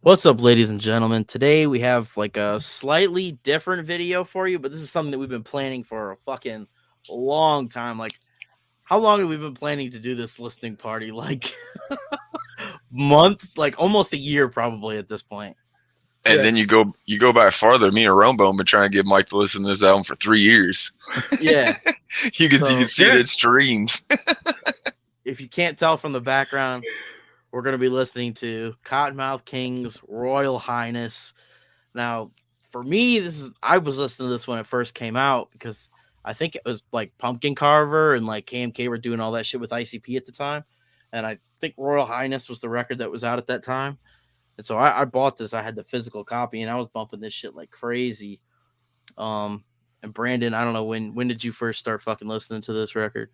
What's up, ladies and gentlemen? Today we have like a slightly different video for you, but this is something that we've been planning for a fucking long time. Like, how long have we been planning to do this listening party? Like, months, like almost a year, probably at this point. And Yeah. then you go back farther. Me and Rombo been trying to get Mike to listen to this album for 3 years. Yeah. You can So, see it Yeah. in streams. if you can't tell from the background, we're going to be listening to Kottonmouth Kings Royal Highness. Now, for me, I was listening to this when it first came out because I think it was like Pumpkin Carver and like KMK were doing all that shit with ICP at the time. And I think Royal Highness was the record that was out at that time. And so I bought this. I had the physical copy and I was bumping this shit like crazy. And Brandon, I don't know when did you first start fucking listening to this record?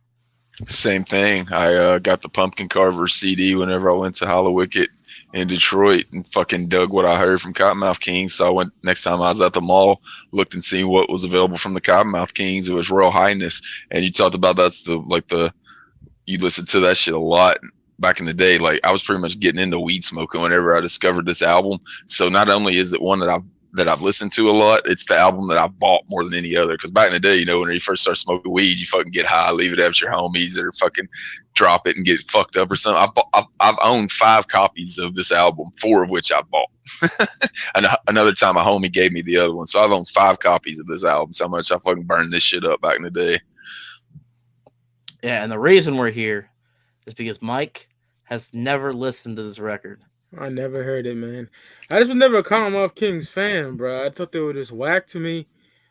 Same thing. I got the Pumpkin Carver CD whenever I went to Hollow Wicket in Detroit and fucking dug what I heard from Kottonmouth Kings. So I went next time I was at the mall, looked and see what was available from the Kottonmouth Kings. It was Royal Highness, and you talked about you listened to that shit a lot back in the day. Like I was pretty much getting into weed smoking whenever I discovered this album. So not only is it one that I've listened to a lot, it's the album that I've bought more than any other. Because back in the day, when you first start smoking weed, you fucking get high, leave it up to your homies, or fucking drop it and get fucked up or something. I've owned 5 copies of this album, 4 of which I bought. And another time, a homie gave me the other one, so I've owned 5 copies of this album. So much I fucking burned this shit up back in the day. Yeah, and the reason we're here is because Mike has never listened to this record. I never heard it, man. I just was never a Kottonmouth Kings fan, bro. I thought they were just whack to me.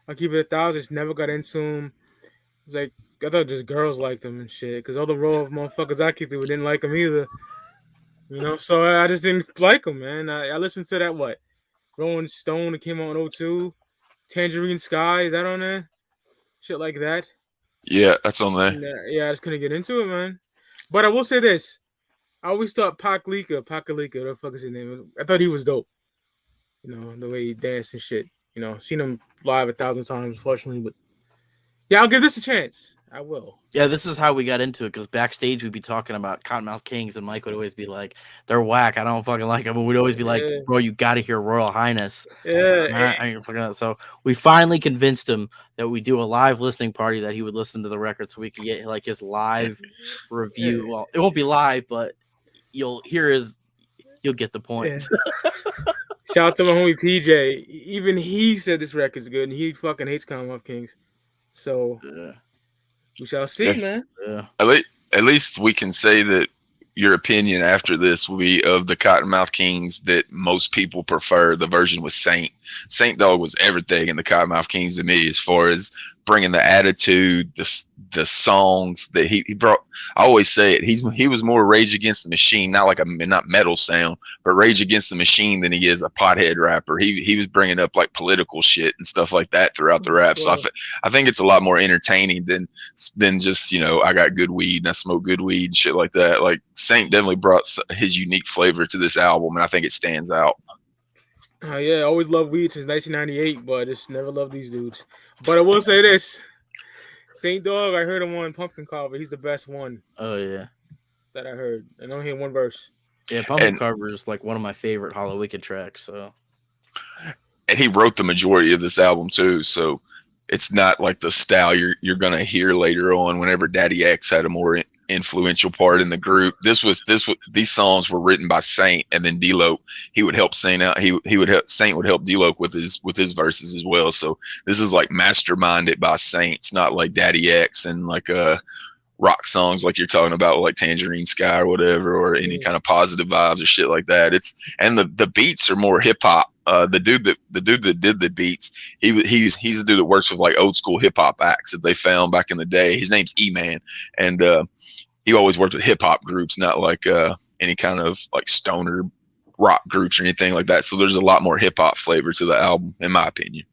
I'll keep it 1,000. Just never got into them. It's like I thought just girls liked them and shit. Cause all the row of motherfuckers I kicked it with didn't like them either. So I just didn't like them, man. I listened to that Rolling Stone that came out in '02, Tangerine Sky. Is that on there? Shit like that. Yeah, that's on there. And, yeah, I just couldn't get into it, man. But I will say this. I always thought Pakalika, what the fuck is his name? I thought he was dope. The way he danced and shit. Seen him live 1,000 times, unfortunately. But yeah, I'll give this a chance. I will. Yeah, this is how we got into it because backstage we'd be talking about Kottonmouth Kings and Mike would always be like, "They're whack. I don't fucking like them." But we'd always be like, "Bro, you got to hear Royal Highness." Yeah. I ain't fucking. So we finally convinced him that we do a live listening party that he would listen to the record so we could get like his live review. Well, it won't be live, but you'll get the point. Yeah. Shout out to my homie PJ. Even he said this record's good, and he fucking hates Kottonmouth Kings. So we shall see, Yes. man. Yeah. At least we can say that your opinion after this will be of the Kottonmouth Kings that most people prefer the version with Saint. Saint Dog was everything in the Kottonmouth Kings to me, as far as bringing the attitude, the songs that he brought. I always say it. He was more Rage Against the Machine, not metal sound, but Rage Against the Machine than he is a pothead rapper. He was bringing up like political shit and stuff like that throughout the rap. So I think it's a lot more entertaining than just I got good weed and I smoke good weed and shit like that. Like Saint definitely brought his unique flavor to this album, and I think it stands out. Yeah, I always loved weed since 1998, but I just never loved these dudes. But I will say this. Saint Dog, I heard him on Pumpkin Carver. He's the best one. Oh yeah. That I heard. I only hear one verse. Yeah, Pumpkin Carver is like one of my favorite Hollow Wicked tracks. So. And he wrote the majority of this album too, so it's not like the style you're gonna hear later on. Whenever Daddy X had a more influential part in the group, these songs were written by Saint, and then D-Lo, he would help Saint out. Saint would help D-Lo with his verses as well. So this is like masterminded by Saint. It's not like Daddy X and like rock songs like you're talking about, like Tangerine Sky or whatever, or any kind of positive vibes or shit like that. And the beats are more hip hop. The dude that did the beats, he's a dude that works with like old school hip hop acts that they found back in the day. His name's E-Man, and he always worked with hip hop groups, not like any kind of like stoner rock groups or anything like that. So there's a lot more hip hop flavor to the album, in my opinion.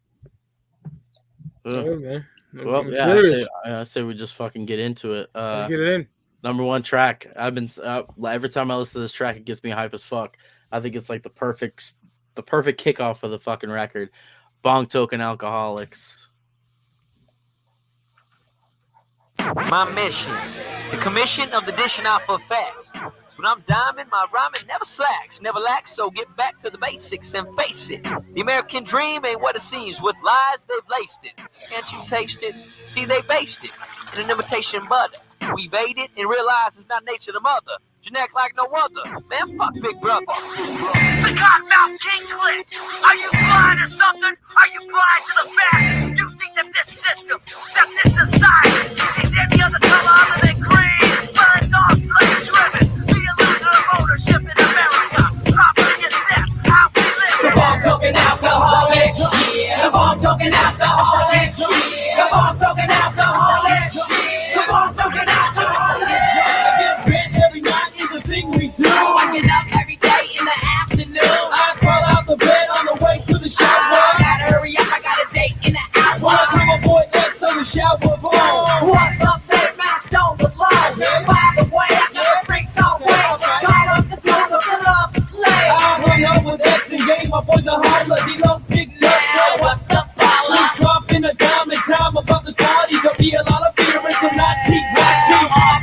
Man. Well, yeah, I say we just fucking get into it. Let's get it in. Number one track. I've been every time I listen to this track, it gets me hype as fuck. I think it's like the perfect kickoff for the fucking record. Bong Token Alcoholics. My mission, the commission of the dishing out for facts. When I'm diamond, my rhyming never slacks, never lacks, so get back to the basics and face it. The American dream ain't what it seems. With lies, they've laced it. Can't you taste it? See, they based it in an imitation butter. We evade it and realize it's not nature the mother. Generic like no other. Man, fuck Big Brother. The Kottonmouth King click. Are you blind or something? Are you blind to the fact? You think that this system, that this society, sees any other color other than green? Well, it's all slave driven. The illusion of ownership in America. Property is theft. How we live. The bomb token alcoholics. The bomb token alcoholics. The bomb token alcoholics. The bomb token alcoholics. Every night is a thing we do. Waking up every day in the afternoon. I crawl out the bed on the way to the shower. I gotta hurry up, I got a date in the hour. When I come aboard X on the shower phone. What's up, St. Max, don't look low. By the way, I got the freaks all way. Call up the crew, look it up, lay. I hung out with X and gave my boys a holler. They don't pick up. Yeah, what's up, Paula? She's dropping a dime and time about this party. There'll be a lot of fear and some not deep.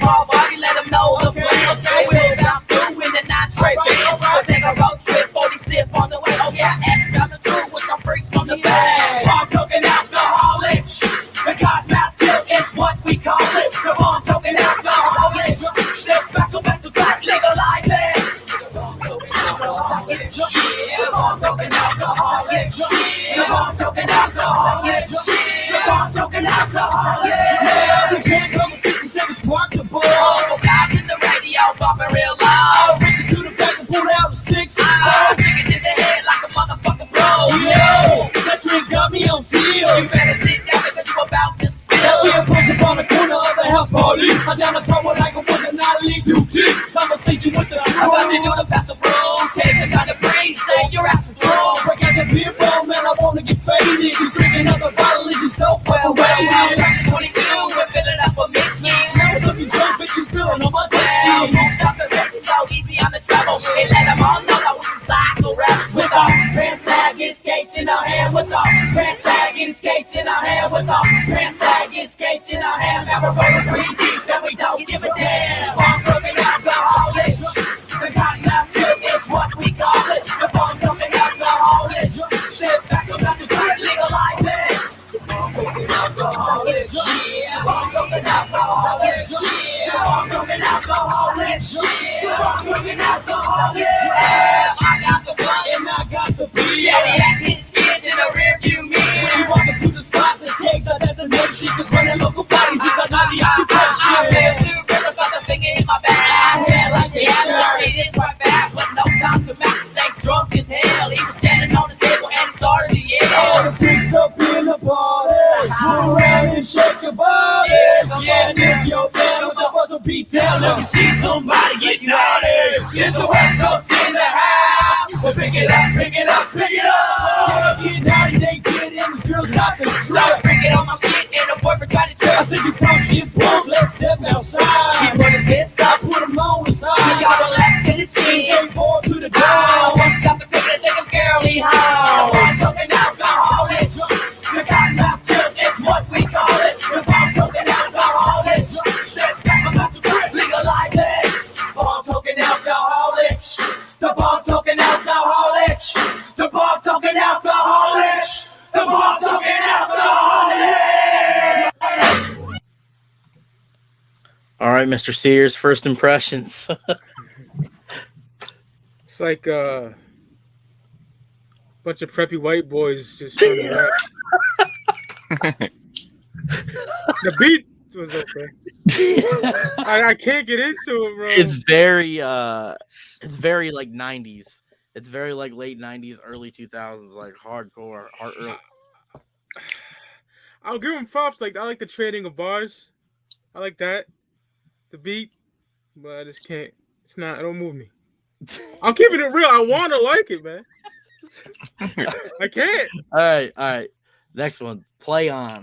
Bobby, let them know the plan. We'll bounce through in the non-trade van. We'll take a road trip, 40 sip on the way. Oh yeah, X coming through with some freaks from the bag. Bomb token alcoholics. The Kottonmouth tip is what we call it. The bomb token alcoholics. Step back, go back to crack, legalize it. The bomb token alcoholics. The bomb token alcoholics. The bomb token alcoholics. The bomb token alcoholics. Now the can't come with 57 spark the ball. Oh, guys in the radio bumping real loud. I'll reach it to the back and pull out a 6. Oh, chicken in the head like a motherfucking pro. Yo, that drink got me on You teal. better sit down because you about to spill. We approach upon the corner of the house party. I'm down the tower like it was not league duty. Conversation with the I thought you knew to pass the room. Taste the kind of breeze, say your ass is through. break out the beer bong, man, I wanna get faded. Cause drinking out the bottle is just so Well, I'm overrated. 22, we're filling up a Mickey. Now some you drunk bitches spilling on my Well, dick. won't stop the rest, go easy on the treble. And let them all know that we're some cycle raps. With our pants sagging, skates in our hand. With our pants sagging, skates in our hand. With our pants sagging, skates in our hand. Now we're rolling pretty deep and we don't give a damn. Bomb token alcoholics. The Kottonmouth tip is what we call it. The bomb token alcoholics. Step back, about to quit, legalize it. The bomb token alcoholics. The bomb token alcoholics. The bomb token alcoholics. The bomb token alcoholics. I got the blunt And I got the beer. Yeah, the accent skids in the rear view mirror. We walking to the spot that takes our destination. Cause running local bodies is our daily I occupation. feel too good about the finger in my back. Yeah, like a Yeah, shirt. the seat is right back, but no time to make mistakes. Drunk as hell, he was standing on the table and he started to All yell. the freaks up in the party. Move around and shake your body. Yeah, and if you're down with the buzzer beat down, let me see somebody get naughty. It's the West Coast in the house. Well, pick it up, pick it up, pick it up. Get naughty, they get in. This girl's got the So strap. freaking on my shit and the boyfriend tried to I tell. said you talk shit, punk, let's step He outside. put his fist I up, put him on the he side. got a left to the chin. Straight forward to the Oh, door. once he got the pick to take his girlie home. The bomb token alcoholics. The Kottonmouth tip is what we call it. The bomb token alcoholics. Step back, about to quit, legalize it. Bomb token alcoholics. The bomb token alcoholics. The bomb token alcoholics. The bomb token alcoholics. All right, Mr. Sears, first impressions. It's like a bunch of preppy white boys just trying to rap. The beat was okay. I can't get into it, bro. it's very like 90s. It's very like late 90s, early 2000s, like hardcore. I'll give him props. Like I like the trading of bars. I like that. The beat, but I just can't. It's not. It don't move me. I'm keeping it real. I want to like it, man. I can't. All right. Next one, play on.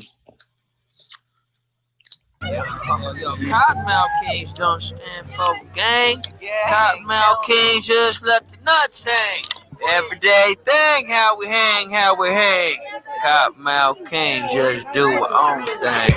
Yo, Kottonmouth Kings don't stand for gang. Kottonmouth Kings just let the nuts hang. Everyday thing, how we hang. Kottonmouth Kings just do our own thing.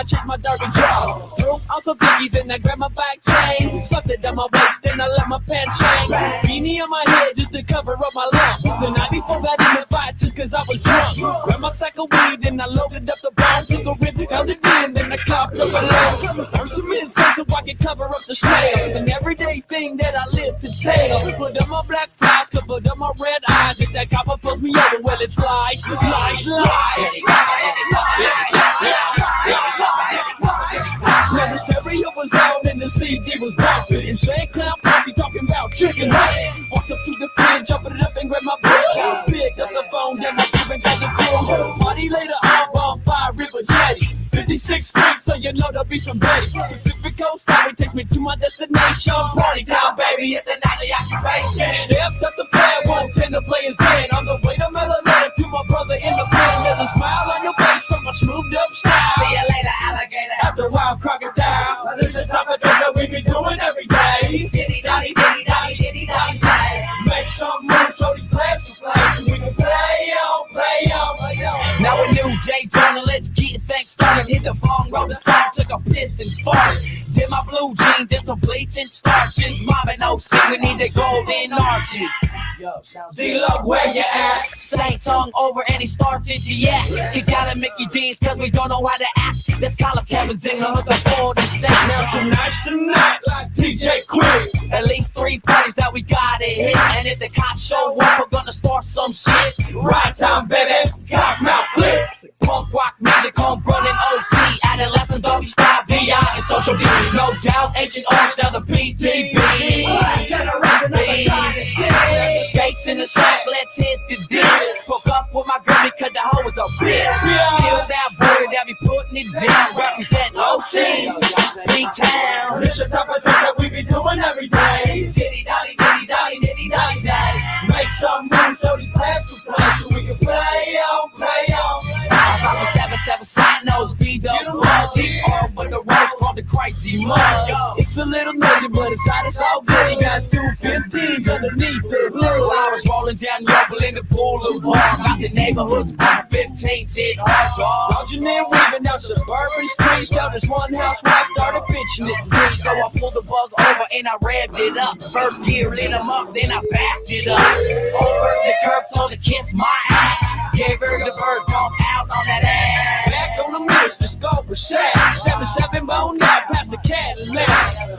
I check my dirty drawers. Threw on some biggies and I grab my back chain. Sucked it down my waist, then I let my pants hang. Beanie on my head just to cover up my lump. The night before got in the fight just cause I was drunk. Grabbed my sack of weed, then I loaded up the bomb. Took a rip, held it in, then I copped up a load. Earned some incense so I could cover up the smell. An everyday thing that I live to tell. Put up my black ties, covered up my red eyes. If that copper pulls me over, well it's lies, lies, lies. Now the stereo was on and the CD was bumping. And Shane Clown Posse talking about chicken head. Walked up to the fridge, opened it up and grabbed my book. Picked up the phone, then my even got the cool. Party later on Fire River Jetties. 56th Street, so you know there'll be some baddies. Pacific Coast Highway takes me to my destination. Party time, baby, it's a nightly occupation. Stepped up the pad, 110 the players dead. On the way to Melanated to my brother in the pen. There's a smile on your face from my smoothed up style. See you later, alligator. After a while, crocodile. Now this is the type of thing that we be doing every day. Diddy dotty, diddy dotty, diddy dotty day. Make some moves so these players can play. So we can play on, play on, play on. Now a new Daytona, let's get things started. Hit the bong, roll the song, took a piss and farted. Did my blue jeans, did some bleaching starches. Mom and OC, we need the golden arches. D-Lug, where you at? Same tongue over and he started to yak. Kick out at Mickey D's cause we don't know how to act. Let's call up Kevin Zinger, hook up 40 now tonight's the night like DJ Quick. At least 3 parties that we gotta hit. And if the cops show up, we're gonna start some shit. Right time, baby, Kottonmouth clip. Punk rock music, home running OC. Adolescent, doggy style, VI, and social D. No doubt, ancient orange, now the PTB. Generation of the dynasty. Skates in the sack, let's hit the ditch. Broke up with my girl because the hoe was a bitch. Still that boy that be putting it down. Represent OC, B-Town. This the type of thing that we be doing every day. Diddy dotty, diddy dotty, diddy dotty day. Make some moves so these players can play. So we can play on, play on. About to 7-7 side nose, feed up blood. These are what the roads called the crazy mud. It's a little noisy, but inside it's all good. You guys do 15s underneath it. I was rolling down Yobel in the boulevard. Got the neighborhoods, 15s hit hard. Dodging and weaving down suburban streets. Down this one house where I started pitching it. So I pulled the bug over and I revved it up. First gear lit them up, then I backed it up. Over the curb, told her kiss my ass. Gave her the bird, bumped out on that ass. Back on the mirrors, the scope was sad. 7-7 bone out past the Cadillac.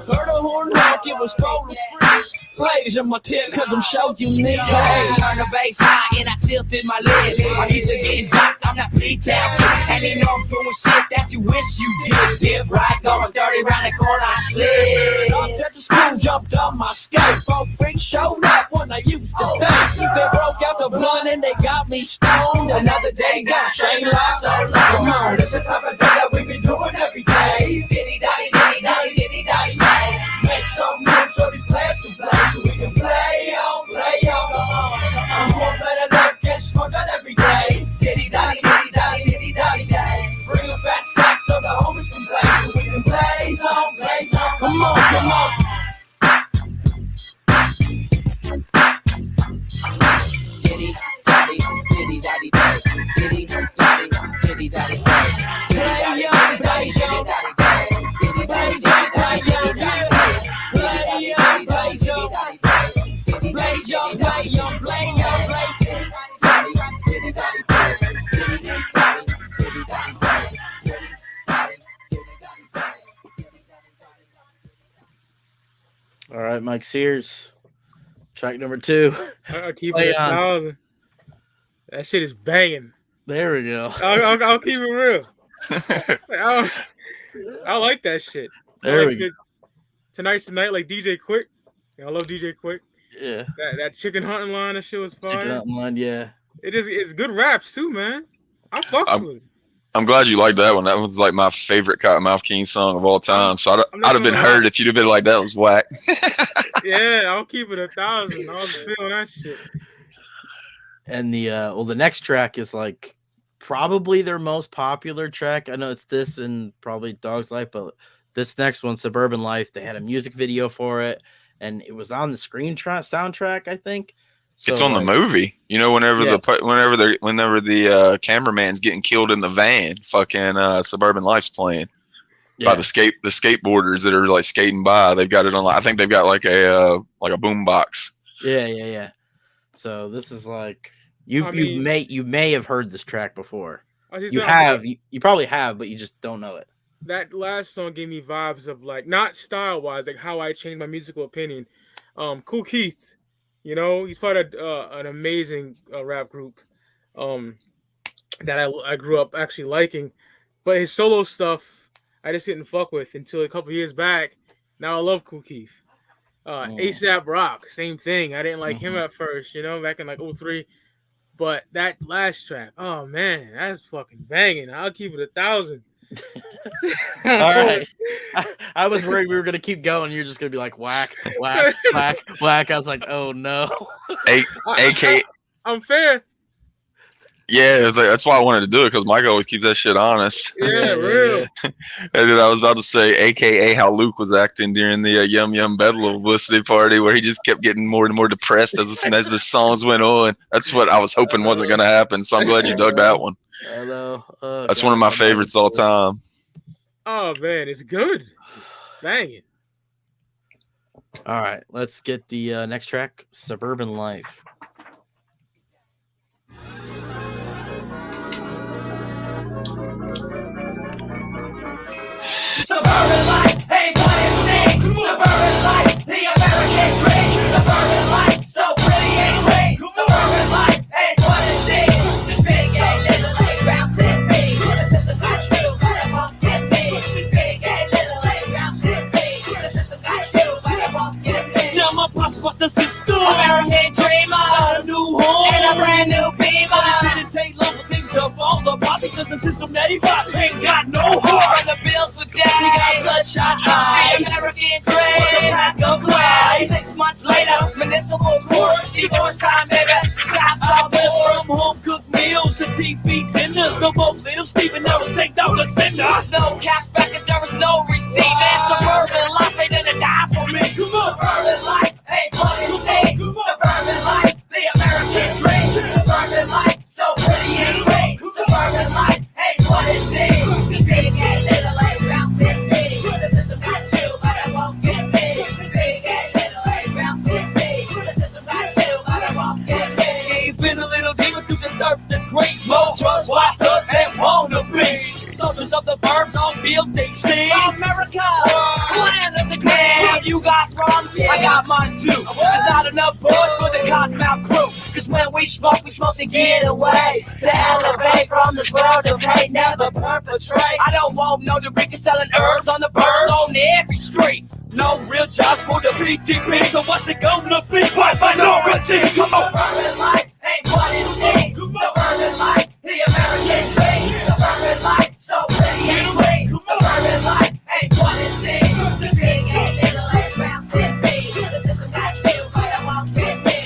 Heard a horn honk, it was rolling free. Plays on my tip, cause I'm so unique. Turn the bass high and I tilted my lid. I'm used to getting jumped, I'm not P-Town kid. And you know I'm doing shit that you wish you did. Dip right, going dirty round the corner, I slid. Stopped at the school, jumped on my skate. Both freaks showed up when I used to think. They broke out the blunt and they got me stoned. Another day got straight like so long. Come on, it's the type of thing that we be doing every day. Diddy dotty, diddy dotty, diddy dotty day. Make some moves so these players can play. So we can play on, play on. I'm more better than get smoked out every day. Diddy dotty, diddy dotty, diddy dotty day. Bring a fat sack so the homies can play. So we can play on, play on. Come on, come on. Diddy dotty, diddy dotty day. Diddy dotty, diddy dotty day. Play on, play on. Diddy dotty, play on, play on. All right, Mike Sears, track number 2. I'll keep it 1,000. That shit is banging. There we go. I'll keep it real. I like that shit. There we go. Tonight's the night, like DJ Quick. I love DJ Quick. Yeah. That chicken hunting line, that shit was fire. Chicken hunting line, yeah. It's good raps too, man. I fuck with it. I'm glad you liked that one. That was like my favorite Kottonmouth Kings song of all time. So I'd have been hurt if you'd have been like, that was whack. Yeah, I'll keep it 1,000. I was feeling that shit. And the next track is like probably their most popular track. I know it's this and probably Dog's Life, but this next one, Suburban Life, they had a music video for it, and it was on the soundtrack, I think. So, it's on the movie, you know. Whenever the cameraman's getting killed in the van, fucking Suburban Life's playing. by the skateboarders that are like skating by. They've got it on. I think they've got like a boom box. Yeah. So this is like you may have heard this track before. You probably have, but you just don't know it. That last song gave me vibes of like, not style wise, like how I changed my musical opinion. Kool Keith, you know, he's part of an amazing rap group that I grew up actually liking, but his solo stuff I just didn't fuck with until a couple years back. Now I love Kool Keith. ASAP Rock, same thing. I didn't like him at first, you know, back in like 03. But that last track, oh man, that's fucking banging. I'll keep it 1,000. All right. I was worried we were gonna keep going. You're just gonna be like whack, whack, whack, whack. I was like, oh no. I'm fair. Yeah, that's why I wanted to do it, because Mike always keeps that shit honest. Yeah, real. And then I was about to say, AKA how Luke was acting during the Yum Yum Bedlam publicity party, where he just kept getting more and more depressed as the songs went on. That's what I was hoping wasn't going to happen. So I'm glad you dug that one. I know. That's one of my favorites all time. Oh man, it's good. Banging. All right, let's get the next track, Suburban Life. Suburban life, hey, what is it? Suburban life, the American dream. Suburban life, so pretty and great. Suburban life, hey, what is it? Big A, little A, bouncing me. The system got you, but it won't get me. Big A, little A, bouncing me. The system got you, but it won't get me. Now my pops bought the system. American dreamer, a new home, and a brand new beamer. But it didn't take long for things to fall apart, because the system that he bought ain't got no heart. And the bills for days. He got bloodshot eyes. The American dream was a pack of lies. 6 months later, municipal court. Divorce time, baby. Shots all good. From home cooked meals to TV dinners. No more little Stephen, there was $6 sinners. No cash back, cause there was no receiving. Suburban life ain't gonna die for me. Suburban life ain't what it seems. Suburban life, the American dream. Suburban life, so pretty and great. Suburban life ain't what it seems. Big A, little A, bouncing me. The system got you, but it won't get me. Big A, little A, bouncing me. The system got you, but it won't get me. Ain't been a little demon through the dirt, the great more drugs, white hoods, and wannabes. Soldiers of the burbs on field they sing. America, land of the grand. You got problems, I got mine too. There's not enough board for the Kottonmouth crew. Cause when we smoke to get away. To elevate from this world of hate, never perpetrate. I don't want no Doritos selling herbs on the birds on every street. No real jobs for the PTP, so what's it gonna be? White minority, come on. Suburban life ain't what it seems. Suburban life, the American dream. Suburban life, so pretty and great. Suburban life ain't what it seems. Big A, little A, bouncing me. The system got you, but it won't get me.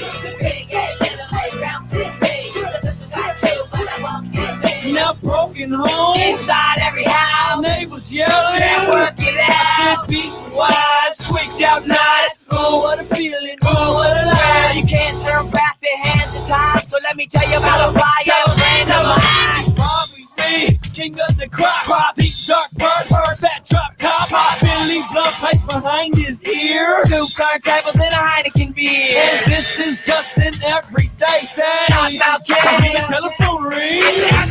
Big A, little A, bouncing me. The system got you, but it won't get me. Now broken home inside every house. Neighbors yelling, can't work it out. Should be wise, tweaked out nice. Oh, what a feeling, oh, what a lie. You can't turn back the hands of time, so let me tell you about a fire friend of mine. Bobby B, king of the crop, deep dark bird, fat drop top, Billy Blunt pipes behind his ear, 2 turntables and a Heineken beer. And this is just an everyday thing. Kottonmouth Kings, telephone ring.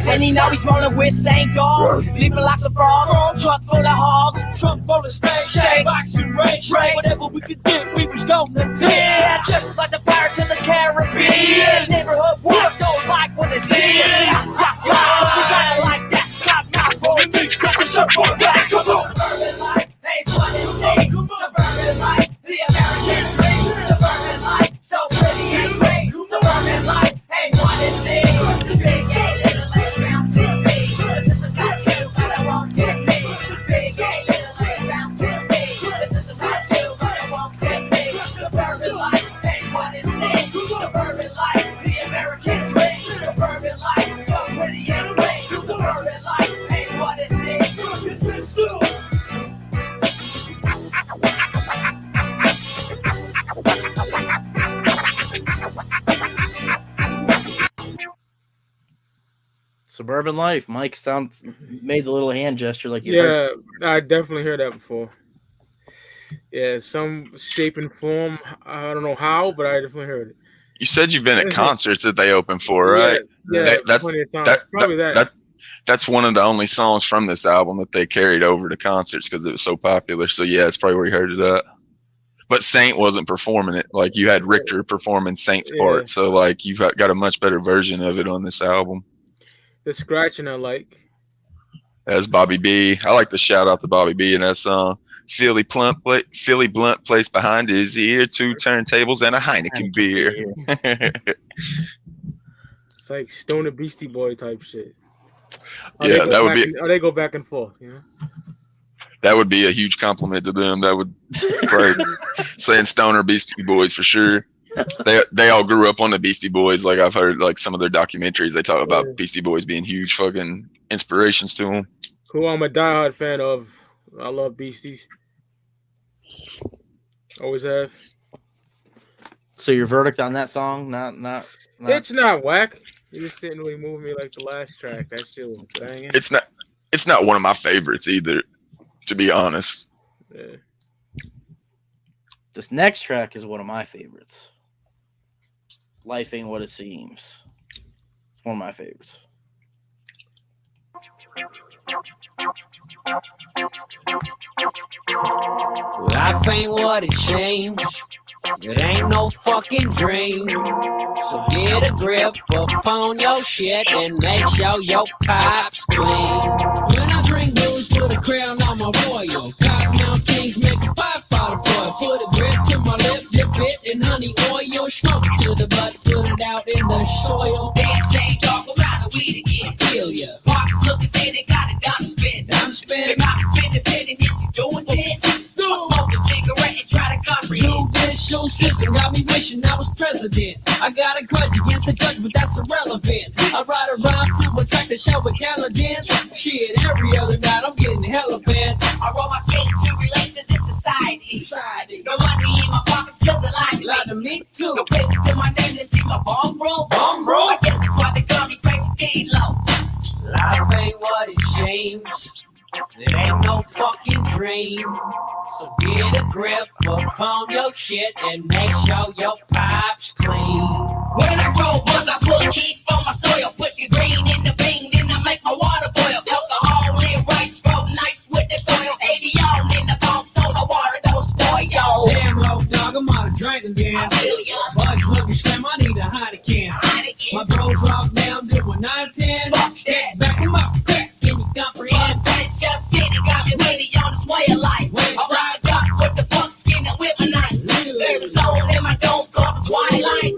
And he know he's rolling with St. Dog, leaving lots of frogs, truck full of hogs, trunk full of steaks, boxing race, whatever we could get, we was gonna do. Yeah, just like the Pirates of the Caribbean. Neighborhood watch, don't like what they see. Rock, we got it like that. Kottonmouth, boy, beats, got the shirt for the back. Come on. Suburban life, ain't what it seems. Suburban life, the American dream. Suburban life, so pretty and great. Suburban life, ain't what it seems. Big A, little A, bouncing me. The system got you, but it won't get me. Big A, little A, bouncing me. The system got you, but it won't get me. Suburban life, ain't what it seems. Suburban life, the American dream. Suburban life, so pretty and great. Suburban life, ain't what it seems. Suburban Life. Mike made the little hand gesture like you heard. Yeah, I definitely heard that before. Yeah, some shape and form. I don't know how, but I definitely heard it. You said you've been at concerts that they opened for, right? Yeah, that's plenty of times. Probably that's one of the only songs from this album that they carried over to concerts because it was so popular. So yeah, it's probably where you heard it at. But Saint wasn't performing it. Like you had Richter performing Saint's part, so like you've got a much better version of it on this album. The scratching I like. That's Bobby B. I like to shout out to Bobby B in that song. Philly Blunt placed behind his ear, 2 turntables and a Heineken beer. It's like Stoner Beastie Boy type shit. Yeah, that would be. Or they go back and forth, you know. That would be a huge compliment to them. That would probably saying Stoner Beastie Boys for sure. They all grew up on the Beastie Boys. Like I've heard like some of their documentaries, they talk about Beastie Boys being huge fucking inspirations to them. Who I'm a diehard fan of. I love Beasties. Always have. So your verdict on that song? Not. It's not whack. It just didn't really move me like the last track. That shit was banging. It's not one of my favorites either, to be honest. Yeah. This next track is one of my favorites. Life Ain't What It Seems. It's one of my favorites. Life ain't what it seems. It ain't no fucking dream. So get a grip upon your shit and make sure your pipe's clean. When I drink booze, put a crown on my royal. Kottonmouth Kings make a pipe out of foil. Put a grip to my lip, dip it in honey oil. Smoke it to the butt, put it out in the soil. Damn, say talk around the weed again. Feel ya. Pockets looking thin, they got it down to spin. I'm spinning. They mouth spinning, and this is doing 10. Smoke a cigarette and try to comprehend. Judicial system got me wishing I was president. I got a grudge against a judge, but that's irrelevant. I write a rhyme to attract the show intelligence. Shit, every other night I'm getting hella bent. I roll my skate to relate to this society. No money in my pockets cause I like Lie to me too. No papers to my name to see my bong roll. I guess that's why they call me crazy D-Lo. Life ain't what it seems. It ain't no fucking dream. So get a grip upon your shit and make sure your pipe's clean. When I grow buzz, I put heat on my soil. Put the green in the bean, then I make my water boil. Alcohol in rice, roll nice with the foil. 80 on in the pump, so the water don't spoil. Damn, road dog, I'm out of drink again. Budge looking slim, I need a Heineken. My bros rock now, I'm doing 9 10. Fuck that. Back them up, crack, can you comprehend? Just city got me waiting on this way of life. I ride up with the fuck skin and with my knife. There's a soul in my dome called the twilight.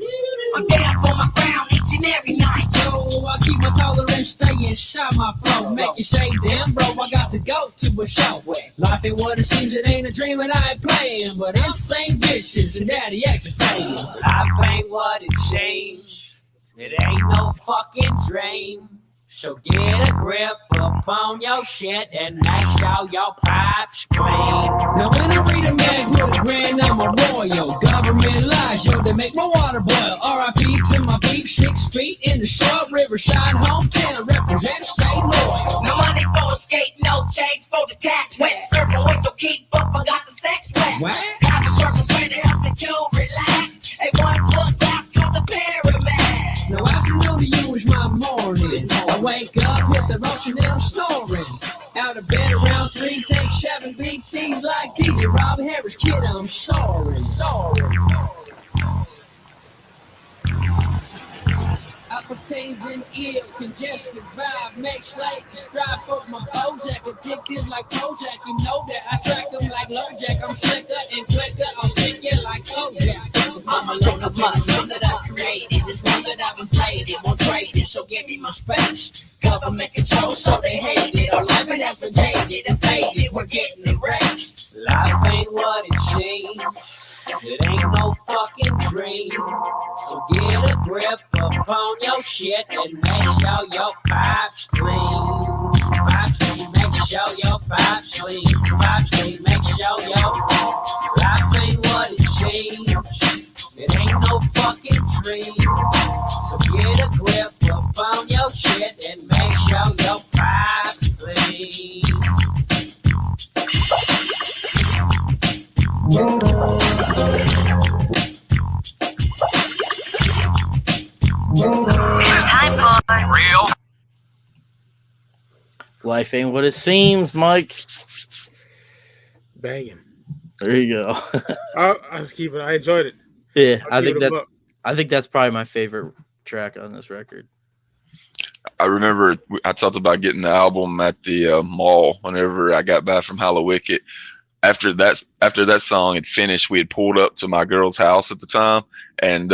I'm down for my crown each and every night. Yo, I keep my tolerance, staying shy my flow. Make you say, damn, bro, I got to go to a show. Life ain't what it seems, it ain't a dream and I ain't playing. But it's ain't vicious and daddy acting playing. Life ain't what it seems, it ain't no fucking dream. So get a grip upon your shit and make sure your pipe's clean. Now when I read a mag with a grand, I'm a royal. Government lies, yo, they make my water boil. R.I.P. to my peep, 6 feet in the short riverside hometown. Represent, stay loyal. No money for a skate, no change for the tax. Wet circle with your keep, but forgot the sex wet. What? Got the circle trying to help me to relax. Hey, 1 foot gas called the pyramid. Now afternoon to you is my morning. I wake up with the motion and I'm snoring. Out of bed around 3, take 7 BTs like DJ Rob Harris. Kid, I'm sorry. Appetites and ill, congested vibe makes late. Strive for my Bojack, addictive like Prozac. You know that I track them like LoJack. I'm slicker and quicker, I'll stick it like Kojak. I'm a load of money, one that I've created. It's one that I've inflated, won't trade it, so give me my space. Government control, so they hate it. Our life it has been jaded and faded, we're getting erased. Life ain't what it seems. It ain't no fucking dream. So get a grip upon your shit and make sure your pipe's clean. Pipe's clean, make sure your pipe's clean. Pipe's clean, make sure your life ain't what it seems. It ain't no fucking dream. So get a grip upon your shit and make sure Time for real. Life ain't what it seems, Mike. Banging. There you go. I was keeping. I enjoyed it. Yeah, I'll give it a buck. I think that's probably my favorite track on this record. I remember I talked about getting the album at the mall whenever I got back from Hallowicket. After that song had finished, we had pulled up to my girl's house at the time, and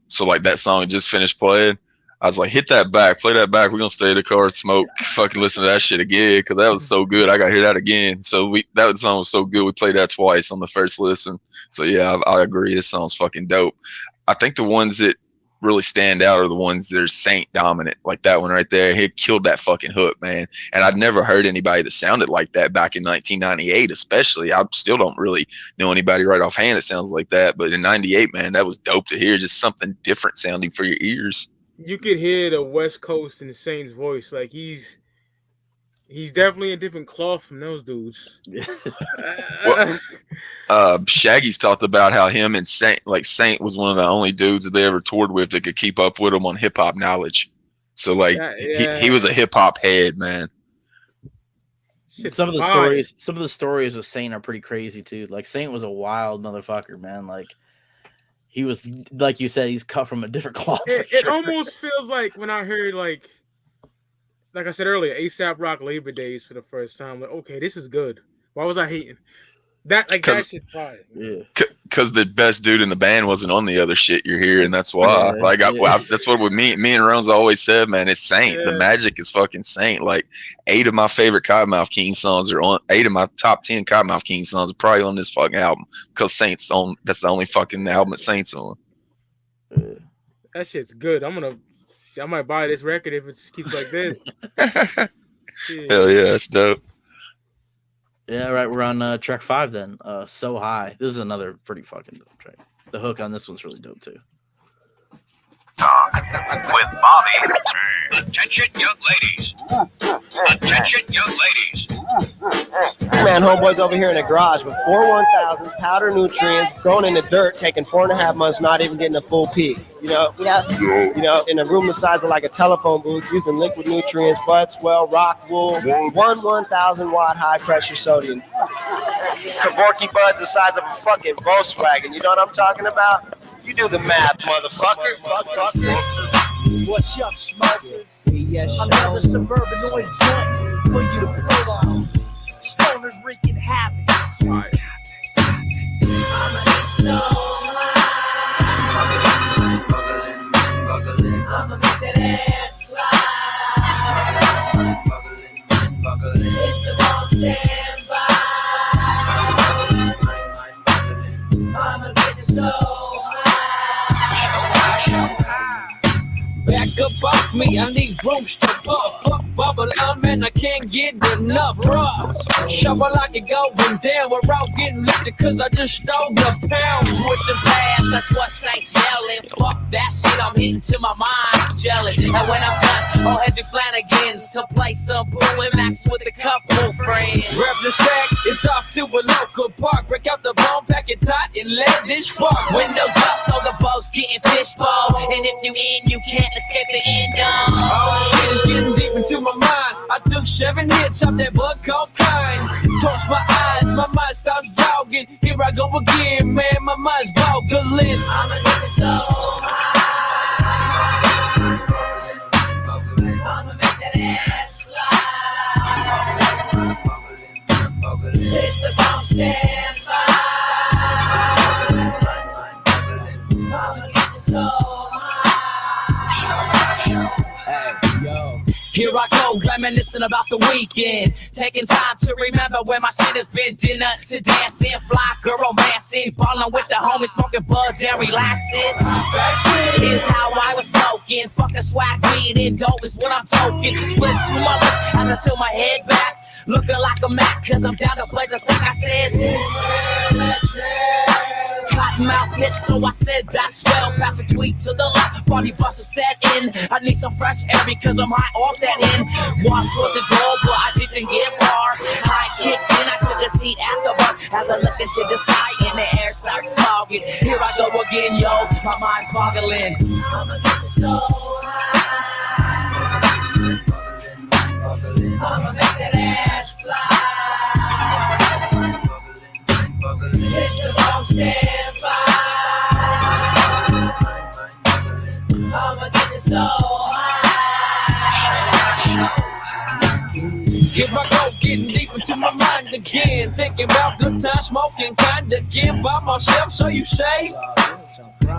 so like that song had just finished playing. I was like, hit that back, play that back. We're gonna stay in the car, smoke, fucking listen to that shit again, because that was so good. I gotta hear that again. So that song was so good. We played that twice on the first listen. So yeah, I agree. This song's fucking dope. I think the ones that really stand out are the ones that are Saint dominant, like that one right there. He killed that fucking hook, man. And I'd never heard anybody that sounded like that back in 1998, especially. I still don't really know anybody right offhand that sounds like that. But in 98, man, that was dope to hear. Just something different sounding for your ears. You could hear the West Coast in Saint's voice. Like he's definitely a different cloth from those dudes. Shaggy's talked about how him and Saint was one of the only dudes that they ever toured with that could keep up with him on hip hop knowledge. So like he was a hip hop head, man. Some of the stories of Saint are pretty crazy too. Like Saint was a wild motherfucker, man. Like he was, like you said, he's cut from a different cloth. It almost feels like when I heard like I said earlier, A$AP Rock Labor Days for the first time. Like, okay, this is good. Why was I hating? That shit's fire. Yeah. Because the best dude in the band wasn't on the other shit you're hearing. That's why. That's what with me and Rones always said, man. It's Saint. Yeah. The magic is fucking Saint. Like 8 of my favorite Kottonmouth Kings songs are on. 8 of my top 10 Kottonmouth Kings songs are probably on this fucking album. Because Saint's on. That's the only fucking album that Saint's on. That shit's good. I might buy this record if it keeps like this. Hell yeah, that's dope. Yeah, right. We're on track 5 then. So High. This is another pretty fucking dope track. The hook on this one's really dope too. With Bobby. Attention, young ladies. Attention, young ladies. Man, homeboy's over here in the garage with 4 1000s, powder nutrients, thrown in the dirt, taking 4.5 months, not even getting a full peak. You know, in a room the size of like a telephone booth, using liquid nutrients, bud swell, rock wool, 1,000 watt high pressure sodium. Kevorkian buds the size of a fucking Volkswagen. You know what I'm talking about? You do the math, motherfucker. What's up, smokers? Another suburban noise joint for you to pull on. Stoners wreaking havoc. I'ma make that ass slide. Hit the ball, stand by. I'ma get it so back up off me, I need rooms to puff. Fuck bubble, man, I can't get enough rough. Shovel like it going down, we're out getting lifted cause I just stole the pound. Switching past, that's what Saints yelling. Fuck that shit, I'm hitting till my mind's gelling. And when I'm done, I'll head to Flanagan's to play some pool and max with a couple friends. Grab the sack, it's off to a local park. Break out the bone, pack it tight, and let this spark. Windows up so the boat's getting fishbowl. And if you in, you can't escape the end of. Oh shit, it's getting deep into my mind. I took 7 hits off that bud called kind. Close my eyes, my mind starts jogging. Here I go again, man, my mind's boggling. I'ma get it so high. I'ma make that ass fly. Hit the bomb, stand by. I'ma get it so high. Here I go, reminiscing about the weekend. Taking time to remember where my shit has been. Dinner to dancing, fly girl romancing. Ballin' with the homies, smoking buds and relaxing. Is how I was smoking. Fucking swag, weed and dope is what I'm toking. Split to my left as I tilt my head back. Looking like a Mac, cause I'm down to play just like I said. Kottonmouth hit, so I said that's well. Pass a tweet to the left, party buster set in. I need some fresh air because I'm high off that end. Walked toward the door, but I didn't get far. I kicked in, I took a seat at the bar. As I look into the sky and the air starts smogging. Here I go again, yo, my mind's boggling. I'ma get so high. I'ma make that ass fly. Hit the wrong stand by. I'ma get so high. Here I go, getting deep into my mind again. Thinking about good time, smoking kind again by myself, so you say?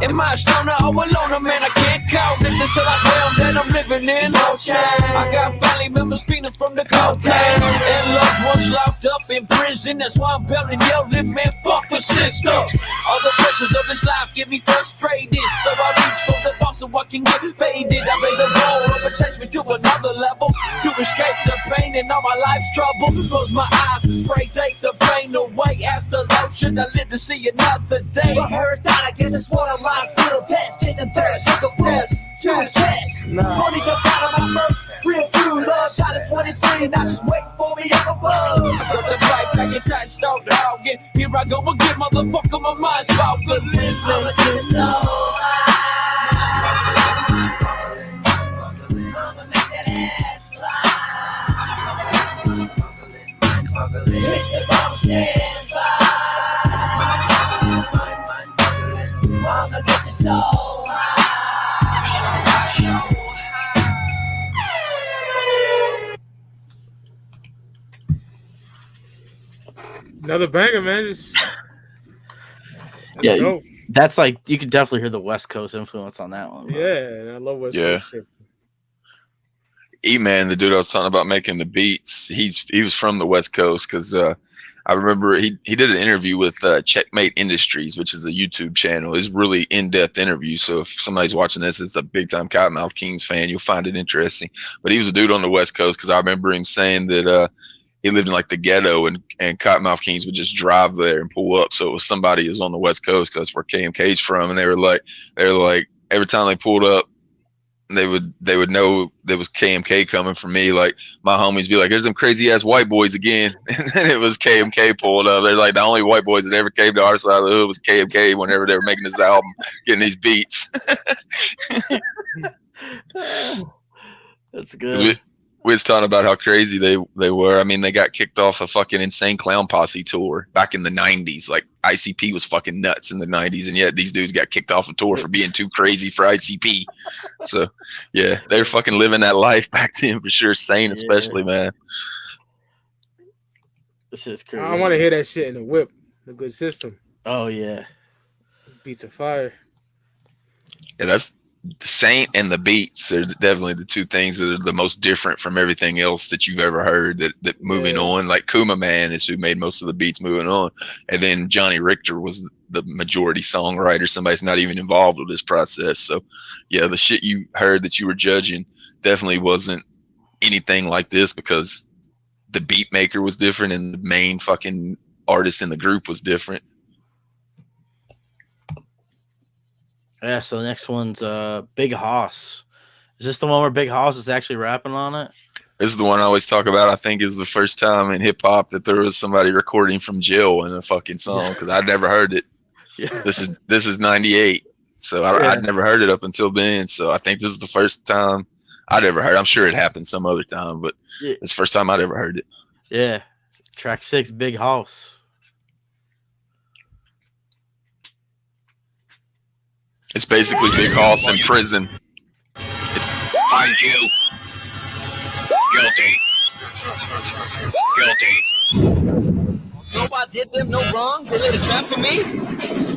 Am I a stoner or a loner, man? I can't count it until I found that I'm living in no change. I got family members feeding from the cocaine and loved ones locked up in prison. That's why I'm belting, yelling, man, fuck the system. All the pressures of this life get me frustrated, so I reach for the bar so I can get faded. I raise a roll up and takes me to another level to escape the pain and all my life's trouble. Close my eyes, pray, take the pain away. Ask the lotion, I live to see another day. But hurt out, I guess it's what I'm like. Little test, chasing thirst, shake a test, to the test. Money come out of my first, real true love. Shot at 23, now she's waiting for me up above. I got the right back and touched off the hogging. Here I go again, motherfucker, my mind's about good living. I'ma get it so high. I'ma make that ass fly. Hit the bomb, stand by. I'ma get you so high. Another banger, man. Yeah, dope. that's like you can definitely hear the West Coast influence on that one. Bro. Yeah, I love West Coast shit. E-Man, the dude I was talking about making the beats, he was from the West Coast because I remember he did an interview with Checkmate Industries, which is a YouTube channel. It's really in-depth interview. So if somebody's watching this, it's a big-time Kottonmouth Kings fan, you'll find it interesting. But he was a dude on the West Coast because I remember him saying that he lived in like the ghetto and Kottonmouth Kings would just drive there and pull up. So it was somebody who was on the West Coast because that's where KMK's from. And they were like every time they pulled up, they would know there was KMK coming from me. Like my homies be like, "There's them crazy ass white boys again," and then it was KMK pulled up. They're like the only white boys that ever came to our side of the hood was KMK whenever they were making this album, getting these beats. That's good. We was talking about how crazy they were. I mean, they got kicked off a fucking Insane Clown Posse tour back in the 90s. Like ICP was fucking nuts in the 90s, and yet these dudes got kicked off a tour for being too crazy for ICP. So yeah, they were fucking living that life back then for sure. Sane, especially, man. This is crazy. I want to hear that shit in the whip. The good system. Oh yeah, beats of fire. Yeah, that's Saint and the beats are definitely the two things that are the most different from everything else that you've ever heard. That moving on, like Kuma Man is who made most of the beats moving on, and then Johnny Richter was the majority songwriter. Somebody's not even involved with this process. So yeah, the shit you heard that you were judging definitely wasn't anything like this because the beat maker was different and the main fucking artist in the group was different. Yeah, so the next one's Big Hoss. Is this the one where Big Hoss is actually rapping on it? This is the one I always talk about. I think is the first time in hip hop that there was somebody recording from jail in a fucking song because I'd never heard it. Yeah. This is 98, so I'd never heard it up until then. So I think this is the first time I'd ever heard. I'm sure it happened some other time, but it's the first time I'd ever heard it. Yeah, track 6, Big Hoss. It's basically Big Hoss in prison. It's find you guilty. Although I did them no wrong, they laid a trap for me.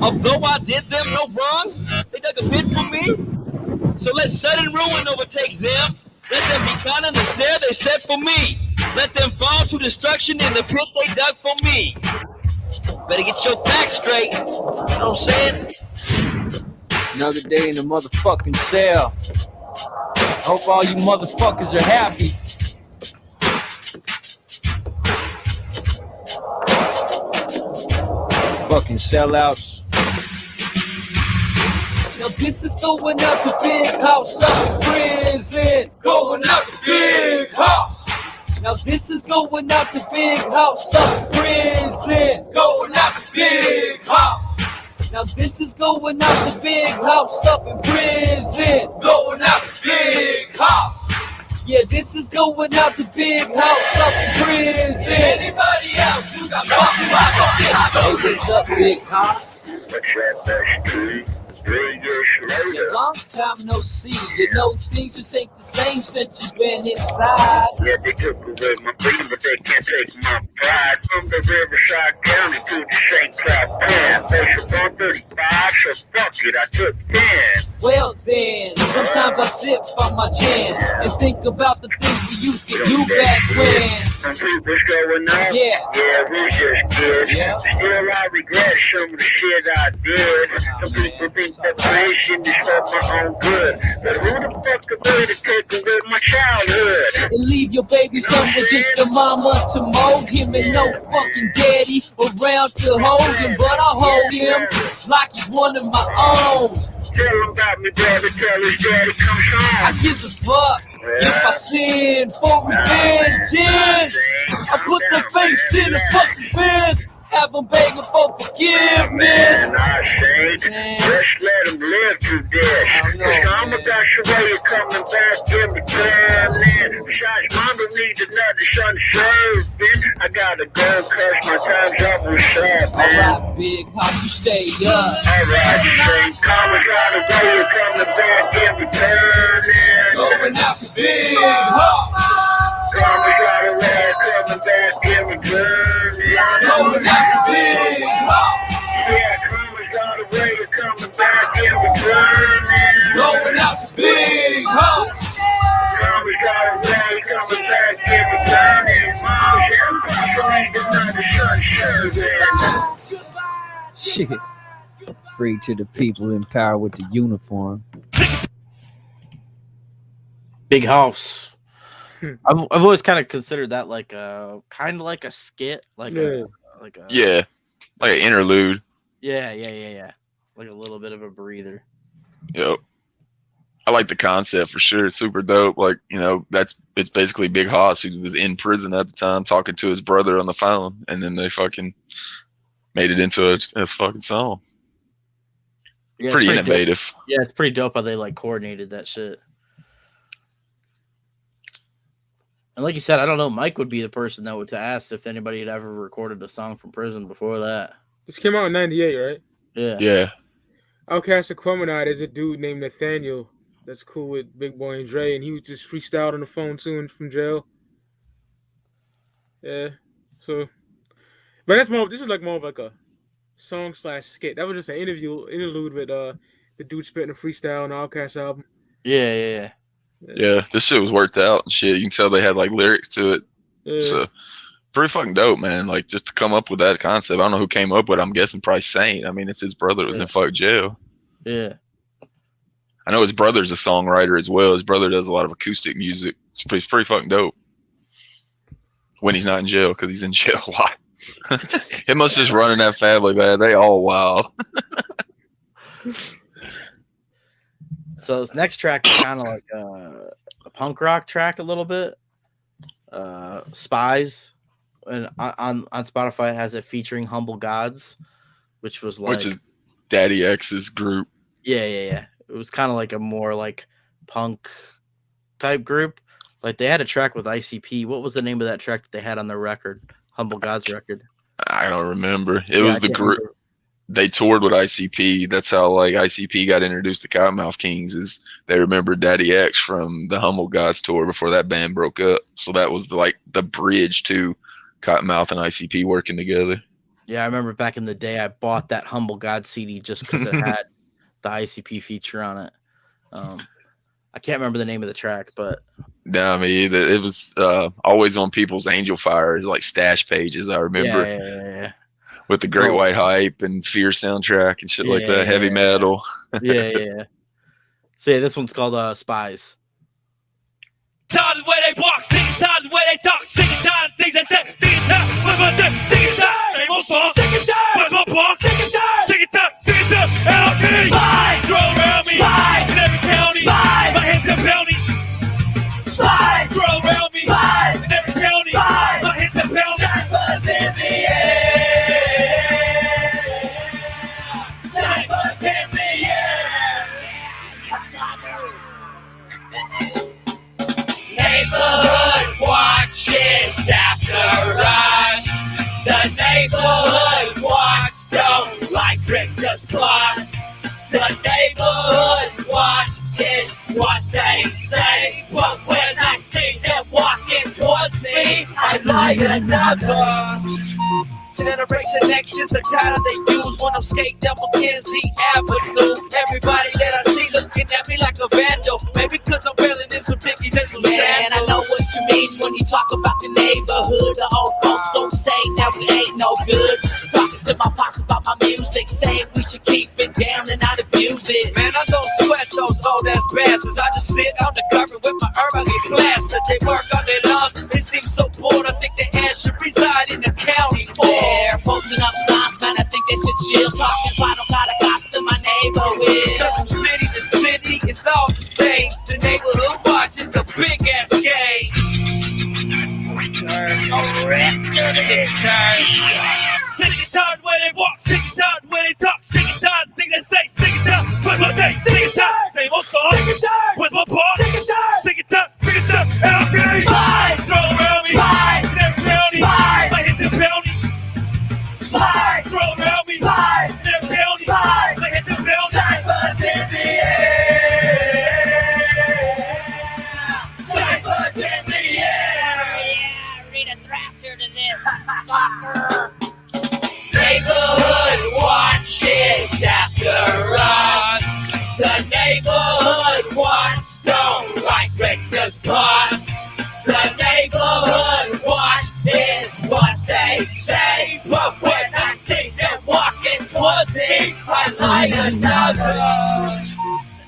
Although I did them no wrong, they dug a pit for me. So let sudden ruin overtake them. Let them be caught in the snare they set for me. Let them fall to destruction in the pit they dug for me. Better get your facts straight. You know what I'm saying? Another day in the motherfucking cell. Hope all you motherfuckers are happy. Fucking sellouts. Now this is going out to Big House up in prison. Going out to Big House. Now this is going out to Big House up in prison. Going out to Big House. Now this is going out to Big House up in prison. Going out to Big House. Yeah, this is going out to Big House up in prison. Anybody else who got muscle like a sister? Hey, what's up, Big House? Yeah, long time no see. You know things just ain't the same since you've been inside. Yeah, they took away my freedom, but they can't take my pride. From the Riverside County to the St. Cloud Pan. Bishop on 35, so fuck it, I took 10. Well then, sometimes I sip on my gin and think about the things we used to do back when. Some people's going on. Yeah. Yeah, we just kids. Yeah. Still, I regret some of the shit I did. Some people think that creation is for my own good. But who the fuck could be to take away my childhood? And leave your baby son with just a mama to mold him and no fucking daddy around to hold him. But I hold him like he's one of my own. Tell him about me, brother. Tell his daddy comes home. I gives a fuck if I sin for revengeance. I put the face in the fucking fence. Have them begging for forgiveness. And I say, just let him live to this. Cause I'm about your way of coming back in return. Besides, mom don't need another son serving. I gotta go cause my time's up with up, man. Alright, Big House, you stay up. Alright, St. Thomas got a way of coming back in return. Going out to Big House. Thomas got a way of coming back in return. Going out to Big House. Yeah, Thomas got a way of coming back in return. Going out to Big House. Thomas got a way of coming back in return. Shit. Free to the people in power with the uniform. Big House. I've always kind of considered that like a kind of like a skit, like a like an interlude. Yeah. Like a little bit of a breather. Yep. I like the concept for sure. It's super dope. Like, you know, it's basically Big Hoss who was in prison at the time talking to his brother on the phone, and then they fucking made it into a fucking song. Yeah, pretty innovative. Dope. Yeah, it's pretty dope how they like coordinated that shit. And like you said, I don't know, Mike would be the person that would to ask if anybody had ever recorded a song from prison before that. This came out in '98, right? Yeah. Yeah. Outcast Aquemini, there's a dude named Nathaniel that's cool with Big Boy and Dre, and he was just freestyled on the phone too and from jail. Yeah. So, but that's more. This is like more of like a song / skit. That was just an interlude with the dude spitting a freestyle on the Outcast album. Yeah. Yeah, this shit was worked out and shit. You can tell they had like lyrics to it. Yeah. So pretty fucking dope, man. Like just to come up with that concept. I don't know who came up with it. I'm guessing probably Saint. I mean, it's his brother was in fuck jail. Yeah. I know his brother's a songwriter as well. His brother does a lot of acoustic music. It's pretty fucking dope. When he's not in jail, because he's in jail a lot. It must just run in that family, man. They all wild. So this next track is kind of like a punk rock track a little bit. Spies, and on Spotify it has it featuring Humble Gods, which is Daddy X's group. Yeah. It was kind of like a more like punk type group. Like they had a track with ICP. What was the name of that track that they had on their record? Humble Gods record. I don't remember. It was the group. Remember. They toured with ICP. That's how like ICP got introduced to Kottonmouth Kings. Is they remembered Daddy X from the Humble Gods tour before that band broke up. So that was the bridge to Kottonmouth and ICP working together. Yeah, I remember back in the day I bought that Humble God CD just because it had the ICP feature on it. I can't remember the name of the track, but no, me either. It was always on people's Angel Fire, like stash pages. I remember. Yeah. With the Great White Hype and Fear soundtrack and shit like that, heavy metal. Yeah. So yeah, this one's called Spies. Tired of the way they walk, sick and tired of the way they talk, sick and tired of things they say, sick and tired, what's my turn, sick and tired, same old song, sick and tired, what's my boss, sick and tired, and I'll get spies, throw around what they say. But when I see them walking towards me, I light another. Generation X is the title they use when I'm skating down Mackenzie Avenue. Everybody that I see looking at me like a vandal. Maybe because I'm wearing in some Dickies and some sandals. Man, I know what you mean when you talk about the neighborhood. The old folks so say now we ain't no good. Talking to my pops about my music, saying we should keep it down and not abuse it. Man, I don't sweat those old ass bastards. I just sit on the cover with my herb, I get plastered. They work on their lungs, they seem so bored. I think the ass should reside in the county. They're posting up signs, man, I think they should chill. Talking final kind of cops in my neighborhood. Cause from city to city, it's all the same. The neighborhood watch is a big ass game. Sick and tired where they walk, sick and tired where they talk, sick and tired thing they say, sick and tired, but what they sick and tired, same old song, sick and tired, with my part, sick and tired, sick and tired, sick and tired, and I'm getting Spies, throw around me, Spies, never county, Spies, I hit the bounty, Spies, throw around me, Spies, never county, Spies, I hit the bounty, Cyphers in the air, Cyphers in the air, Yeah, read a thrasher to this, sucker. neighborhood watches after us. The neighborhood watch don't like Victor's bus. The neighborhood watch is what they say. But when I see them walking towards me, I light another.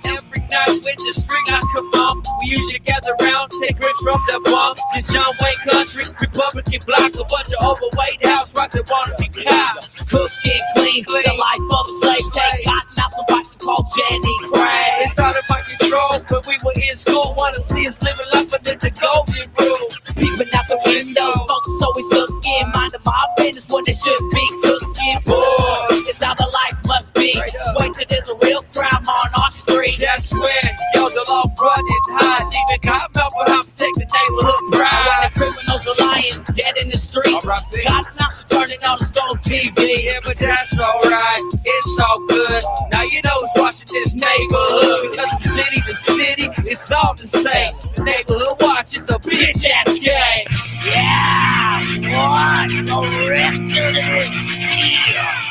Every night when the street lights come on, we usually gather around, take grips from the bump. This John Wayne country, Republican block, a bunch of overweight housewives that wanna be cops. Cook and clean, the life of a slave. Take cotton out some bison called Jenny It Craig. started by control when we were in school. Wanna see us living life under the golden rule. Peeping out the windows, folks always looking. Minding my business when they should be cooking. Boy, it's how the life must be. Wait till there's a real crime on our street. That's when, yo, the law running high, leaving Kottonmouth behind, protect the neighborhood And when pride. the criminals are lying dead in the streets, Kottonmouth's turning on the stone TV. Yeah, but that's alright, it's all good. Now you know who's watching this neighborhood. Because from city to city, it's all the same. The neighborhood watch is a bitch ass game. Yeah, what the rest of this?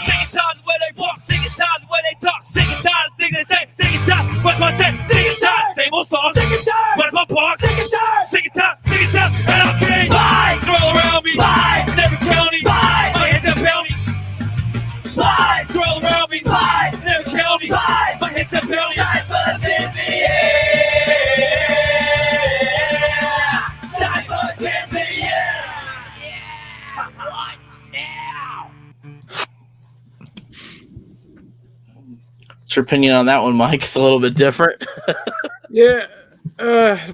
Sick and tired where they walk, sick and tired where they talk, sick and tired of things they say, sick and tired, what's my take, sick and tired, same old song, sick and tired, where's my part, sick and tired, sick and tired, and I'm getting Spies, Throw around me, Spies, never county, Spies, I hit the bounty. Spies, Throw around me, Spies, never county, Spies, I hit the bounty. Cyphers in the air, Cyphers in the air. What now? What's your opinion on that one, Mike? It's a little bit different. Yeah,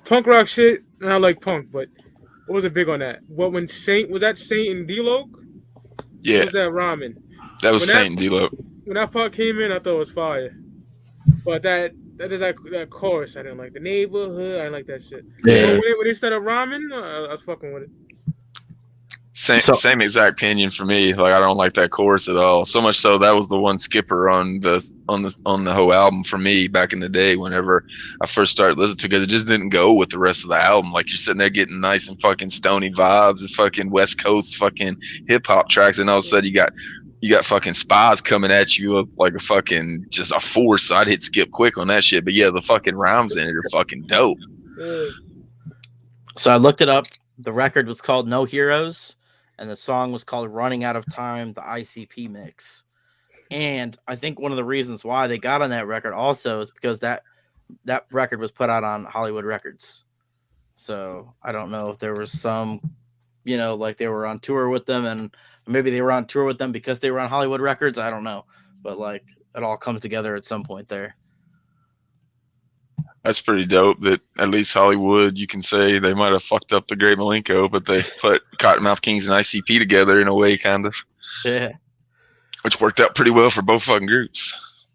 punk rock shit. And I like punk, but I wasn't big on that. What when Saint was that Saint and D-Lo? Yeah, Was that Ramen? that was when that- Saint D-Lo. When that part came in, I thought it was fire. But that chorus, I didn't like. The neighborhood, I didn't like that shit. Yeah. When they started Ramen, I was fucking with it. Same exact opinion for me. Like I don't like that chorus at all. So much so that was the one skipper on the whole album for me back in the day. Whenever I first started listening to it, because it just didn't go with the rest of the album. Like you're sitting there getting nice and fucking stony vibes and fucking West Coast fucking hip hop tracks, and all of a sudden you got fucking Spies coming at you up like a fucking just a force. So I'd hit skip quick on that shit. But yeah, the fucking rhymes in it are fucking dope. So I looked it up. The record was called No Heroes, and the song was called Running Out of Time, the ICP mix. And I think one of the reasons why they got on that record also is because that record was put out on Hollywood Records. So I don't know if there was some, like they were on tour with them, and maybe they were on tour with them because they were on Hollywood Records. I don't know. But like it all comes together at some point there. That's pretty dope that at least Hollywood, you can say they might have fucked up the Great Malenko, but they put Kottonmouth Kings and ICP together in a way, kind of. Yeah. Which worked out pretty well for both fucking groups.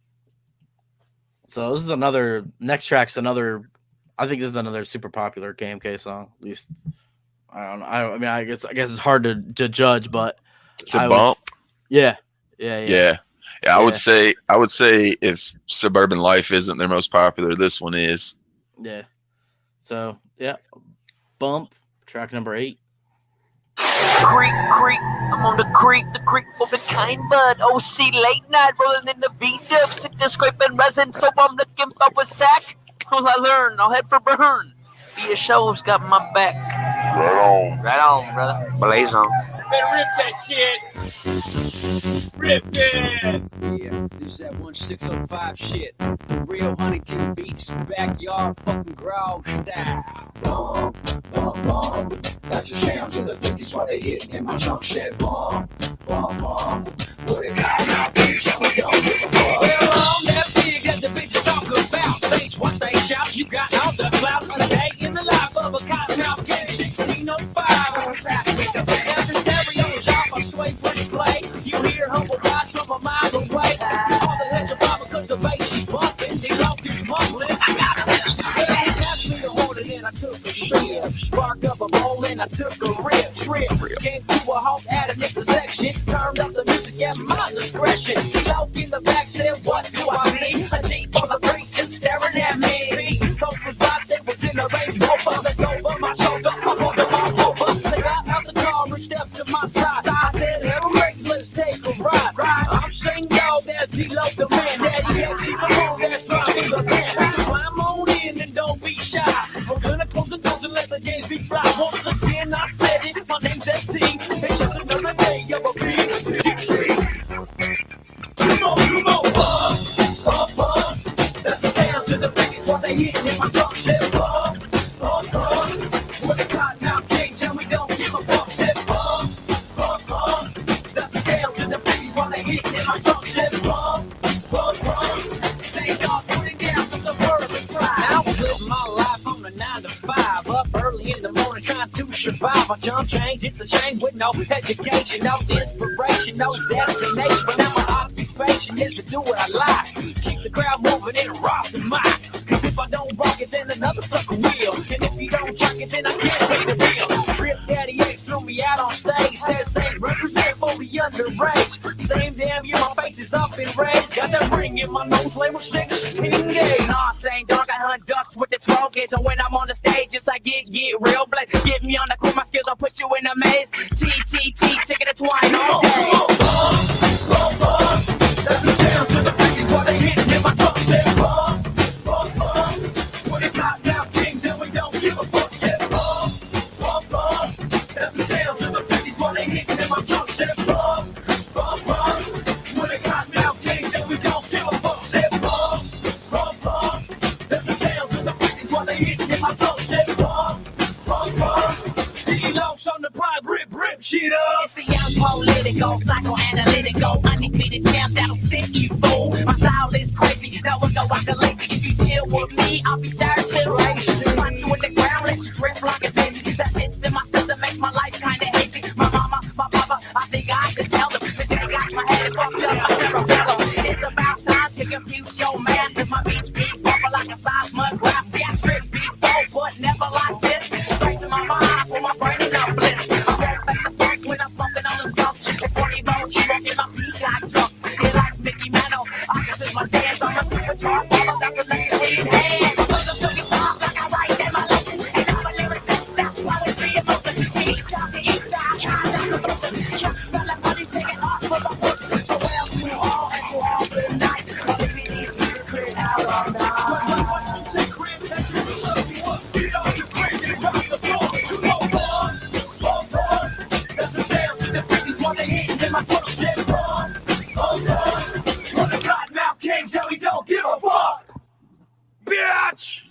So this is next track's another, I think this is another super popular KMK song. At least, I don't know. I guess it's hard to judge, but. It's a bump. Yeah. I would say if Suburban Life isn't their most popular, this one is. Yeah. So yeah, Bump, track number 8. Creek, I'm on the creek for the kind bud. OC late night rolling in the V-dub, sickness scraping resin, so I'm looking for a sack. All I learn, I'll head for burn. Be show's got my back. Right on, brother. Blaze on. Better rip that shit. Rip it. Yeah, this is that 1605 shit. The real Huntington Beach backyard fucking growl style. Bump, bump, bump. That's the sound to the 50s while they hit in my trunk said bump, bump, bump. What it got now, bitch, and we don't give a fuck. Well, on that big that the bitches talk about. Saints, what they shout, you got all the clouds on the day in the life of a Kottonmouth King 1605. Pass me the band, the stereo's off, I sway when you play. You hear humble guys from a mile away. All the heads are bobbing cause the bass is bumping. The lock is mumbling. I gotta lose. Well, he passed me the horn and then I took a shit. Sparked up a bowl and I took a rip. Came to a halt at an intersection. Turned up the music at my discretion. He locked in the back said, what do I see? A deep on the brakes just staring at me. Coach was right, they was in the range. Over the over my shoulder. I pulled them all over. They got out the car and stepped to my side. I said, hey, Rick, let's take a ride. I'm saying, yo, there's D-Lo the man. Daddy, yeah, she's the one that's driving the van. Climb on in and don't be shy. We're gonna close the doors and let the games be fly. Once again, I said it. My name's ST. It's just another day of a big city. Come on, bump, bump, bump. That's the sound to the biggest one they hit in my trunk. Said bump, bump, bump. We're the Kottonmouth Kings and we don't give a fuck. Said bump, bump, bump. That's the sound to the biggest one they hit in my trunk. Said bump, bump, bump. Say y'all putting down for Suburban Life. I was living my life on a 9 to 5. Up early in the morning trying to survive. I jump change, it's a shame with no education, no inspiration, no destination. But now my occupation is to do what I like. Keep the crowd moving and rock the mic. Cause if I don't rock it, then another sucker will. And if you don't rock it, then I can't pay the bill. Rip Daddy X threw me out on stage. Said same represent for the underage. Same damn year my face is up in rage. Got that ring in my nose, label singers, 10 gauge. Nah, same dog, I hunt ducks with the 12 gauge. So when I'm on the stage, it's like get real black. Get me on the court, my skills, I'll put you in a maze. TTT, ticket to twine all day. That's the sound to the biggest while they hit in my trunk said bump, bump, bump. We're the Kottonmouth Kings and we don't give a fuck. Said bump, bump, bump. That's the sound to the biggest while they hit in my trunk said bump, bump, bump. We're the Kottonmouth Kings and we don't give a fuck. Said bump, bump, bump. That's the sound to the biggest while they hit in my trunk said bump, bump, bump. D-Lo's on the pride, rip shit up. It's the young political, psychoanalytical, undefeated champ that'll spit you fool. My style is crazy, no one go rock a lazy. If you chill with me, I'll be sure to raise you. Punch you in the ground, let you drift like a daisy. That shit's in my system, makes my life kinda hazy. My mama, my papa, I think I should tell them. The day got my head fucked up, my cerebellum. It's about time to confuse your man, cause my beats keep bumping like a seismograph. See, I tripped before, but never like this. Straight to my mind, for my brain is not bliss. I roll back the funk when I'm smoking on the skunk. It's 40 roll, even in my feet got drunk. They like Mickey Mantle, I can switch my stance on my supercharged ball. That's a lesson in hand. Cause I'm took it soft like I write in my lesson. And I'm a lyricist, that's why we see it most of the teach out to each side. I'm down the person, just feel like money taking off for my push. So well to all and to all good night. I'll be these kids crit out all night. That's the sound to the biggest while they hit in my trunk said bump, bump, bump. We're the Kottonmouth Kings and we don't give a fuck. Bitch!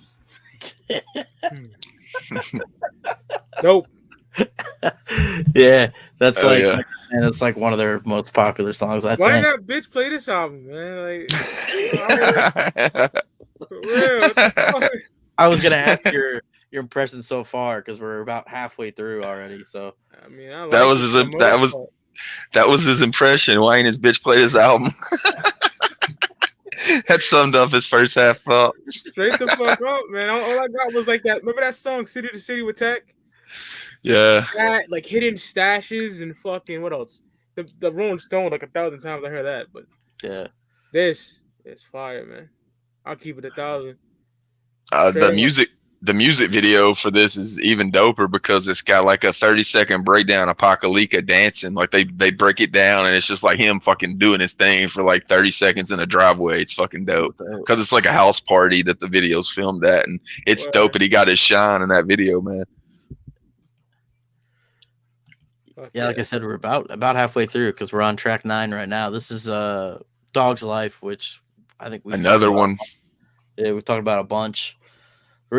Dope. Yeah, that's Oh, like, yeah. and it's like one of their most popular songs. I Why think. did that bitch play this album, man? Like, for real. What the fuck? I was gonna ask your impression so far because we're about halfway through already. So I mean, I like That was it his for the most part. that was his impression. Why ain't his bitch play his album? That summed up his first half thoughts. Straight the fuck up, man. All I got was like that. Remember that song "City to City" with Tech? Yeah. That like hidden stashes and fucking what else? The Rolling Stone like 1,000 times I heard that, but yeah, this is fire, man. I'll keep it 1,000. The music video for this is even doper because it's got like a 30-second breakdown of Pakalika dancing. Like they break it down and it's just like him fucking doing his thing for like 30 seconds in a driveway. It's fucking dope because it's like a house party that the video's filmed at, and it's dope that he got his shine in that video, man. Yeah, like I said, we're about halfway through because we're on track 9 right now. This is Dog's Life, which I think another one. Yeah, we've talked about a bunch.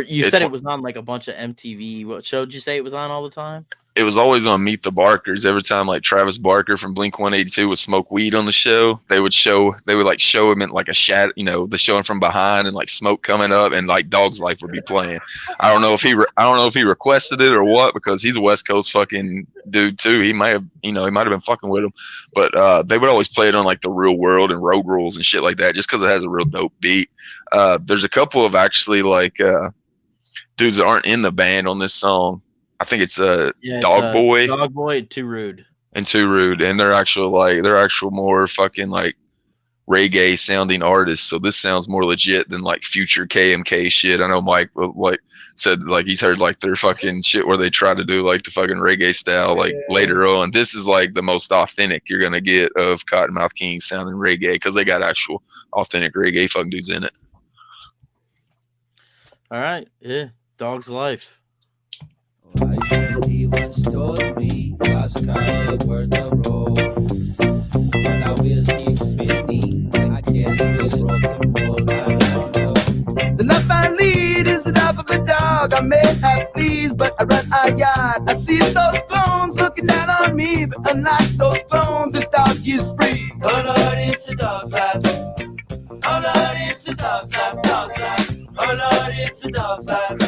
You said it was on like a bunch of MTV. What show did you say it was on all the time? It was always on Meet the Barkers. Every time like Travis Barker from Blink-182 would smoke weed on the show, they would show him in like a shadow, the showing from behind and like smoke coming up, and like Dog's Life would be playing. I don't know if he requested it or what, because he's a West Coast fucking dude too. He might have been fucking with him, but they would always play it on like The Real World and Road Rules and shit like that, just because it has a real dope beat. There's a couple of actually like dudes that aren't in the band on this song. I think it's Dog Boy, and Too Rude, and they're actual more fucking like reggae sounding artists. So this sounds more legit than like future KMK shit. I know Mike like said like he's heard like their fucking shit where they try to do like the fucking reggae style like later on. This is like the most authentic you're gonna get of Kottonmouth Kings sounding reggae, because they got actual authentic reggae fucking dudes in it. All right, yeah, Dog's Life. He once told me, fast cars over the road. When our wheels keep spinning, I guess we broke the mold. I don't know. The life I lead is the life of a dog. I may have fleas, but I run a yard. I see those clones looking down on me, but unlike those clones, this dog is free. Oh Lord, it's a dog's life. Oh Lord, it's a dog's life, dog's life. Oh Lord, it's a dog's life.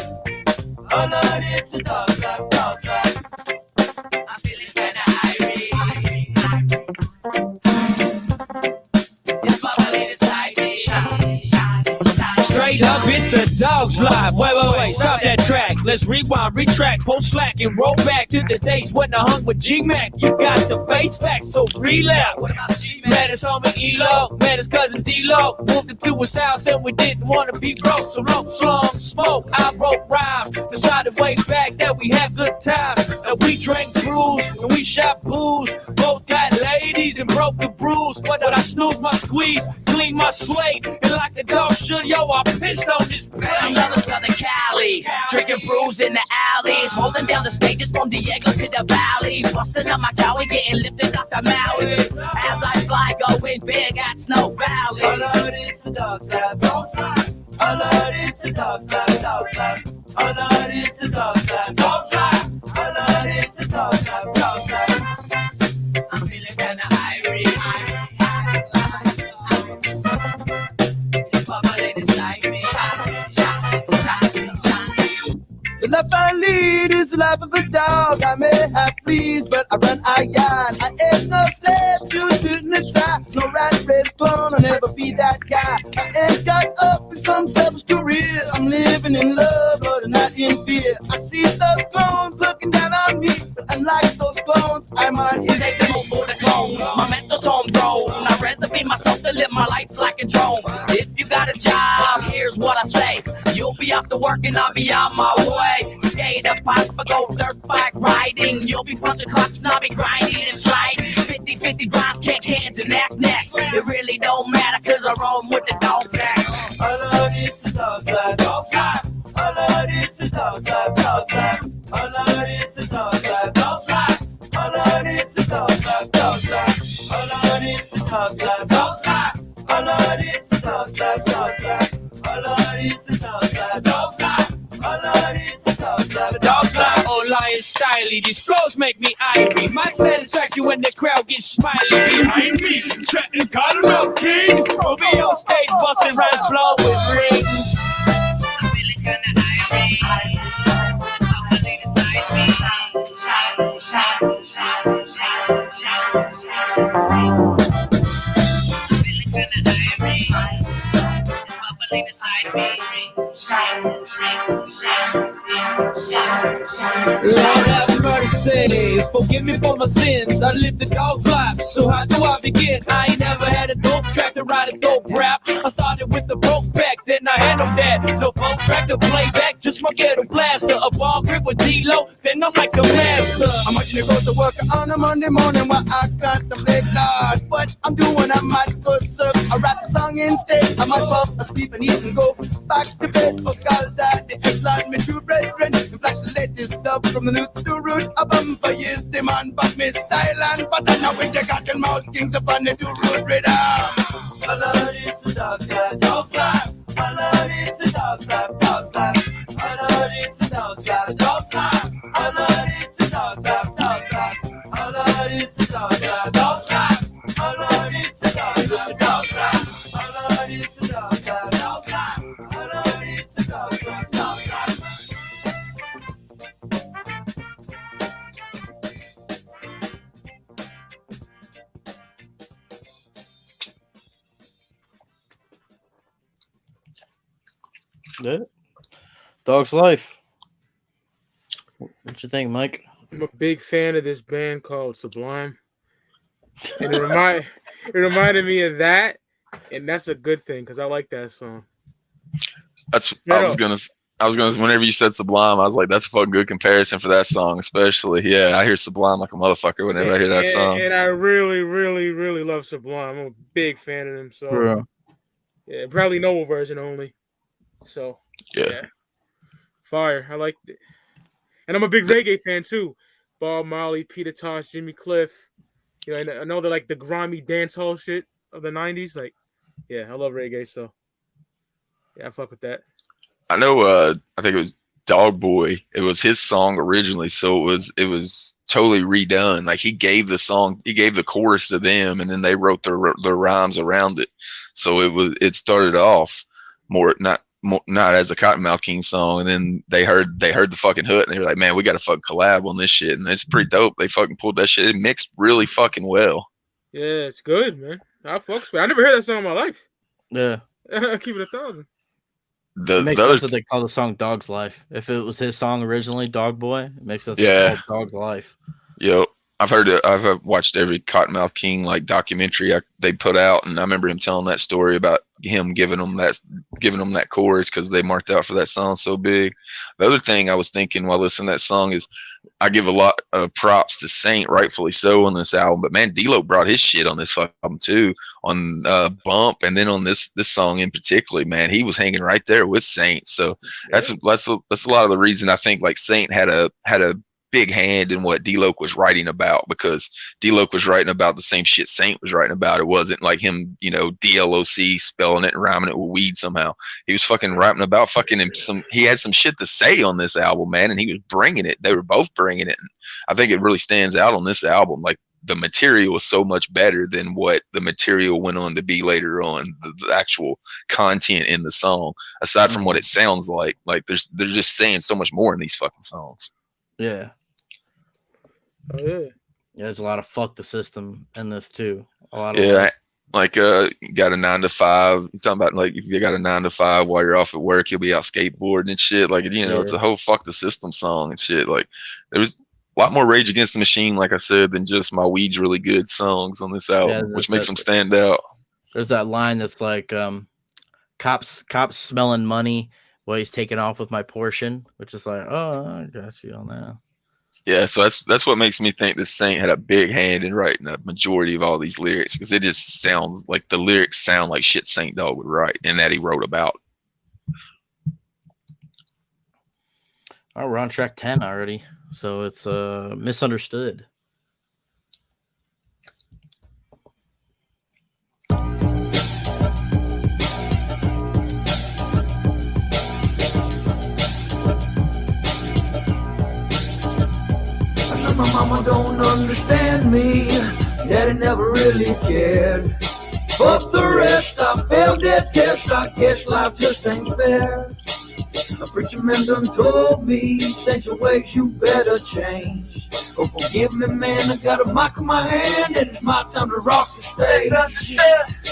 Oh Lord, it's a dog's life, dog's life. I'm feeling kinda irate. It's bubbling inside me. Straight up, it's a dog's life. Wait, stop that track. Let's rewind, retract, pull slack, and roll back to the days when I hung with G-Mac. You got the face facts, so relapse. What about G-Man? Met his homie E-Lo, met his cousin D-Lo. Moved into his house and we didn't want to be broke. So long, slung, smoke, I wrote rhymes. Decided way back that we had good times. And we drank brews and we shot booze. Both got ladies and broke the bruise. But I snooze my squeeze, clean my slate. And like the dog should, yo, I pissed on this plate. I'm loving Southern Cali, drinking brews in the alleys, holding down the stages from Diego to the valley, busting up my cowie, getting lifted off the Maui. As I fly, going big at Snow Valley. Oh Lord, it's a dog's life, dog's life. Oh Lord, it's a dog's life, dog's life. Oh Lord, it's a dog's life, dog's life. Oh Lord, it's a dog's life, dog's life. I'm feeling kinda irate. It's bubbling inside me. The life I lead is the life of a dog. I may have fleas, but I run a yard. I ain't no slave to suit and a tie. No rat race clone, I'll never be that guy. I ain't got up in some selfish career. I'm living in love, but not in fear. I see those clones looking down on me, but unlike those clones, I'm on his Take them over the clones. My mentor's homegrown. I'd rather be myself than live my life like a drone. If you got a job, here's what I say. You'll be off to work and I'll be on my way. Skate up, pop, go dirt bike riding. You'll be punching clocks and I'll be grinding and sliding. 50-50 grinds, kick hands and neck necks. It really don't matter cause I roll with the dog pack. Oh Lord, it's a dog's life, dog's life. Oh Lord, it's a dog's life, dog's life. Oh Lord, it's a dog's life, dog's life. Oh Lord, it's a dog's life, dog's life. Oh Lord, it's a dog's life, dog's life. Oh Lord, it's a dog's life, dog's life. Oh Lord, it's a dog's life, dog's life. Oh Lord, it's a dog's life, dog's life. Oh, lion styly, these flows make me irie. My satisfaction when the crowd gets smiley. Behind me, chatting Kottonmouth Kings. Romeo stage busting rhymes, blow with rings. I'm feeling kinda irate. Lord have mercy, forgive me for my sins. I live the dog's life, so how do I begin? I ain't never had a dope track to write a dope rap. I started with the broke back, then I handled that. No folk track to play back, just my ghetto blaster. A ball grip with D-Lo, then I'm like the master. I'm watching you go to work on a Monday morning while I contemplate, Lord. What I'm doing, I might go surf. I write the song instead. I might puff a sleep and even go back to bed. Oh, God, that the ex-lad, me true brethren. You flash the latest stuff from the new to root. A bumper years demand, but me style and pattern. Now with the Kottonmouth Kings upon the two root rhythm. I love it's a dog's life, dog's life. I love it's a dog's life, dog's life. I love it's a dog's life, dog's life. I love it's a dog's life, dog's life. I love it's a dog's life, dog's life. I love it's a dog's life, dog's life. I love it's a dog's life, dog's life. I love it's a dog's life, dog's life. Yeah. Dog's Life. What you think, Mike? I'm a big fan of this band called Sublime. And it reminded me of that, and that's a good thing because I like that song. I was gonna whenever you said Sublime, I was like, that's a fucking good comparison for that song, especially. Yeah, I hear Sublime like a motherfucker whenever I hear that song. And I really, really, really love Sublime. I'm a big fan of them. So yeah, Bradley Noble version only. So yeah. Fire. I liked it. And I'm a big reggae fan too. Bob Marley, Peter Tosh, Jimmy Cliff. You know, I know they're like the grimy dance hall shit of the 90s. Like, yeah, I love reggae, so yeah, I fuck with that. I know I think it was Dog Boy. It was his song originally, so it was totally redone. Like he gave the chorus to them, and then they wrote their rhymes around it. So it started off not as a Kottonmouth King song, and then they heard the fucking hook, and they were like, man, we got to fucking collab on this shit, and it's pretty dope. They fucking pulled that shit. It mixed really fucking well. Yeah, it's good, man. I fucks with it. I never heard that song in my life. Yeah. Keep it 1,000. It makes sense that they call the song Dog's Life. If it was his song originally, Dog Boy, it makes sense it's called Dog's Life. Yep. I've heard it. I've watched every Kottonmouth King like documentary they put out, and I remember him telling that story about him giving them that chorus because they marked out for that song so big. The other thing I was thinking while listening to that song is I give a lot of props to Saint, rightfully so, on this album. But man, D-Lo brought his shit on this fucking album too, on Bump, and then on this song in particular. Man, he was hanging right there with Saint. So that's a lot of the reason I think like Saint had a big hand in what D-Lo was writing about, because D-Lo was writing about the same shit Saint was writing about. It wasn't like him, DLOC spelling it and rhyming it with weed somehow. He was fucking writing about he had some shit to say on this album, man, and he was bringing it. They were both bringing it. And I think it really stands out on this album. Like the material was so much better than what the material went on to be later on, the actual content in the song, aside from what it sounds like. Like they're just saying so much more in these fucking songs. Yeah. Oh yeah. Yeah, there's a lot of fuck the system in this too. A lot of you got a 9 to 5. You're talking about like if you got a 9 to 5 while you're off at work, you'll be out skateboarding and shit. Like it's a whole fuck the system song and shit. Like there was a lot more Rage Against the Machine, like I said, than just My Weed's Really Good songs on this album, which makes them stand out. There's that line that's like cops smelling money while he's taking off with my portion, which is like, oh, I got you on that. Yeah, so that's what makes me think this Saint had a big hand in writing the majority of all these lyrics, because it just sounds like the lyrics sound like shit Saint Dog would write and that he wrote about. Oh, we're on track 10 already, so it's Misunderstood. My mama don't understand me, daddy never really cared. Fuck the rest, I failed that test, I guess life just ain't fair. A preacher man done told me, Saint your ways you better change. Oh, forgive me, man, I got a mic in my hand, and it's my time to rock the stage.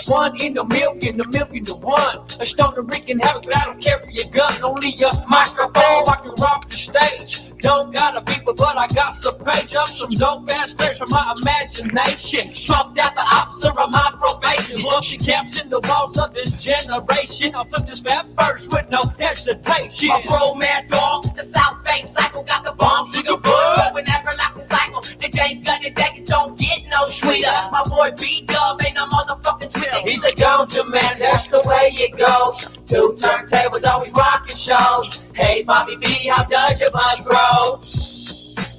One in the milk, in the milk, in the one. A stoner wreaking havoc, but I don't carry a gun. Only a microphone, I can rock the stage. Don't got a people, but I got some page up, some dope ass lyrics from my imagination. Swapped out the officer of my probation. Bullshit caps in the walls of this generation. I'll flip this fat verse with no vegetation. My bro, Mad Dog, the South Bay Cycle, got the bomb, sugar bush, going everlasting cycle. The game gutted Vegas don't get no sweeter. My boy B-Dub ain't no motherfucking tweeter. He's a ganja man, that's the way it goes. 2 turntables, always rocking shows. Hey, Bobby B, how does your bud grow?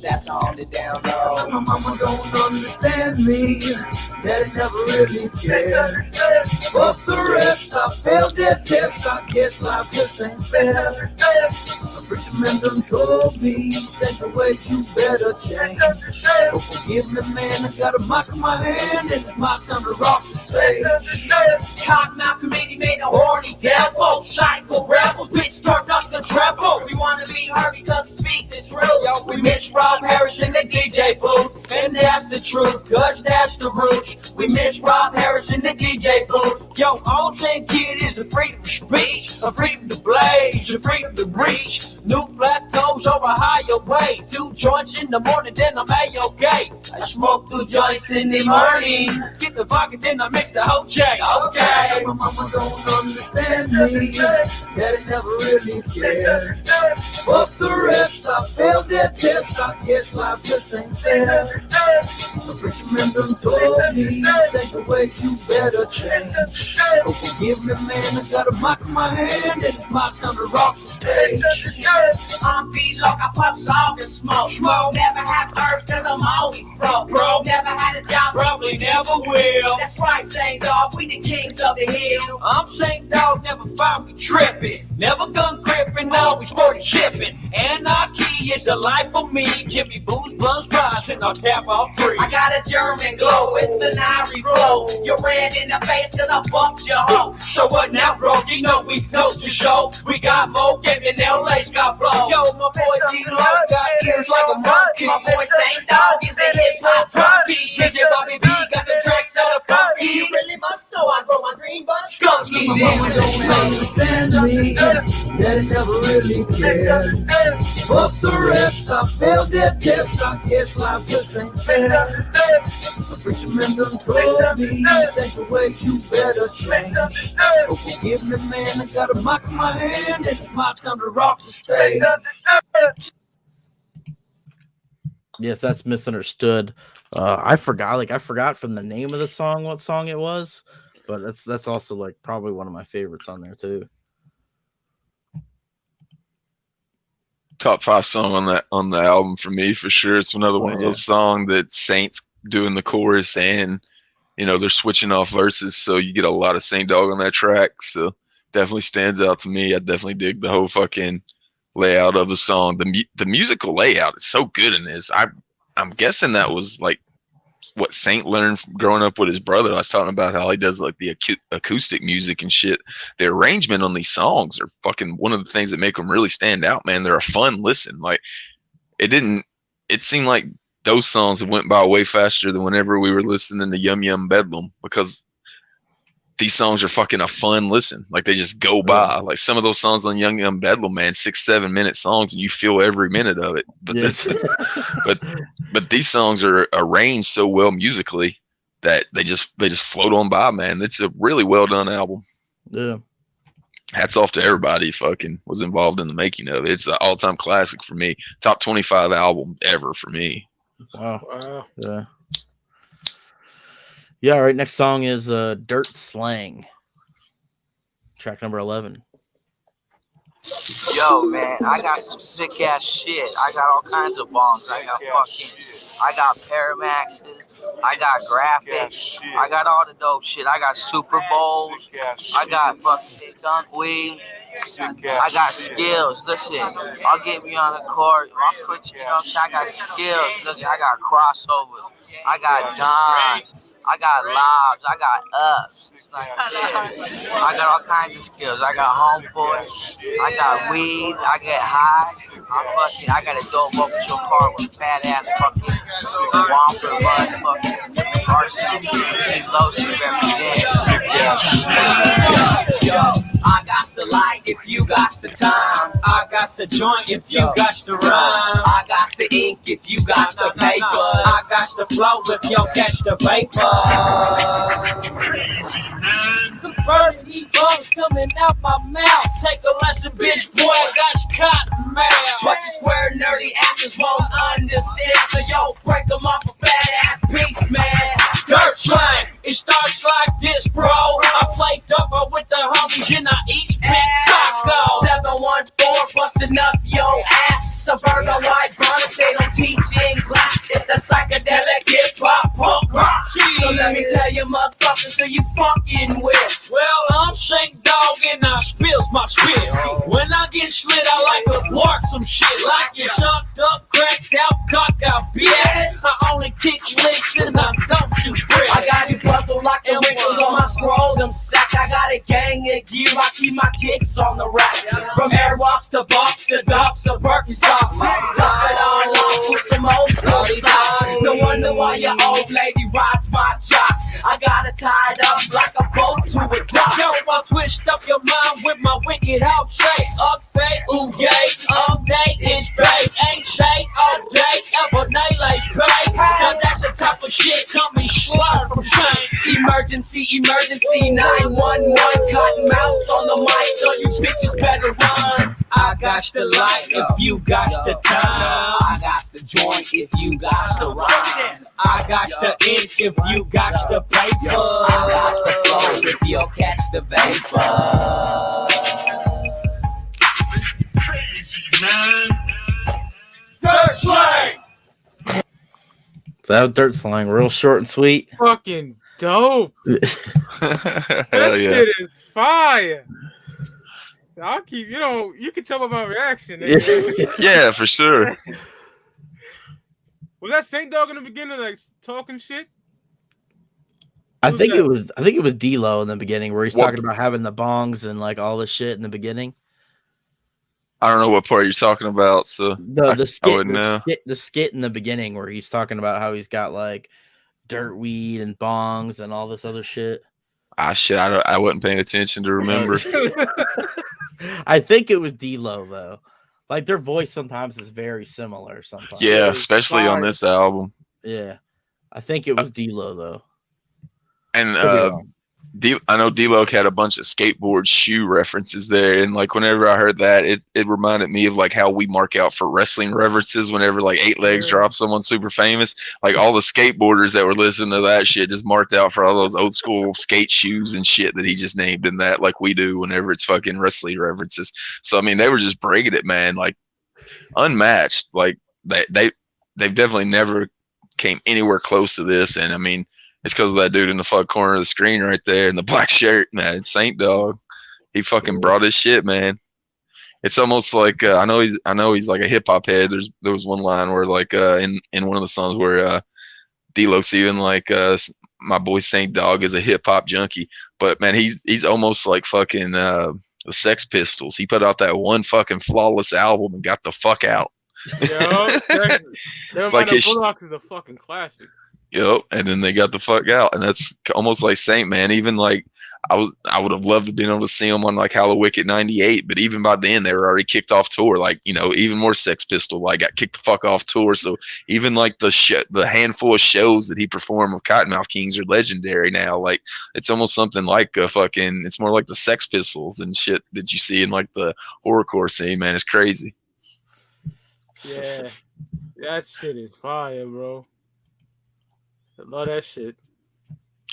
That's on the down low. My mama don't understand me, daddy never really cared. But the rest, I failed their tests, I guess life just ain't fair. A preacher man done told me, said your ways you better change. So forgive me, man, I got a mic in my hand, and it's my time to rock the stage. Kottonmouth Committee made a horny devil. Psycho rebels, bitch, turn up the treble. We wanna be heard because we speak this real. Yo, we miss Rob Harris in the DJ booth, and that's the truth, cause that's the roots. We miss Rob Harris in the DJ booth. Yo, all I'm saying, kid, is a freedom of speech, a freedom to blaze, a freedom to reach new plateaus over higher way. 2 joints in the morning, then I'm A-OK. I smoke 2 joints in the morning, get the vodka, then I mix the whole chain. Okay. My mama don't understand me, daddy never really cared. But the rest, I failed their tests, I guess life just ain't fair. A preacher man done told me, said your ways you better change. Oh, forgive me, man, I got a mic in my hand, and it's my time to rock the stage. I'm D-Loc, I puffs all the smoke. Never have herbs, cause I'm always broke. Never had a job, Probably never will. that's right, Saint Dog, we the kings of the hill. I'm Saint Dog, never find me tripping. Never gun gripping, always for the shipping. Anarchy is the life for me. Give me booze, blunts, pies, and I'll tap all 3. I got a German glow with the Nari flow. You ran in the face cause I bumped your hoe. So what now, bro? You know we told you show. We got more game than LA's got blow. Yo, my boy D-Loc got ears like a monkey. My boy Saint Dog is a hip-hop junkie. DJ Bobby B got the tracks that are funky. You really must know I grow my green bus Skunky, skunky. mama don't understand me, daddy never really cared. But the rest, I failed their tests, I guess life just ain't fair. A preacher man done told me, said your ways you better change. Oh, forgive me, man, I got a mic in my hand, and it's my time to rock the stage. Yes, that's Misunderstood. I forgot from the name of the song what song it was, but that's also like probably one of my favorites on there too. Top 5 song on the album for me for sure. It's another one of those songs that Saint's doing the chorus and they're switching off verses, so you get a lot of Saint Dog on that track. So definitely stands out to me. I definitely dig the whole fucking layout of the song. The musical layout is so good in this. I'm guessing that was like what Saint learned from growing up with his brother. I was talking about how he does like the acoustic music and shit. The arrangement on these songs are fucking one of the things that make them really stand out, man. They're a fun listen. Like it seemed like those songs went by way faster than whenever we were listening to Yum Yum Bedlam, because these songs are fucking a fun listen. Like they just go by. Like some of those songs on Yum Yum Bedlam, man, 6-7 minute songs, and you feel every minute of it. But but these songs are arranged so well musically that they just float on by, man. It's a really well done album. Yeah. Hats off to everybody fucking was involved in the making of it. It's an all time classic for me. Top 25 album ever for me. Wow. Yeah. Yeah, all right. Next song is Dirt Slang. Track number 11. Yo, man, I got some sick ass shit. I got all kinds of bombs. I got Paramaxes. I got graphics. I got all the dope shit. I got Super Bowls. I got fucking skunk weed. I got skills. Listen, I'll get me on the court. I'll put you, I got skills. Listen, I got crossovers. I got dimes. I got lobs. I got ups. I got all kinds of skills. I got homeboys. I got weed. I get high. I got a dope official car with a fat ass fucking Whopper bud fucking RC. Team Lotion represents. Yo, I got the light if you got the time. I got the joint if you got the rhyme. I got the ink if you got the paper. I got the flow if you catch the vapor. Suburban E-bombs coming out my mouth. Take a lesson, bitch, boy, I got you cotton mouth. But you square nerdy asses won't understand. So yo, break them off a fat ass piece, man. Dirt slang, it starts like this, bro. I play double with the homies and I each big Costco. 714 busting up your ass. Suburban white bonnets, they don't teach in class. It's a psychedelic hip hop punk rock. So let me tell you, motherfuckers, who you fucking with. Well, I'm Shank Dog and I spills my spit. When I get slit, I like to bark some shit. Like you sucked up, cracked out, cock out, bitch. I only kick licks and I don't shoot bricks. I got you puzzled like the wrinkles on my scrotum sack. I got a gang of gear, I keep my kicks on the rack. From airwalks to box to dogs to Birkenstocks. Top it all off with some old school socks. No wonder why your old lady rides my jock. I got it tied up like a boat to a dock. Yo, I twist up your mind with my wicked out shape. Up fake, ooh yay, all day is babe. Ain't shade all day, ever nayless pay. Now that's the type of shit coming slurred from shame. Emergency, emergency, 911. Kottonmouth on the mic, so you bitches better run. I got the light if you got the time. I got the joint if you got the rhyme. I got the ink if you got the paper. I got the flow if you catch the vapor. Dirt slang! So that was Dirt Slang, real short and sweet. Fucking dope. That shit is fire. I'll keep, you can tell by my reaction. Yeah, for sure. Was that Saint Dog in the beginning, like talking shit? I think it was D-Lo in the beginning, where he's talking about having the bongs and like all this shit in the beginning. I don't know what part you're talking about, so the skit in the beginning where he's talking about how he's got like dirt weed and bongs and all this other shit. Shit, I wasn't paying attention to remember. I think it was D-Lo though. Like their voice sometimes is very similar. Sometimes, yeah, especially on this album. Yeah, I think it was D-Lo though. And I know D-Lo had a bunch of skateboard shoe references there, and like whenever I heard that, it reminded me of like how we mark out for wrestling references whenever like 8 Legs drops someone super famous. Like all the skateboarders that were listening to that shit just marked out for all those old school skate shoes and shit that he just named in that, like we do whenever it's fucking wrestling references. So I mean, they were just breaking it, man, like unmatched. Like they've definitely never came anywhere close to this, and I mean, it's because of that dude in the fuck corner of the screen right there in the black shirt, man. Saint Dog, he fucking brought his shit, man. It's almost like I know he's like a hip hop head. There was one line where like in one of the songs where D-Lo's even like my boy Saint Dog is a hip hop junkie, but man, he's almost like fucking the Sex Pistols. He put out that one fucking flawless album and got the fuck out. Like his Bulldogs is a fucking classic. Yep, and then they got the fuck out, and that's almost like Saint, man. Even like I would have loved to be able to see them on like Hallowicked '98, but even by then they were already kicked off tour. Like even more Sex Pistol, like got kicked the fuck off tour. So even like the handful of shows that he performed with Kottonmouth Kings are legendary now. Like it's almost something like a fucking. It's more like the Sex Pistols and shit that you see in like the horrorcore scene, man. It's crazy. Yeah, that shit is fire, bro. I love that shit.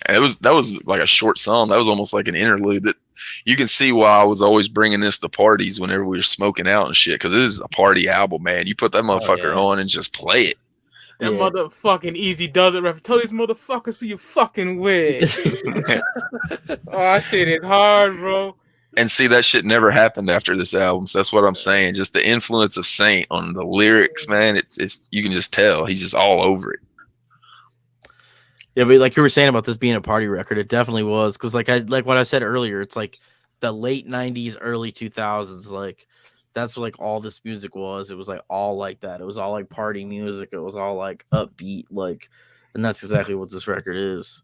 And that was like a short song. That was almost like an interlude. That you can see why I was always bringing this to parties whenever we were smoking out and shit. Because this is a party album, man. You put that motherfucker on and just play it. That motherfucking Easy Does It rap. Tell these motherfuckers who you fucking with. Oh, that shit is hard, bro. And see, that shit never happened after this album. So that's what I'm saying. Just the influence of Saint on the lyrics, man. It's you can just tell he's just all over it. Yeah, but like you were saying about this being a party record, it definitely was. Because like what I said earlier, it's like the late 90s, early 2000s. Like that's what like all this music was. It was like all like that. It was all like party music. It was all like upbeat. Like, and that's exactly what this record is.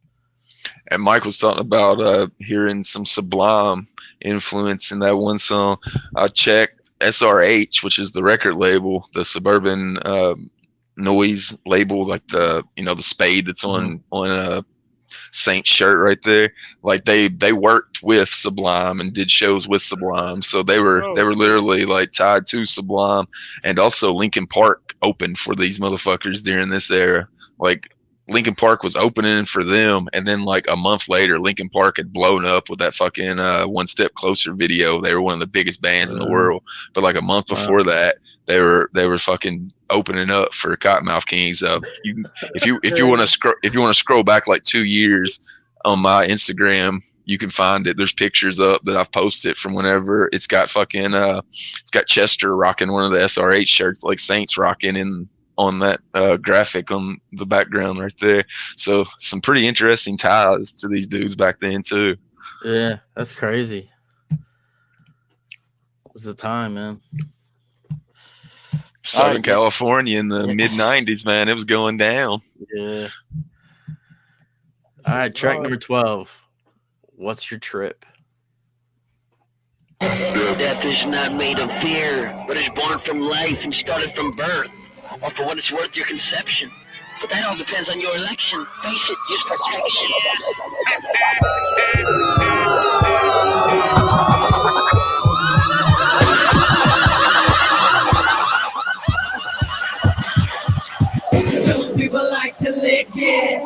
And Mike was talking about hearing some Sublime influence in that one song. I checked SRH, which is the record label, the Suburban Noise label, like the spade that's on Saint's shirt right there. Like they worked with Sublime and did shows with Sublime, so they were literally like tied to Sublime. And also Linkin Park opened for these motherfuckers during this era. Like Linkin Park was opening for them, and then like a month later, Linkin Park had blown up with that fucking One Step Closer video. They were one of the biggest bands in the world. But like a month before that, they were fucking opening up for Kottonmouth Kings. If you want to scroll back like 2 years on my Instagram, you can find it. There's pictures up that I've posted from whenever. It's got fucking it's got Chester rocking one of the SRH shirts, like Saints rocking in on that graphic on the background right there. So some pretty interesting ties to these dudes back then too. Yeah, that's crazy. It was the time, man. Southern California in the mid 90s, man. It was going down. Yeah. All right, track number 12. What's your trip? Death is not made of fear, but is born from life and started from birth. Or for what it's worth, your conception. But that all depends on your election. Face it, use protection. People like to lick it.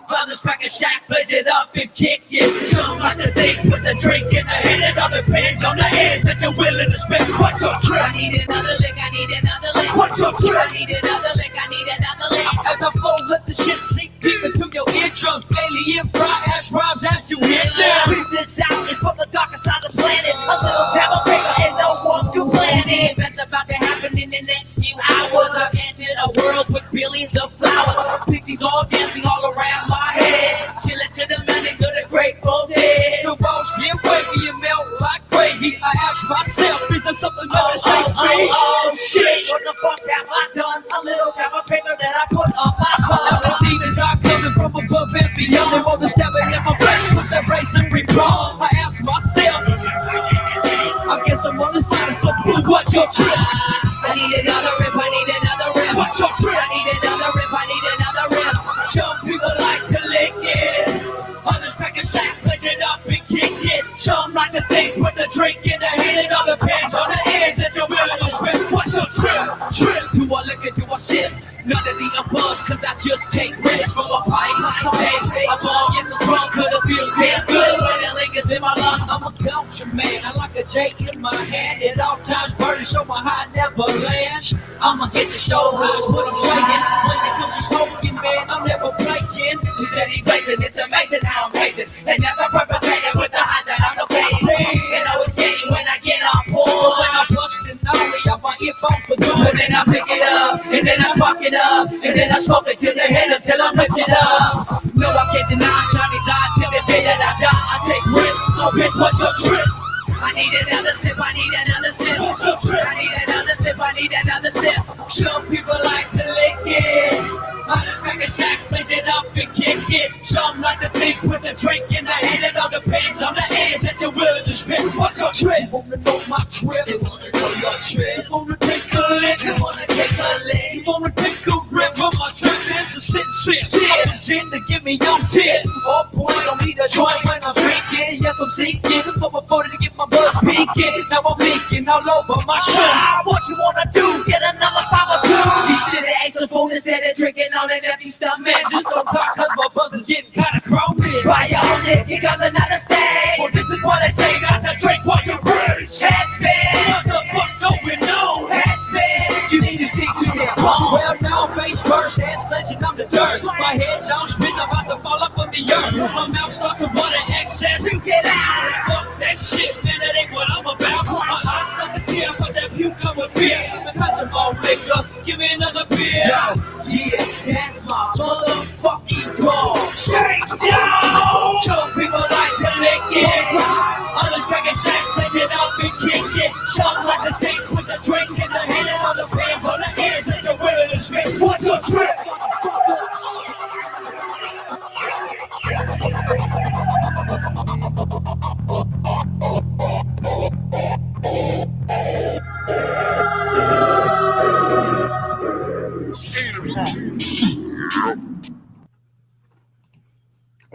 Others crack a shack, blaze it up and kick it. Some like to think with the drink in the hand. It all depends on the ends that you're willing to spend. What's your trip? I need another lick, I need another lick. What's your trip? I need another lick, I need another lick. As I flow, let the shit sink deep into your eardrums. Alien fry ash rhymes as you hit them. Breathe this out, it's from the darker side of the planet. A little tab of paper and no one can plan it. That's about to happen in the next few hours. I've entered a world with billions of flowers. Pixies all dancing all around my head. Chillin' to the melodies of the Grateful Dead. The walls get wavy and melt like gravy. I ask myself, is there something better safe me? Oh shit, what the fuck have I done? A little tab of paper that I put on my tongue. Now the demons are coming from above and beyond. They want to stabbing in my flesh with their razor reprong. I ask myself, I guess I'm on the side of some food. What's your trip? I need another rip, I need another rip. What's your trip? I need another rip, I need another rip. Some people like to lick it. Others crack a shack, blaze it up and kick it. Some like to think with the drink in the hand. It all depends on the ends that you're willing to spend. What's your trip? Trip. Do I lick it, do I sip? None of the above, cause I just take risks. Full of fight, some days I'm wrong, yes it's wrong, cause it feels damn good when it lingers in my lungs. I'm a culture man, I like a J in my hand. At all times, burning, show my high never lands. I'ma get your show highs when I'm shaking. When it comes to smoking, man, I'm never playing. Steady blazing, it's amazing how I'm pacing. They never perpetrated with the highs that I'm debating. And always getting when I get on board. When I'm busting only up my earphones for good. And then I pick it up, and then I spark it up, and then I smoke it till the head until I'm lifted up. No, I can't deny Johnny's eye till the day that I die. I take risks, so bitch, what's your trip? I need another sip, I need another sip. What's your trip? I need another sip, I need another sip. Some people like to lick it. Others crack a shack, blaze it up and kick it. Some like to think with a drink in the hand. It all depends on the ends that you're willing to spend. What's your trip? You wanna know my trip? You wanna know your trip? You wanna take a lick? You wanna take a lick? You wanna take a rip? But my trip is to sit and sit. Some gin to give me your tip. Oh boy, don't need a joint when I'm drinking. Yes, I'm seeking. I'm a 40 to get my buzz peaking. Now I'm leaking all over my shirt. What you wanna do? Get another 5 or 2. You shoulda ate some food instead of drinking on an empty stomach. Just don't talk cause my buzz is getting kinda crony. By your own it, here comes another stage. Well, this is what they say, not to drink while you rage. Headspin, what the fuck's going on? Headspin, you need to stick to your home. Well, now face first, hands clenching on the dirt. My head's on spin, I'm about to fall up on the earth. My mouth starts to run in excess. You get out. Fuck that shit, man, that ain't what I'm about. My eyes start to tear, but that puke come with fear. Pass some more liquor, give me another beer. Yeah, that's my motherfucking dog. Shake yo! Some people like to lick it. Others crack a shack, blaze it up and kick it. Some like to think with the drink in the hand. And all depends on the ends that you're willing to spend. What's your trip, motherfucker?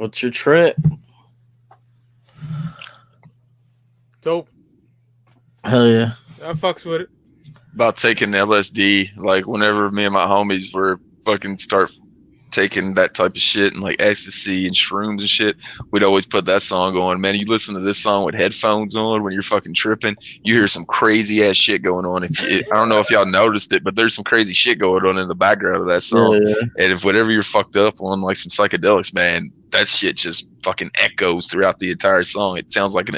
What's your trip? Dope. Hell yeah. I fucks with it. About taking LSD, like whenever me and my homies were fucking start taking that type of shit and like ecstasy and shrooms and shit, we'd always put that song on. Man, you listen to this song with headphones on when you're fucking tripping, you hear some crazy ass shit going on. I don't know if y'all noticed it, but there's some crazy shit going on in the background of that song. Yeah. And if whenever you're fucked up on like some psychedelics, man, that shit just fucking echoes throughout the entire song. It sounds like an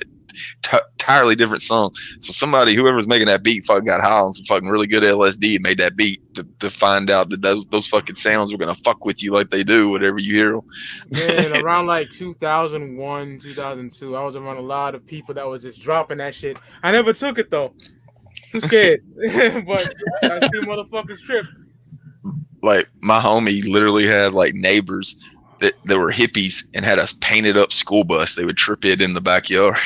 entirely different song. So somebody, whoever's making that beat, fucking got high on some fucking really good LSD and made that beat to find out that those fucking sounds were gonna fuck with you like they do whenever you hear them. Man, around like 2001, 2002, I was around a lot of people that was just dropping that shit. I never took it though. Too scared. But I see motherfuckers trip. Like my homie literally had like neighbors that were hippies and had us painted up school bus. They would trip it in the backyard.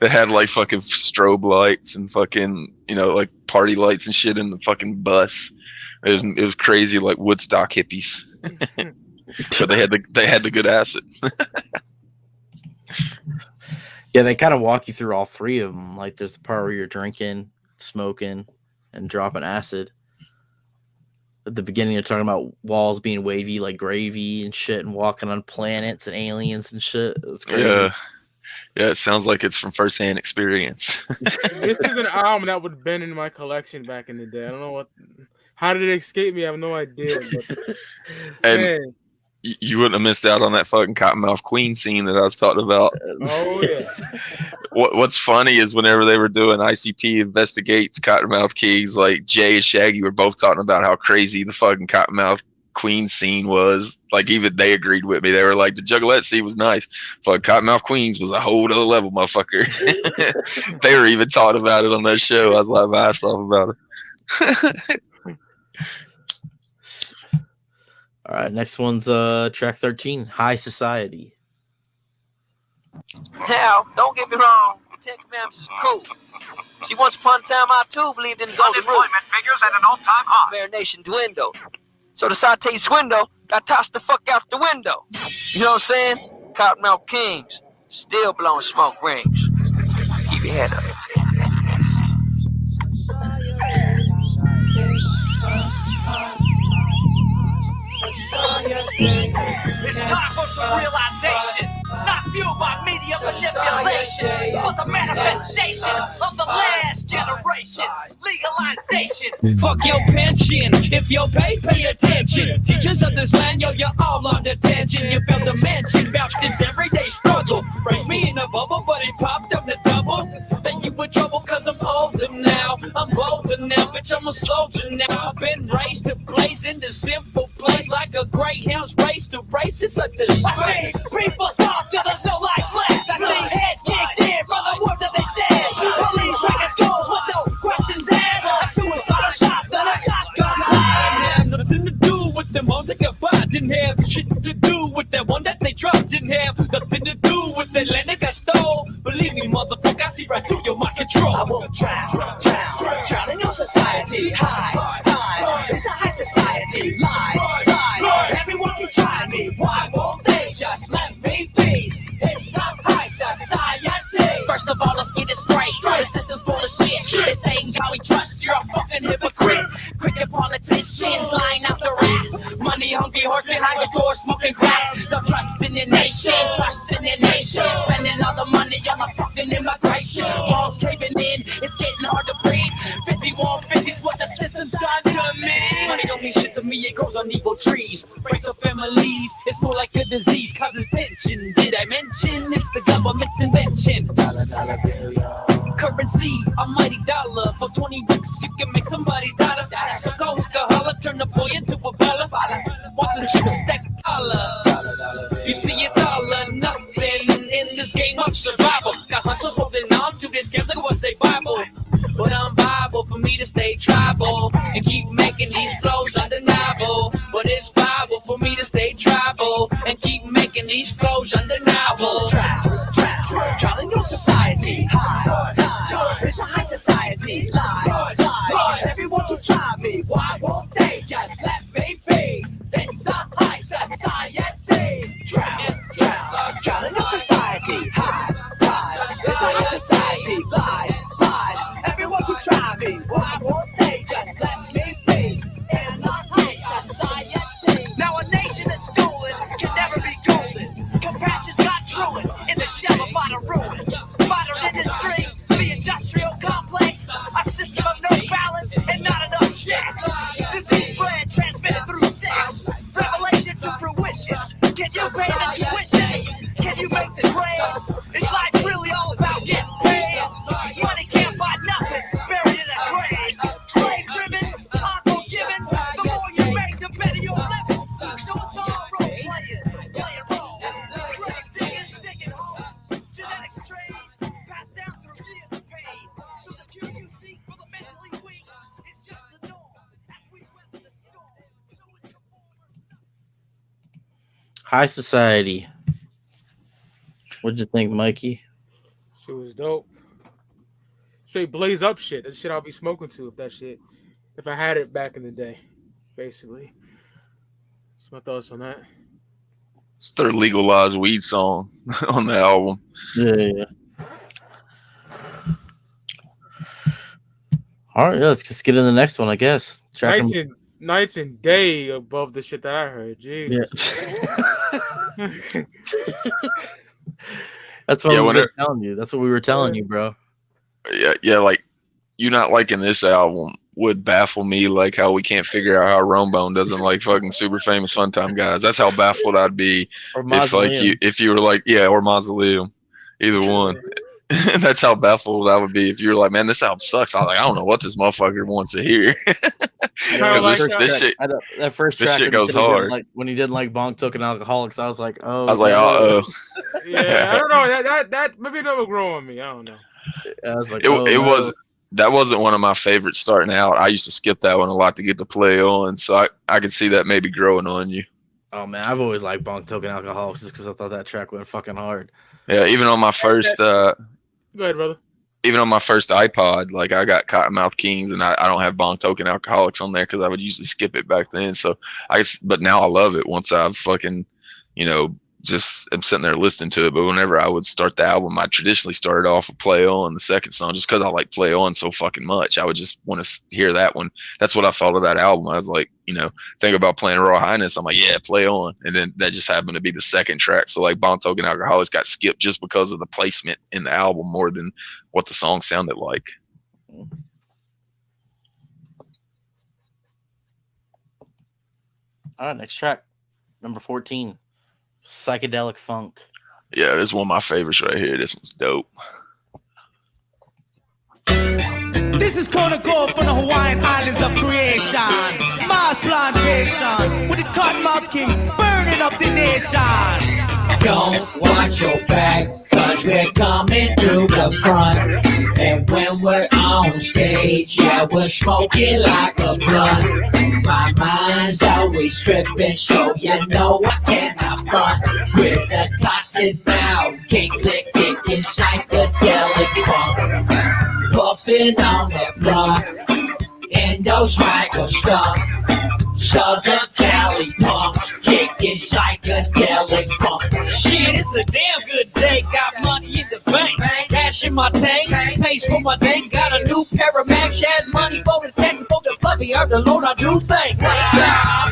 That had like fucking strobe lights and fucking, you know, like party lights and shit in the fucking bus. It was crazy, like Woodstock hippies. But they had the good acid. Yeah, they kind of walk you through all three of them. Like there's the part where you're drinking, smoking, and dropping acid. At the beginning, you're talking about walls being wavy like gravy and shit, and walking on planets and aliens and shit. It's crazy. Yeah, it sounds like it's from firsthand experience. This is an album that would have been in my collection back in the day. I don't know how did it escape me? I have no idea. But, And man. You wouldn't have missed out on that fucking Kottonmouth Queen scene that I was talking about. Oh yeah. What's funny is whenever they were doing ICP investigates Kottonmouth Kings, like Jay and Shaggy were both talking about how crazy the fucking Kottonmouth Queen scene was. Like even they agreed with me. They were like, the Juggalette scene was nice. Fucking Kottonmouth Queens was a whole other level, motherfucker. They were even talking about it on that show. I was like my ass off about it. All right, next one's track 13, High Society. Now, don't get me wrong, the Ten Commandments is cool. See, once upon a time, I too believed in the golden rule. Unemployment figures at an all-time high. Marination dwindled. So the saute swindle got tossed the fuck out the window. You know what I'm saying? Kottonmouth Kings still blowing smoke rings. Keep your head up. It's time for some realization, not fueled by media manipulation, but the manifestation of the last generation. Legalization. Fuck your pension. If you pay attention. Teachers of this land, yo, you're all on detention. You failed to mention about this everyday struggle. Raised me in a bubble, but it popped up the double. Then you in trouble cause I'm older now. I'm bolder now, bitch, I'm a soldier now. I've been raised to blaze in the simple place like a greyhound's race to race. It's a disgrace. I see people stop to the no life left. I see heads kicked in from the words that they said. Police record skulls with no questions asked. A suicide shot, then a shotgun blast. Didn't have nothing to do with them hoes that got by. Didn't have shit to do with that one that they dropped. Didn't have nothing to do with that land that got stole. Believe me, motherfucker, I see right through your mind control. I won't drown in your society. High times, it's a high society. Lies. Everyone can try me. Why won't they just let me be? It's a high society. First of all, let's get it straight. The system's full of shit. This ain't how we trust. You're a fucking hypocrite. Cricket politicians lying out their ass. Money hungry horse behind your door smoking grass. No trust in the nation. Trust in the nation. Spending all the money on the fucking immigration. Walls caving in. It's getting hard to breathe. 5150's what the system's done to me. Money don't mean shit to me. It grows on evil trees. Breaks up families. It's more like a disease. Causes tension. Did I mention it's the government's invention? Dollar bill, yo. Currency, a mighty dollar. For 20 bucks, you can make somebody's dollar. So go hook a holler, turn the boy into a baller. Wants a chip stack dollar. You see, it's all or nothing in this game of survival. Got hustlers holding on to this scams like it was a Bible. But I'm Bible for me to stay tribal and keep making these flows undeniable. But it's Bible for me to stay tribal and keep making these flows undeniable. Trial in your society. High time, it's a high society. Lies. Everyone can try me. Why won't they just let me be? It's a high society. society, high times. It's a high society, lies, lies. Everyone can try me. Why won't they just let me be? It's a high society. Now a nation that's stolen can never be golden. Compassion's not truant in the shell of modern ruin. Modern industry, the industrial complex, a system of no balance and not enough checks. Disease bred, transmitted through sex. Revelation to fruition. Can you pay the tuition? Can you make the grade? Is life really all about getting paid? Money can't buy nothing, buried in a grave. Slave driven, unforgiven. The more you make, the better you'll live. So it's all role players, playing roles. Grave diggers, digging holes. Genetics trades, passed down through years of pain. So the cure you seek for the mentally weak is just the norm. As we weather the storm. So it's High Society. What'd you think, Mikey? Shit was dope. Straight blaze up shit. That shit I'll be smoking to if I had it back in the day, basically. That's my thoughts on that. It's their legalized weed song on the album. Yeah. All right, let's just get in the next one, I guess. Nights and day above the shit that I heard. Jeez. Yeah. That's what we were telling you. That's what we were telling you, bro. Yeah, like you not liking this album would baffle me, like how we can't figure out how Romebone doesn't like fucking Super Famous Fun Time Guys. That's how baffled I'd be if you were like, or Mausoleum, either one. That's how baffled I would be if you were like, man, this album sucks. I was like, I don't know what this motherfucker wants to hear. That first track shit goes hard. Like when he didn't like Bonk Token Alcoholics, I was like, oh. I was like, uh-oh. Yeah, I don't know. That maybe never grow on me. I don't know. I was like, that wasn't one of my favorites starting out. I used to skip that one a lot to get to Play On, so I could see that maybe growing on you. Oh man, I've always liked Bonk Token Alcoholics just because I thought that track went fucking hard. Yeah, even on my first Go ahead, brother. Even on my first iPod, like I got Kottonmouth Kings, and I don't have Bonk Token Alcoholics on there because I would usually skip it back then. So but now I love it once I've fucking, just am sitting there listening to it. But whenever I would start the album, I traditionally started off with Play On, the second song, just because I like Play On so fucking much. I would just want to hear that one. That's what I thought of that album. I was like, think about playing Royal Highness. I'm like, yeah, Play On. And then that just happened to be the second track. So like Bonk Token Alcoholics got skipped just because of the placement in the album more than what the song sounded like. All right, next track, number 14. Psychedelic Funk. Yeah, this is one of my favorites right here. This one's dope. This is Kottonmouth from the Hawaiian Islands of creation. Mars plantation with the Kottonmouth King burning up the nation. Don't watch your back, cause we're coming through the front. And when we're on stage, yeah, we're smoking like a blunt. My mind's always tripping, so you know I cannot front. With a cotton mouth, king click, kicking psychedelic funk. Puffing on that blunt, in those rifle stumps. Southern Cali punks, kicking psychedelic funk. Shit, it's a damn good day. Got money in the bank, cash in my tank, pays for my tank. Got a new pair of Max, has money for the tax and for the puppy. Heard the Lord, I do think.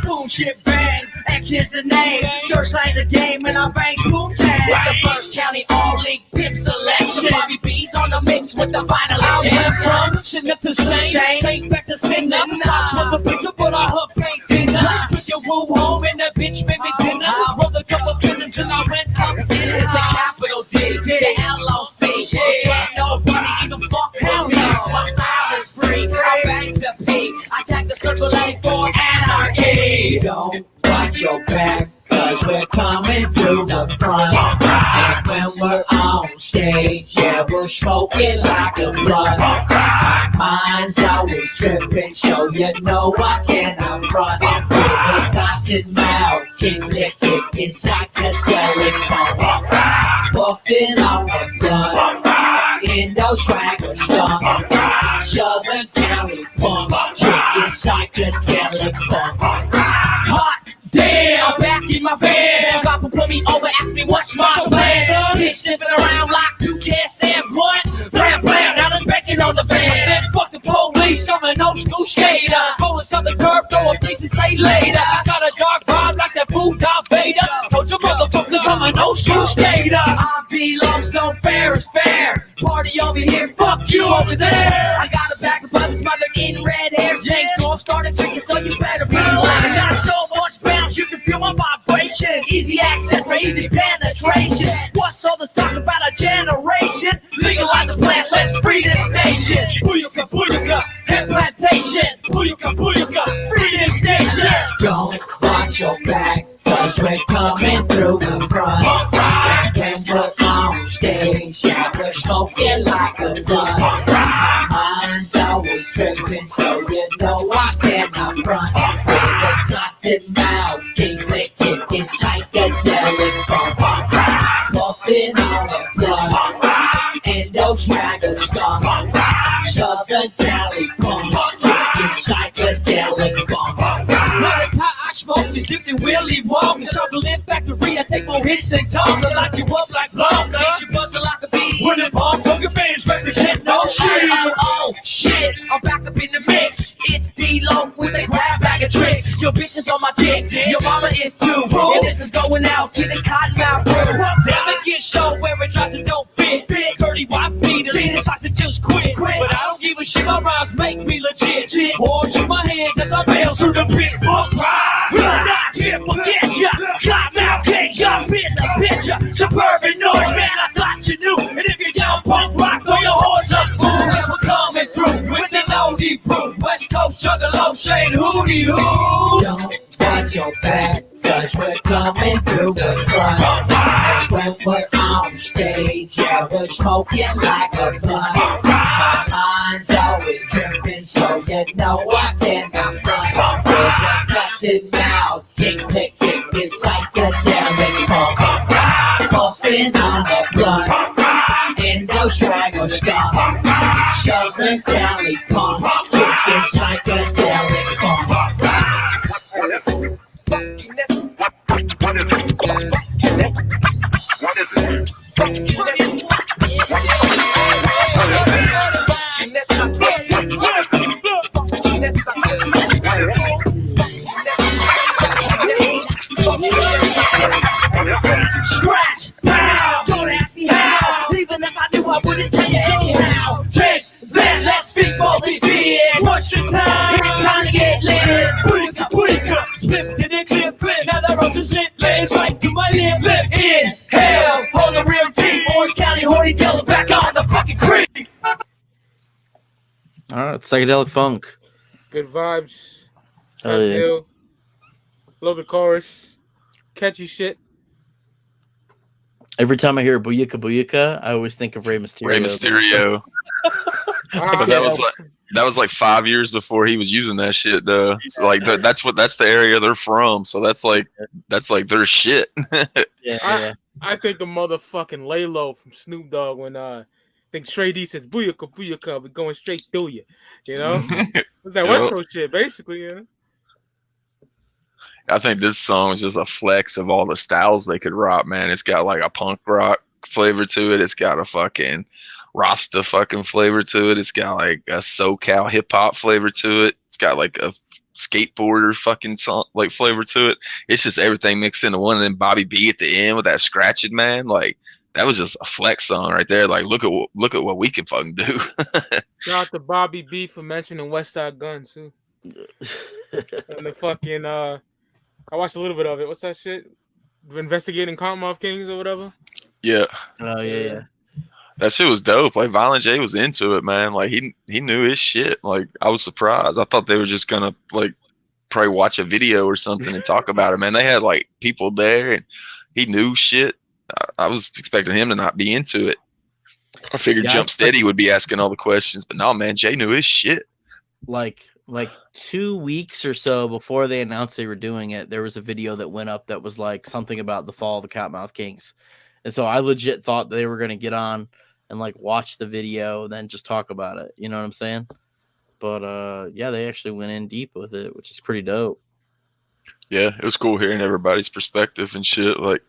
Boom, shit, bang. X is the name. Dirt side the game, and I bang boom tang. It's the first county all-league pimp selection. Bobby B's on the mix with the vinyl. I went from Chinook to Shane back to Sin. House was a picture, but I hooked paint dinner. Took your room home and that bitch made me dinner. Rolled a couple business and I went up. It is the capital D, the LOC. Can't nobody even fuck with me. My style is free, I bang the P. I tag the circle A for anarchy. Don't watch your back, cause we're coming through the front. And when we're on stage, yeah, we're smoking like a blunt. My mind's always tripping, so you know I cannot run. With a cotton mouth, king lick kicking psychedelic funk. Puffing on the blunt, in those ragged stumps. Southern Cali punks, kicking psychedelic funk. Damn, back in my bed. God put me over, ask me what's my plan. Been sipping Southern curve, throw a piece and say later. I got a dark vibe like that fool Darth Vader. Told you motherfuckers I'm an old school skater. I'm D-Long, so fair is fair. Party over here, fuck you over there. I got a bag of buttons smothered in red hair. Snake dog started drinking, so you better be like. I got so much bounce, you can feel my vibration. Easy access for easy penetration. What's all this talk about a generation? Legalize a plant, let's free this nation. Booyaka, booyaka, hemp plantation. Booyaka, booyaka, free this nation. Don't watch your back, cause we're coming through the front. When we're on stage, yeah, we're smoking like a blunt. My mind's always tripping, so you know I cannot front. With the Kottonmouth Kings, licking psychedelic bump. Puffing on a blunt, and those raggers skunk. Southern Cali punks, kicking psychedelic bump. Now the I smoke is dipped in Willy Wonka. Chocolate factory, I take more hits and talk. I light you up like Blanca. Hit you buzzing like a bee. When it falls, don't get fans, rest the shit, no shit. Oh, shit, I'm back up in the mix. It's D-Lo with a grab bag of tricks. Your bitch is on my dick, your mama is too. And this is going out to the Kottonmouth crew. Delicate show where it tries and don't fit. Dirty white beaters, the socks that just quit. But I don't give a shit, my rhymes make me legit. Horns in my hands as I bail through the pit. I'm not here, forget ya. Kottonmouth Kings, I'm in the picture. Suburban noise, man, I thought you knew. And if you're down punk rock, throw your horns up, fool. Cause we're coming through with the loady brew. West Coast Juggalo saying hootie hoo. Don't watch your back, cause we're coming through the front. And when we're on stage, yeah, we're smoking like a blunt. My mind's always tripping, so you know I cannot run. With the Kottonmouth Kings, licking psychedelic bump. Puffing on a blunt, and those stragglers skunk. Southern Cali punks, kicking psychedelic bump. Scratch, pow, don't ask me how. Even if I knew, I wouldn't tell you anyhow. Take that, let's fix all these beers. What's your time? It's time to get lit. Booyaka, booyaka, slip to the clip. Now the roach is lit, lays right to my lip. Inhale, hold the real deep. Orange County, horny tails back on the fucking creek. All right, psychedelic funk. Good vibes. Oh, yeah. Deal. Love the chorus. Catchy shit. Every time I hear Booyaka Booyaka, I always think of Rey Mysterio. Rey Mysterio. But that was like 5 years before he was using that shit. So like that's the area they're from. So that's like their shit. I think the motherfucking Laylo from Snoop Dogg when I think Trey D says Booyaka Booyaka, we're going straight through you. You know, it's that West Coast shit, basically. You know. I think this song is just a flex of all the styles they could rock, man. It's got like a punk rock flavor to it. It's got a fucking Rasta fucking flavor to it. It's got like a SoCal hip hop flavor to it. It's got like a skateboarder fucking song like flavor to it. It's just everything mixed into one. And then Bobby B at the end with that scratching, man. Like that was just a flex song right there. Like look at what we can fucking do. Shout out to Bobby B for mentioning West Side Gun too. And the fucking I watched a little bit of it. What's that shit? Investigating Kottonmouth Kings or whatever. Yeah. Oh yeah. That shit was dope. Like Violent J was into it, man. Like he knew his shit. Like I was surprised. I thought they were just gonna like probably watch a video or something and talk about it. Man, they had like people there and he knew shit. I was expecting him to not be into it. I figured Jump Steady would be asking all the questions, but no, man, Jay knew his shit. Like 2 weeks or so before they announced they were doing it, there was a video that went up that was like something about the fall of the Kottonmouth Kings. And so I legit thought they were going to get on and like watch the video and then just talk about it. You know what I'm saying? But yeah, they actually went in deep with it, which is pretty dope. Yeah, it was cool hearing everybody's perspective and shit. Like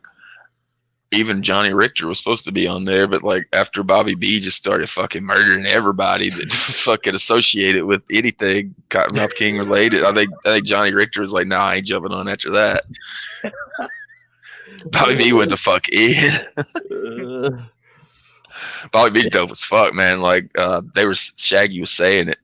even Johnny Richter was supposed to be on there, but like after Bobby B just started fucking murdering everybody that was fucking associated with anything Kottonmouth King related, I think Johnny Richter was like, nah, I ain't jumping on after that. Bobby B went the fuck in. Bobby B dope as fuck, man. Like Shaggy was saying it.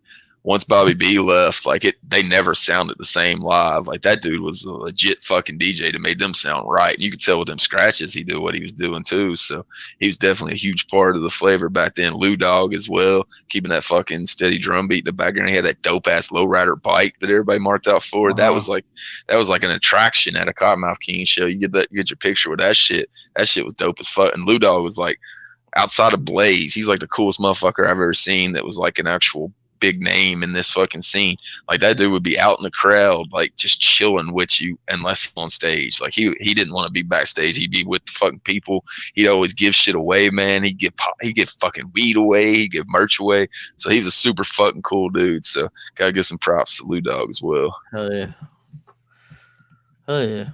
Once Bobby B left, like they never sounded the same live. Like that dude was a legit fucking DJ that made them sound right. And you could tell with them scratches he knew what he was doing too. So he was definitely a huge part of the flavor back then. Lou Dog as well, keeping that fucking steady drum beat in the background. He had that dope ass lowrider bike that everybody marked out for. Uh-huh. That was like an attraction at a Kottonmouth King show. You get your picture with that shit. That shit was dope as fuck. And Lou Dog was like, outside of Blaze, he's like the coolest motherfucker I've ever seen that was like an actual big name in this fucking scene. Like that dude would be out in the crowd, like just chilling with you unless he's on stage. Like he didn't want to be backstage. He'd be with the fucking people. He'd always give shit away, man. He'd give fucking weed away. He'd give merch away. So he was a super fucking cool dude. So gotta give some props to Lou Dog as well. Hell yeah. Hell yeah.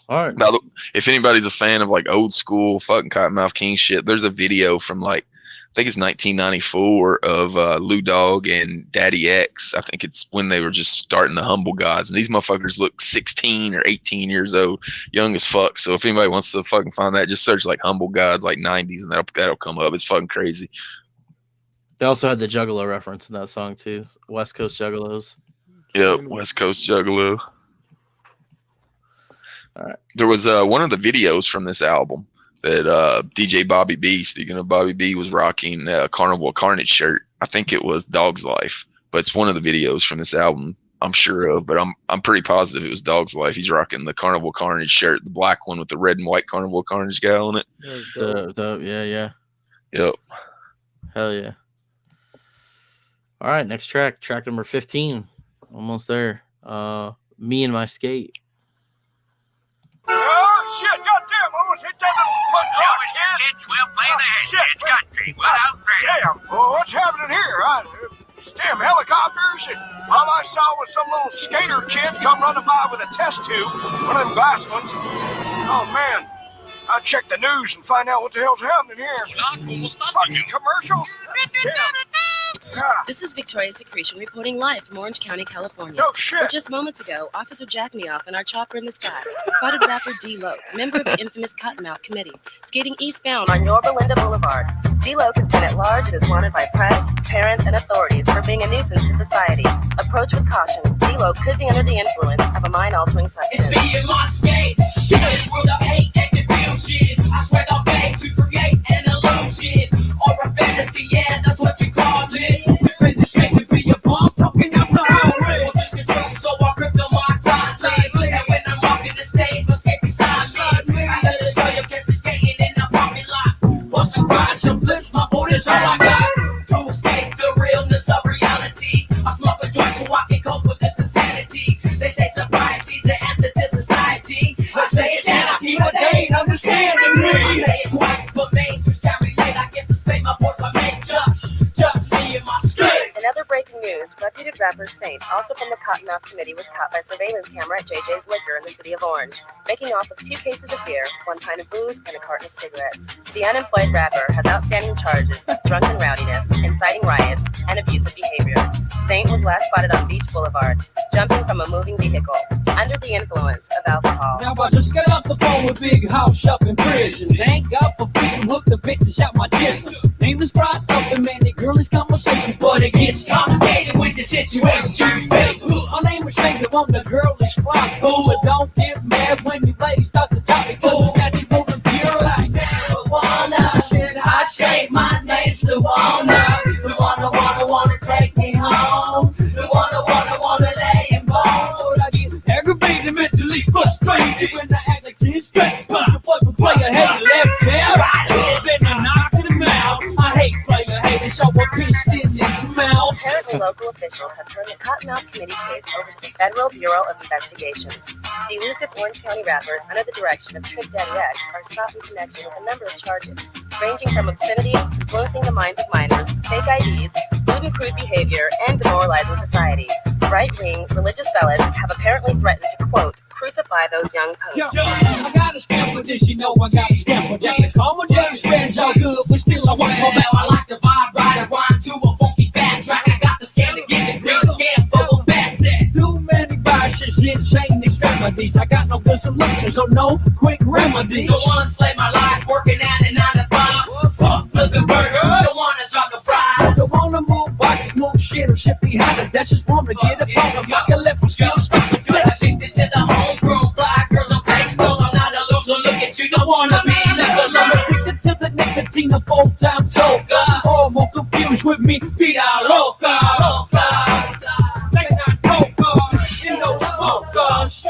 All right. Now, if anybody's a fan of like old school fucking Kottonmouth King shit, there's a video from like, I think it's 1994 of Lou Dog and Daddy X. I think it's when they were just starting the Humble Gods. And these motherfuckers look 16 or 18 years old, young as fuck. So if anybody wants to fucking find that, just search like Humble Gods, like 90s, and that'll come up. It's fucking crazy. They also had the Juggalo reference in that song too. West Coast Juggalos. Yep, West Coast Juggalo. All right. There was one of the videos from this album that DJ Bobby B, speaking of Bobby B, was rocking a Carnival Carnage shirt. I think it was Dog's Life, but it's one of the videos from this album I'm sure of, but I'm pretty positive it was Dog's Life. He's rocking the Carnival Carnage shirt, the black one with the red and white Carnival Carnage guy on it. Yeah. Yep. Hell yeah. All right, next track number 15. Almost there. Me and My Skate. Oh, shit, goddamn, I almost hit that little punk rock kid. Well, play the head, shit, country. Damn, what's happening here? Damn helicopters. All I saw was some little skater kid come running by with a test tube, one of them glass ones. Oh, man, I'll check the news and find out what the hell's happening here. Fucking commercials. Damn. This is Victoria Secretion reporting live from Orange County, California. Oh, shit. Where just moments ago, Officer Jack Me Off and our chopper in the sky spotted rapper D-Loke, member of the infamous Kottonmouth Committee, skating eastbound on Yorba Linda Boulevard. D-Loke has been at large and is wanted by press, parents, and authorities for being a nuisance to society. Approach with caution. D-Loke could be under the influence of a mind-altering substance. It's me and my skate. In this world of hate and confusion, I swear I'll beg to create an illusion or a fantasy. Yeah, that's what you call it. Escape to be a bomb, talking out the highway. Well, just control, so I grip on my tightly. And when I'm walking the stage, my skate beside me. I let it show you catch me skating in the parking lot. Busting grinds and flips, my boat is all I got. To escape the realness of reality, I smoke a joint so I can cope with this insanity. They say sobriety's the answer to society. I say it's anarchy, but they ain't understanding me. I say it twice, but main twos can't relate. I get to spake my voice, I make just me and my skate. Another breaking news, reputed rapper Saint, also from the Kottonmouth Committee, was caught by surveillance camera at JJ's Liquor in the city of Orange, making off with 2 cases of beer, 1 pint of booze, and a carton of cigarettes. The unemployed rapper has outstanding charges of drunken rowdiness, inciting riots, and abusive behavior. Saint was last spotted on Beach Boulevard, jumping from a moving vehicle, under the influence of alcohol. Now I just got off the phone with Big House up in prison. Thank God for freedom, hook the bitches out my jism. Name is brought up in many girlish conversations, but it gets complicated with the situation you face. My name is Shane, I'm the girlish fly fool, but don't get mad when you lady starts to talk me, cause I got you moving pure like marijuana. Shit, I say my name's Luana. Luana, wanna take me home. Luana, lay and bone. I get aggravated, mentally frustrated when I act like she's stressed. But the fucking player hate left there. Then I knock him out. I hate player haters, so I pissed in his mouth. Apparently, local officials have turned the Kottonmouth Committee case over to the Federal Bureau of Investigations. The elusive Orange County rappers, under the direction of Trick Daddy X, are sought in connection with a number of charges, ranging from obscenity, influencing the minds of minors, fake IDs, lewd and crude behavior, and demoralizing society. Right-wing religious zealots have apparently threatened to, quote, Crucify those young punks. Yo, I got a scam for this, you know I got a scam for that. The commentary spins all good, but still I want more now. I like the vibe, ride and rhyme to a funky fat track. I got the scam to get the green scam for a bad set. Too many vices, insane extremities. I got no good solutions, so no quick remedies. Don't wanna slay my life, working at a 9 to 5. Fuck flipping burgers, don't wanna drop no fries. Don't wanna move boxes, move shit or shit behind it. That's just wrong to get up on them. Y'all can let me skill stop the But I shifted to the homegrown fly girls on pastos. I'm not a loser, look at you, don't wanna be left alone. I'm addicted to the nicotine, a full-time toker. All more confused with me, Vida Loca. They not coca, in those smokers.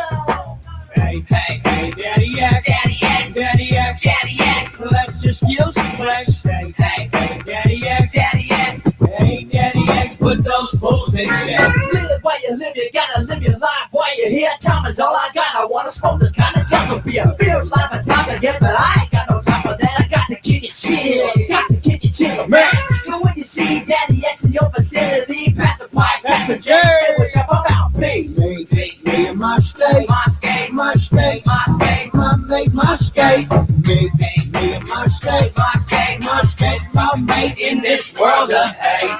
Hey, hey, hey, Daddy X, Daddy X, Daddy X, Daddy X. flex your skills, flex. Hey, Hey, hey, Daddy X, Daddy X. hey, Daddy X, put those fools in check. Live while you live, you gotta live your life while you're here. Time is all I got. I wanna smoke the kind of gun to be a feel life and time to get, but I ain't got no time for that. I got to kick it chill, got to kick it chill, man. So when you see Daddy X in your vicinity, pass the pipe, pass the jet, say what's up about peace. Me and my skate, My skate, my skate, my skate, my mate, my skate. Me and my skate, my skate, my skate, my mate in this world of hate.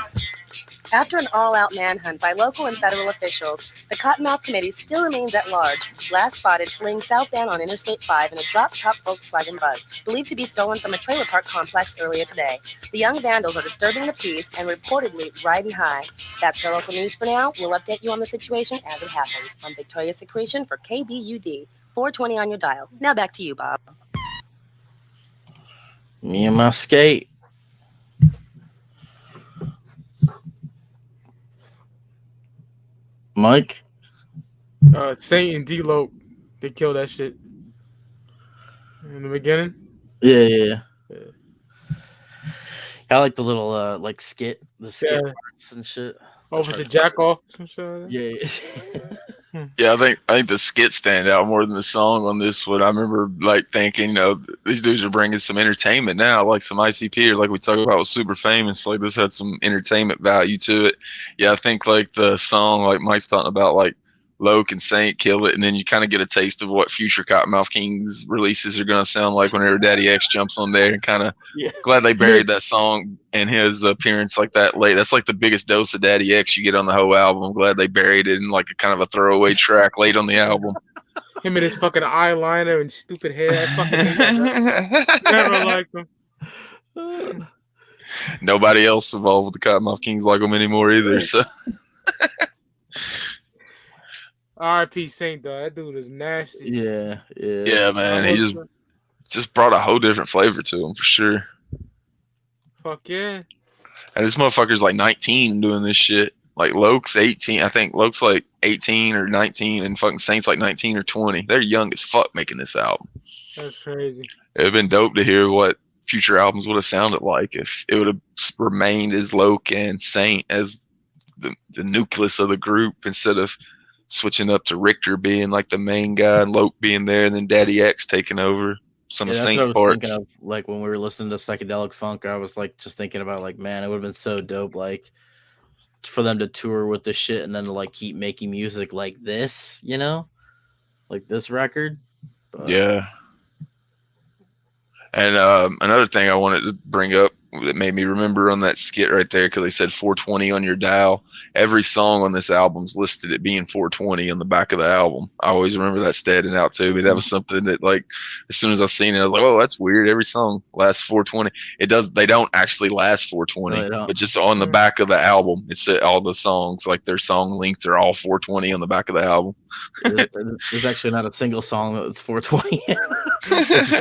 After an all-out manhunt by local and federal officials, the Kottonmouth Committee still remains at large, last spotted fleeing southbound on Interstate 5 in a drop-top Volkswagen Bug, believed to be stolen from a trailer park complex earlier today. The young vandals are disturbing the peace and reportedly riding high. That's the local news for now. We'll update you on the situation as it happens. I'm Victoria Secretion for KBUD, 420 on your dial. Now back to you, Bob. Me and my skate. Mike? Saint and D-Lo, they killed that shit in the beginning. Yeah. I like the little like skit, the skit parts and shit. Oh, was it Jack Off? Some shit like that? Yeah, I think the skit stand out more than the song on this one. I remember like thinking, these dudes are bringing some entertainment now, like some ICP or like we talked about was super famous. Like this had some entertainment value to it. Yeah, I think like the song, like Mike's talking about, like Loke and Saint kill it, and then you kind of get a taste of what future Kottonmouth Kings releases are going to sound like whenever Daddy X jumps on there. And kind of glad they buried that song and his appearance like that late. That's like the biggest dose of Daddy X you get on the whole album. I'm glad they buried it in like a kind of a throwaway track late on the album. Him and his fucking eyeliner and stupid hair. I fucking never liked him. Nobody else involved with the Kottonmouth Kings like them anymore either. So. R.I.P. Saint, though. That dude is nasty. Yeah, man. He just brought a whole different flavor to him for sure. Fuck yeah. And this motherfucker's like 19 doing this shit. Like Loke's 18. I think Loke's like 18 or 19, and fucking Saint's like 19 or 20. They're young as fuck making this album. That's crazy. It'd have been dope to hear what future albums would have sounded like if it would have remained as Loke and Saint as the nucleus of the group instead of switching up to Richter being like the main guy and Loke being there, and then Daddy X taking over some of Saint's parts. Of, like when we were listening to psychedelic funk, I was like just thinking about like, man, it would have been so dope, like for them to tour with this shit and then to like keep making music like this, like this record. But... Yeah. And another thing I wanted to bring up that made me remember on that skit right there, because they said 420 on your dial. Every song on this album's listed at being 420 on the back of the album. I always remember that standing out to me. That was something that, like, as soon as I seen it, I was like, oh, that's weird. Every song lasts 420. They don't actually last 420, but just on the back of the album, it's all the songs, like their song length are all 420 on the back of the album. There's actually not a single song that's 420.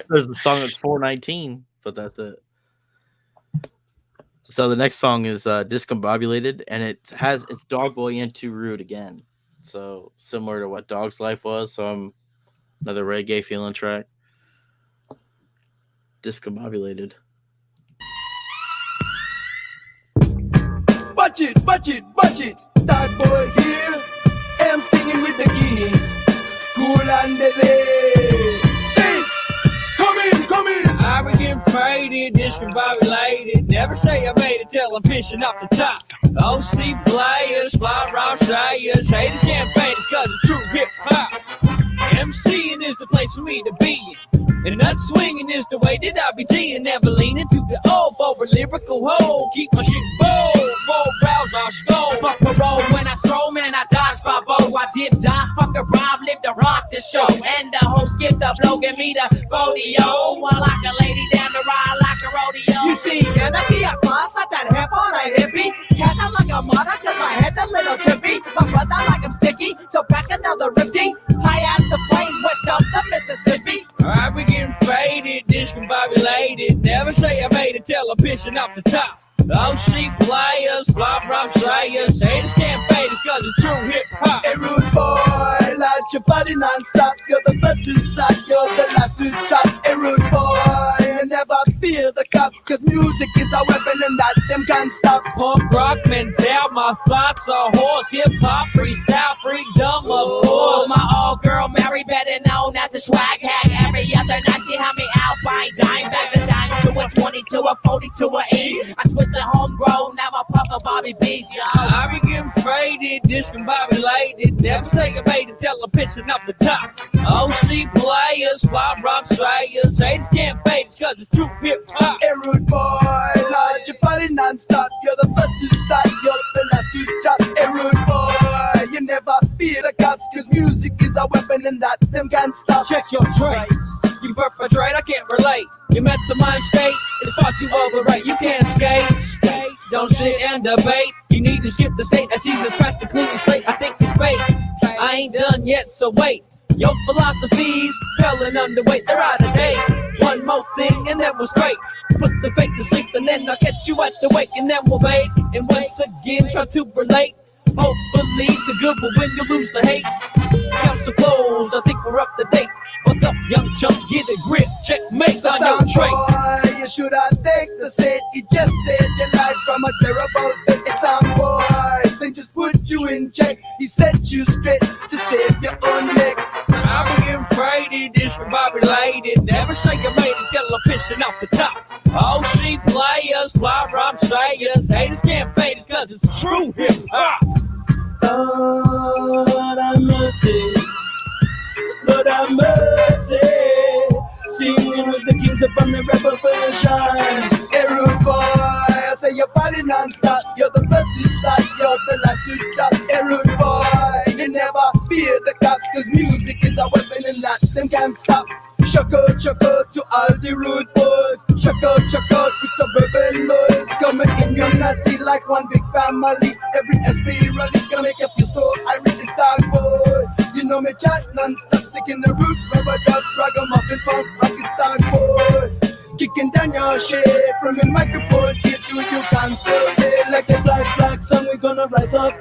There's the song that's 419, but that's it. So the next song is Discombobulated, and it's Dogboy into Rude again. So similar to what Dog's Life was. So another reggae feeling track. Discombobulated. Watch it. Dogboy here. I'm stinging with the kings. Cool and deadly. Say, come in. come in. I begin faded, discombobulated. Never say I made it till I'm pissing off the top. OC players, fly round sayers. Haters can't fade us cause it's true hip hop. MCing is the place for me to be in. And nut swinging is the way that I be G'ing. Never leaning to the old for a lyrical hole. Keep my shit bold, more brows on skull. Fuck parole when I stroll, man, I dodge 5-0. I dip, die, fuck a rhyme, live to rock the show. And the host skip the blow, give me the rodeo. While like a lady down the ride like a rodeo. You see, energy I fast like that hip on a hippie. Cats out like a mother, cause my head's a little trippy. My brother like I'm sticky, so back another ripty. High as the plains west of the Mississippi. I begin faded, discombobulated. Never say I made it till I'm pissing off the top. OC players, flop from slayers. Haters can't fade us cause it's true hip hop. Hey rude boy, light your body non-stop. You're the first to start, you're the last to chop. Hey rude boy, never fear the cops, cause music is a weapon and that them can't stop. Punk rock mental, my thoughts are horse. Hip hop, freestyle, freedom of course. My old girl Mary, better known as a swag hag. Every other night she had me out by dime bags, a dime to a 20 to a 40 to a E. I switched to homegrown, now I puff a Bobby B's, y'all. I begin faded, discombobulated. Never say I made it till I'm pissing off the top. OC players, flop rock slayers. Haters can't fade us cause it's true hip hop. Hey rude boy, light your body non-stop. You're the first to start, you're the last to chop. Hey rude boy, you never fear the cops, cause music is a weapon and that them can't stop. Check your trace. You perpetrate, I can't relate. Your mental mind state is far too overrate. You can't skate, don't sit and debate. You need to skip the state as Jesus Christ to clean your slate. I think it's fake. I ain't done yet, so wait. Your philosophies fell and underweight. They're out of date. One more thing and that was great. Put the fake to sleep and then I'll catch you at the wake and then we'll bake. And once again try to relate. Hopefully the good will win, you lose the hate. Council closed, I think we're up to date. Fuck up, young chump, get a grip, checkmate on your trait. Boy, you should have take the set. He just said your life from a terrible fit. It's some boy, Saint just put you in check. He set you straight to save your own neck. I begin faded, discombobulated. Never say I made it till I'm pissing off the top. OC players, fly from sayers. Haters can't fade us cause it's true hip hop. Lord have mercy, Lord have mercy. Singing with the kings upon the rebel version. Hey rude boy, I say your body non-stop. You're the first to start, you're the last to drop. Hey rude boy, you never fear the cops, cause music is a weapon and that them can't stop. Shock out to all the rude boys. Shock out to suburban boys. Coming in unity like one big family. Every SP rally's gonna make you feel so Irish. It's dark boy. You know me chat non-stop, sticking the roots. Rubber duck, ragamuffin, punk, rocket dark boy. Kicking down your shit from a microphone here to you cancel it. Like a black flag song, we're gonna rise up.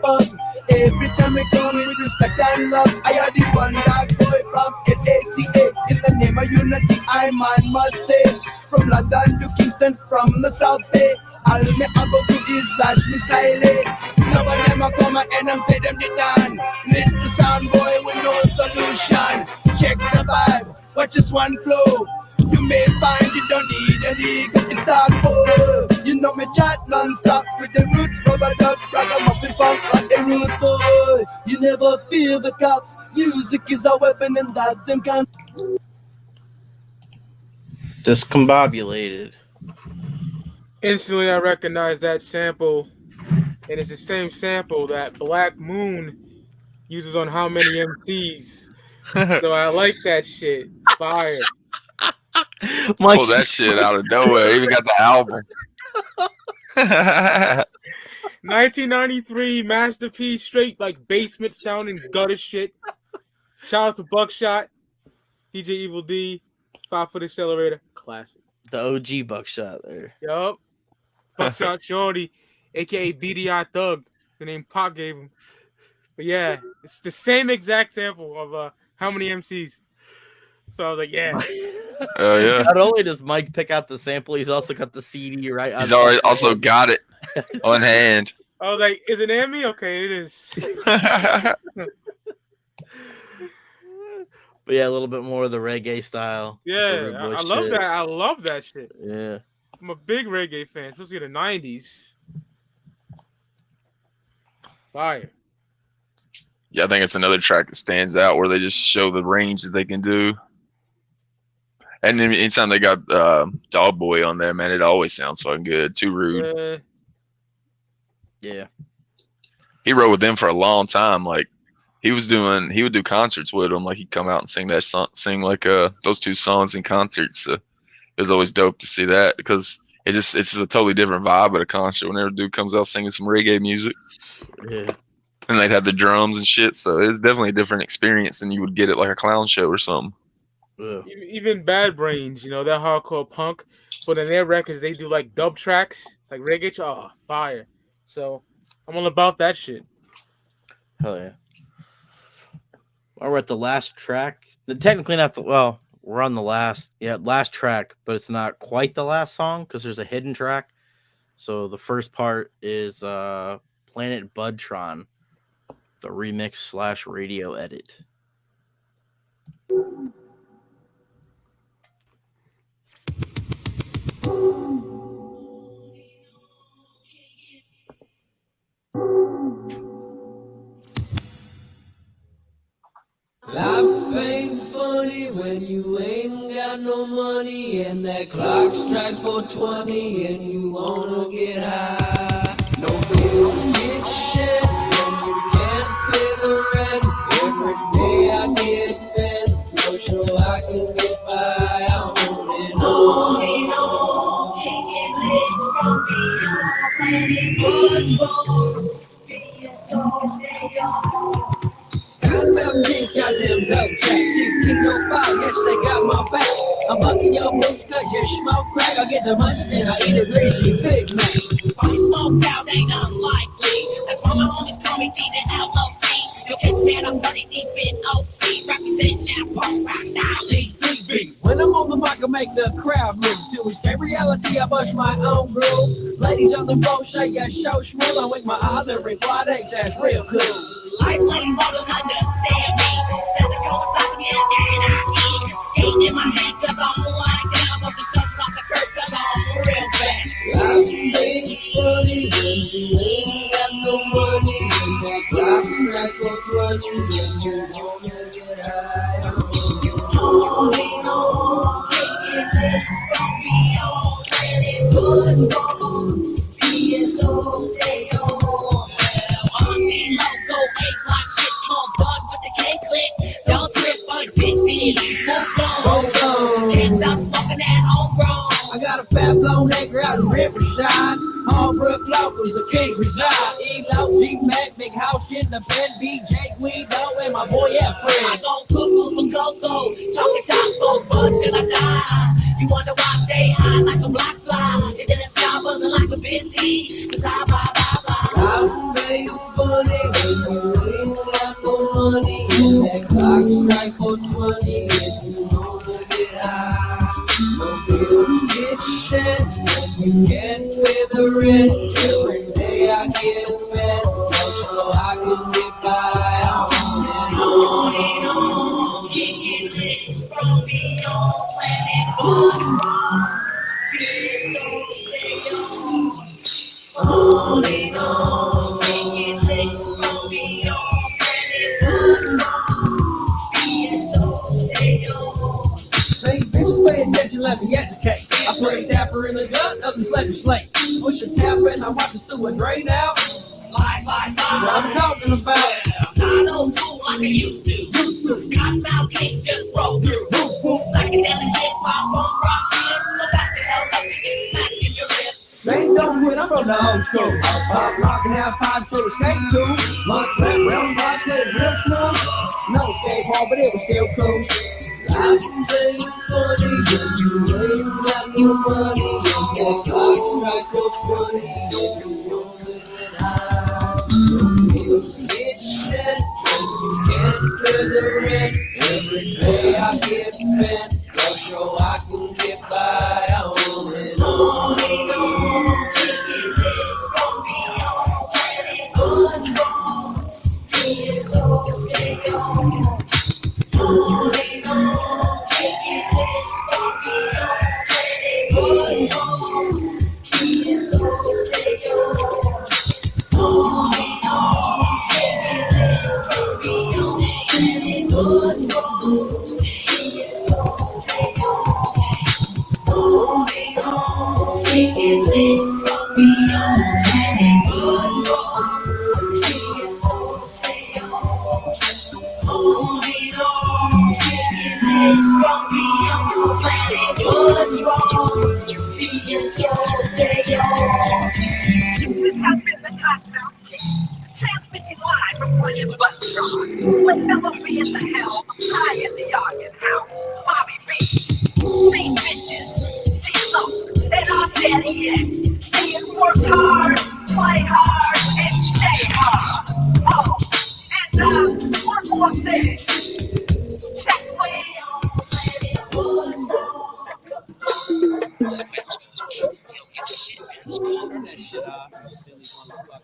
Every time we come with respect and love. I are the one dark boy from LACA. In the name of unity, I man must say. From London to Kingston, from the South Bay. All me I go to is slash me style. Now of them I come and them say them did done. Little sound boy with no solution. Check the vibe, watch this one flow. You may find you don't need any good. It's dark boy. You know me chat non-stop with the roots, rubber duck, ragamuffin punk, like a rude boy. You never fear the cops. Music is a weapon and that them can't. Discombobulated. Instantly, I recognize that sample, and it's the same sample that Black Moon uses on How Many MCs. So I like that shit. Fire. Pull that shit out of nowhere. Even got the album. 1993 masterpiece, straight like basement sounding gutter shit. Shout out to Buckshot, DJ Evil D, 5 Foot Accelerator, classic. The OG Buckshot there. Yup. Buckshot Shorty, aka BDI Thug, the name Pac gave him. But yeah, it's the same exact sample of How Many MCs. So I was like, yeah. Oh yeah. Not only does Mike pick out the sample, he's also got the CD right. He's already also got it on hand. I was like, is it Emmy? Okay, it is. But yeah, a little bit more of the reggae style. the Yeah, rude boy I love shit. that. I love that shit. Yeah. I'm a big reggae fan, especially the 90s. Fire. Yeah, I think it's another track that stands out where they just show the range that they can do. And then anytime they got Dog Boy on there, man, it always sounds fucking good. Too Rude. Yeah. He wrote with them for a long time. Like he would do concerts with them. Like he'd come out and sing that song, sing those two songs in concerts. So it was always dope to see that because it's a totally different vibe at a concert whenever a dude comes out singing some reggae music. Yeah. And they'd have the drums and shit. So it's definitely a different experience than you would get at like a clown show or something. Yeah. Even Bad Brains, you know, that hardcore punk, but in their records they do like dub tracks, like reggae. Oh, fire! So I'm all about that shit. Hell yeah. Well, we're at the last track. Technically not we're on the last track, but it's not quite the last song because there's a hidden track. So the first part is Planet Budtron, the remix / radio edit. Life ain't funny when you ain't got no money and that clock strikes 4:20 and you wanna get high. No bills get shed and you can't pay the rent. Every day I get bent, no sure I can get by on and on. Taking this from me, planning what's wrong. Kottonmouth Kings, goddamn dope track. 1605, yes, they got my back. I'm bucking your boots cause you smoke crack. I get the munchies and I eat a greasy Big Mac. Party smoked out ain't unlikely. That's why my homies call me D the LOC. You can't stand up 30 deep in OC. Representing that punk rock style ETB. When I'm on the mic, I make the crowd move. To escape reality, I bust my own groove. Ladies on the floor shake that show smooth. I wink my eyes and reply, that's real cool. Life ladies don't understand me. Says it coincides with me and I skate in my head cause I'm like that. I'm just jumping off the curb cause I'm real bad. Life ain't funny when you ain't got no money and that clock strikes 4:20 and you wanna get high. Only know this from me already was wrong. Be it so stay on. Auntie loco, A-fly shit, small bug with the K-click. Don't trip on big beat, full blown. Can't stop smoking that homegrown. I got a fat blown acre out in Riverside. Hallbrook locals, the Kings reside. E-Lo, G-Mac, big house in the bed. BJ, Guido, and my boy F-Fred. I go cuckoo for cocoa, talking top smoke bud till I die. You wonder why I stay high like a black fly. And then the sky buzzing like a busy. Cause I bye. Life ain't funny when you ain't got no money and that clock strikes 4:20 and you wanna get high. No bills get shed and you can't pay the rent. Every day I get bent, so I can get by on and on. Kicking this from me on planet Budtron. Be it so stay on and on. Kicking this from me on planet Budtron. Be it so stay on. Say, bitches, pay attention, let me educate. I put a tapper in the gut, others legislate. Push a tapper and I watch the sewer drain out. Lies. What I'm talking about. Not old school like I used to. Kottonmouth Kings just broke through. Psychedelic hip-hop, punk rock shit. So back the hell up and get smacked in your lip. Ain't no quit, I'm from the old school. Pop, rock, and have pipes to escape to. Lunch, rap, round, slots, it real smooth. No skateboard, but it was still cool. Life ain't funny when you ain't got no money and that clock strikes 4:20 and you wanna get high. No bills get shed and you can't pay the rent. Every day I get bent, just so I can get by on and on. This from me on planet Budtron. Be it so stay on. This has been the Kottonmouth Kings, transmitting live from William Butler. With Melody in the helm, I in the organ house, Bobby B, St. Bitches, D-Lo, and our Daddy X. Saying work hard, play hard, and stay hard. Oh, and one more thing. Check me Turn that shit off, you silly motherfucker.